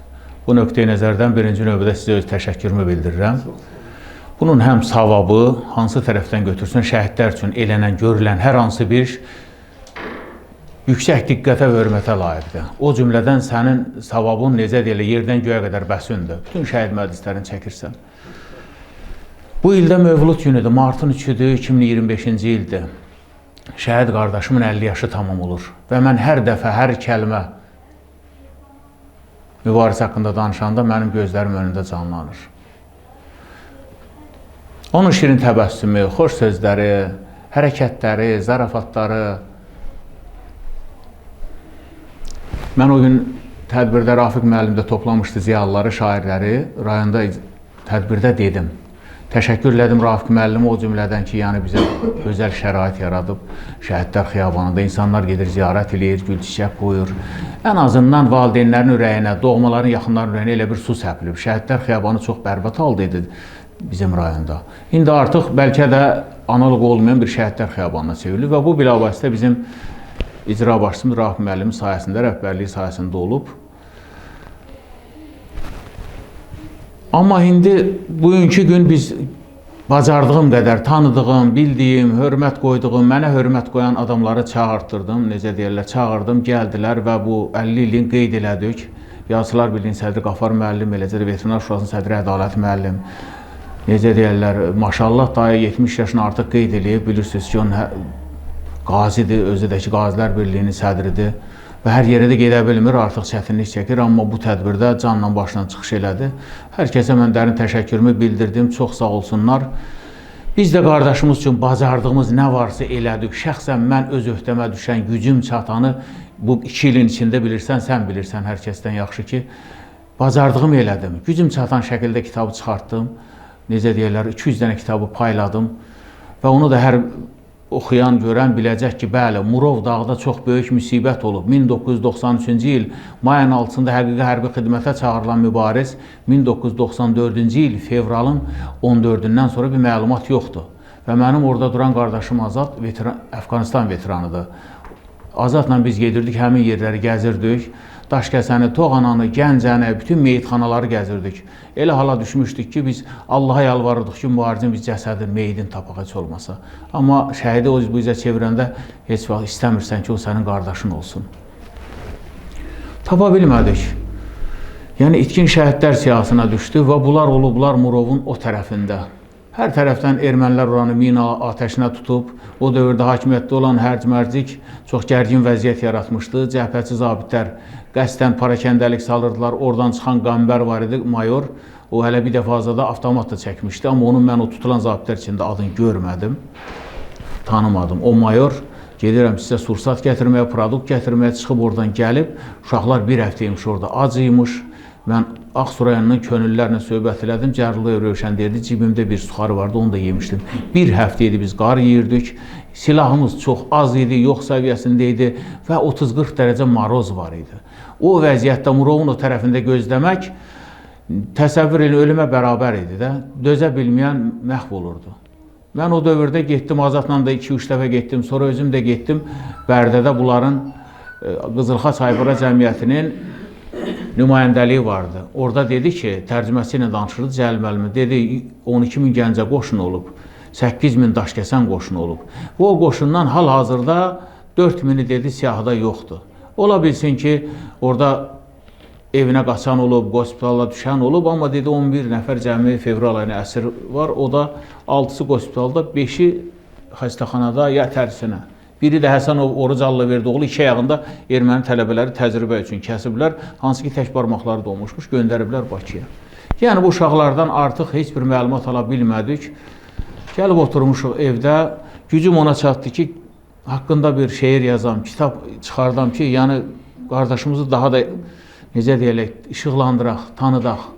Bu nöqteyi nəzərdən birinci növbədə sizə öz təşəkkürümü bildirirəm. Bunun həm savabı, hansı tərəfdən götürsün, şəhidlər üçün elənən, görülən hər hansı bir iş yüksək diqqətə və hörmətə layiqdir. O cümlədən sənin savabın necə deyilə, yerdən göyə qədər bəsündür. Bütün şəhid məclislərini çəkirsən. Bu ildə mövlud günüdür, martın 3-dür, 2025-ci ildir. Şəhid qardaşımın 50 yaşı tamam olur və mən hər dəfə, hər kəlmə mübariz haqqında danışanda mənim gözlərim önündə canlanır. Onun şirin təbəssümü, xoş sözləri, hərəkətləri, zarafatları Mən o gün tədbirdə Rafiq müəllim də toplamışdı ziyalıları, şairləri. Rayonda tədbirdə dedim. Təşəkkür elədim Rafiq müəllimə o cümlədən ki, yəni bizə özəl şərait yaradıb. Şəhidlər xiyabanında insanlar gedir, ziyarət eləyir, gül çiçək qoyur. Ən azından valideynlərin ürəyinə, doğmaların, yaxınların ürəyinə elə bir su səpilib. Şəhidlər xiyabanı çox bərbad halda idi bizim rayonda. İndi artıq bəlkə də analıq olmayan bir şəhidlər xiyabanına çevrilir və bu bilavasitə bizim icra başçımız Rafiq müəllimin sayəsində, rəhbərliyi sayəsində olub. Amma indi bugünkü gün biz bacardığım qədər tanıdığım, bildiyim, hörmət qoyduğum, mənə hörmət qoyan adamları çağırtdırdım, necə deyirlər, çağırdım, gəldilər və bu 50 ilin qeyd elədik. Yazıçılar Birliyinin sədri Qafar müəllim, eləcə də Veterinar Şurasının sədri Ədalət müəllim, necə deyirlər, maşallah dayı 70 yaşını artıq qeyd eləyib, bilirsiniz ki, onun qazidir, özü də ki, Qazilər Birliyinin sədridir. Və hər yerə də gedə bilmir, artıq çətinlik çəkir, amma bu tədbirdə canla başla çıxış elədi. Hər kəsə mən dərin təşəkkürümü bildirdim, çox sağ olsunlar. Biz də qardaşımız üçün bacardığımız nə varsa elədik. Şəxsən mən öz öhdəmə düşən gücüm çatanı bu 2 ilin içində bilirsən, sən bilirsən hər kəsdən yaxşı ki, bacardığımı elədim. Gücüm çatan şəkildə kitabı çıxartdım. Necə deyirlər, 200 dənə kitabı payladım və onu da hər oxuyan, görən biləcək ki, bəli, Murov dağda çox böyük müsibət olub. 1993-cü il mayın 6-sında həqiqi hərbi xidmətə çağırılan mübariz 1994-cü il fevralın 14-dən sonra bir məlumat yoxdur. Və mənim orada duran qardaşım Azad Əfqanistan veteranıdır. Azadla biz gedirdik, həmin yerləri gəzirdik. Daşkəsəni, Toğananı, Gəncəni, bütün meyitxanaları gəzirdik. Elə hala düşmüşdük ki, biz Allaha yalvarırdıq ki, mübarizin biz cəsədin, meyidin tapaq heç olmasa. Amma şəhidi o bizə çevirəndə heç vaxt istəmirsən ki, o sənin qardaşın olsun. Tapa bilmədik. Yəni, itkin şəhidlər siyasına düşdü və bunlar olublar Murovun o tərəfində. Hər tərəfdən ermənilər oranı mina ateşinə tutub, o dövrdə hakimiyyətdə olan hərc-mərcik çox gərgin vəziyyət yaratmışdı. Cəhbətçi zabitlər qəsdən parakəndəlik salırdılar. Oradan çıxan Qambər var idi, mayor. O hələ bir dəfə azada avtomat da çəkmişdi. Amma onun mən o tutulan zabitlər içində adını görmədim, tanımadım. O mayor, gedirəm sizə sursat gətirməyə, produkt gətirməyə çıxıb oradan gəlib. Uşaqlar bir həftəymiş orada acıymış. Mən Ağsu rayonunun könüllərlə söhbət elədim. Cərrüllü Rövşən deyirdi, cibimdə bir suxarı vardı, onu da yemişdim. Bir həftə idi biz qar yeyirdik. Silahımız çox az idi, yox səviyyəsində idi və 30-40 dərəcə maroz var idi. O vəziyyətdə Murovun o tərəfində gözləmək təsəvvür elə ölümə bərabər idi də. Dözə bilməyən məhv olurdu. Mən o dövrdə getdim, Azadla da 2-3 dəfə getdim, sonra özüm də getdim. Bərdədə bunların Qızılxaç Hayvara Cəmiyyətinin nümayəndəliyi vardı. Orada dedi ki, tərcüməsi ilə danışırdı Cəlil müəllimi. Dedi, 12 min gəncə qoşun olub, 8 min Daşkəsən qoşunu olub. Və o qoşundan hal-hazırda 4 mini dedi siyahıda yoxdur. Ola bilsin ki, orada evinə qaçan olub, qospitala düşən olub, amma dedi 11 nəfər cəmi fevral ayına əsir var. O da 6-sı qospitalda, 5-i xəstəxanada ya tərsinə. Biri də Həsənov Oruc Allaverdoğlu 2 ayağında erməni tələbələri təcrübə üçün kəsiblər. Hansı ki, tək barmaqları dolmuşmuş, göndəriblər Bakıya. Yəni, bu uşaqlardan artıq heç bir məlumat ala bilmədik. Gəlib oturmuşuq evdə. Gücüm ona çatdı ki, haqqında bir şeir yazam, kitab çıxardam ki, yəni qardaşımızı daha da, necə deyələk, işıqlandıraq, tanıdaq.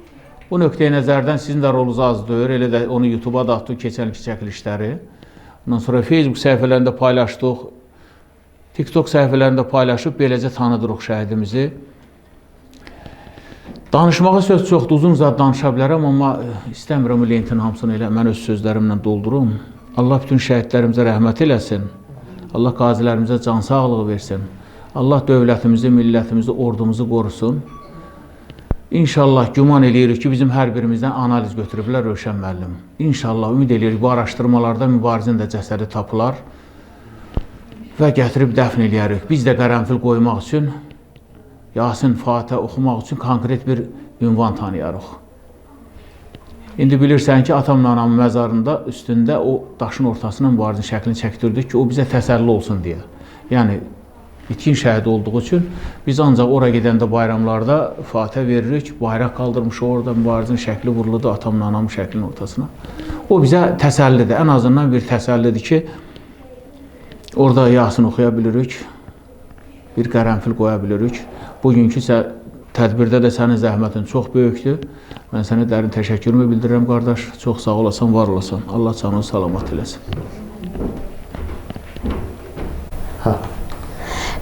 Bu nöqteyi nəzərdən sizin də rolunuz az deyir, elə də onu YouTube-a da atdıq, keçən ilki çəkilişləri. Ondan sonra Facebook səhifələrində paylaşdıq, TikTok səhifələrində paylaşıb, beləcə tanıdırıq şəhidimizi. Danışmağa söz çoxdur, uzun zad danışa bilərəm, amma istəmirəm lentin hamısını elə, mən öz sözlərimlə doldurum. Allah bütün şəhidlərimizə rəhmət eləsin, Allah qazilərimizə can sağlığı versin, Allah dövlətimizi, millətimizi, ordumuzu qorusun. İnşallah güman eləyirik ki, bizim hər birimizdən analiz götürüblər Rövşən müəllim. İnşallah ümid eləyirik, bu araşdırmalarda mübarizin də cəsədi tapılar və gətirib dəfn eləyərik. Biz də qərənfil qoymaq üçün, Yasin, Fatih oxumaq üçün konkret bir ünvan tanıyarıq. İndi bilirsən ki, atamla anamın məzarında üstündə o daşın ortasına mübarizin şəklini çəkdirdik ki, o bizə təsəlli olsun deyə. Yəni, itkin şəhid olduğu üçün biz ancaq ora gedəndə bayramlarda Fatih veririk, bayraq qaldırmışıq orada, mübarizin şəkli vuruldu atamla anamın şəklinin ortasına. O bizə təsəllidir, ən azından bir təsəllidir ki, orada Yasin oxuya bilirik. bir qərənfil qoya bilirik. Bugünkü tədbirdə də sənin zəhmətin çox böyükdür. Mən sənə dərin təşəkkürümü bildirirəm, qardaş. Çox sağ olasan, var olasan. Allah canını salamat eləsin.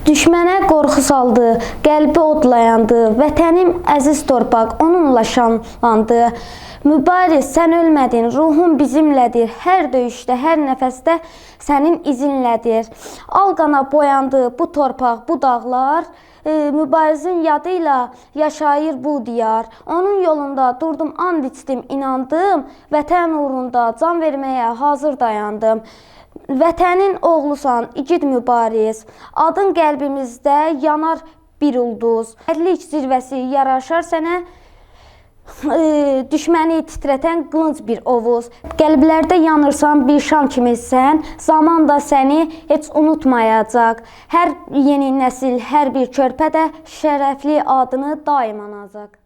Düşmənə qorxu saldı, qəlbi odlayandı, vətənim əziz torpaq onunla şanlandı. Mübariz, sən ölmədin, ruhun bizimlədir, hər döyüşdə, hər nəfəsdə sənin izinlədir. Al qana boyandı bu torpaq, bu dağlar, mübarizin yadıyla yaşayır bu diyar. Onun yolunda durdum, and içdim, inandım, vətən uğrunda can verməyə hazır dayandım. Vətənin oğlusan, igid mübariz, adın qəlbimizdə yanar bir ulduz. Ədlik zirvəsi yaraşar sənə, düşməni titrətən qılınc bir ovuz. Qəlblərdə yanırsan bir şam kimisən, zaman da səni heç unutmayacaq. Hər yeni nəsil, hər bir körpə də şərəfli adını daim anacaq.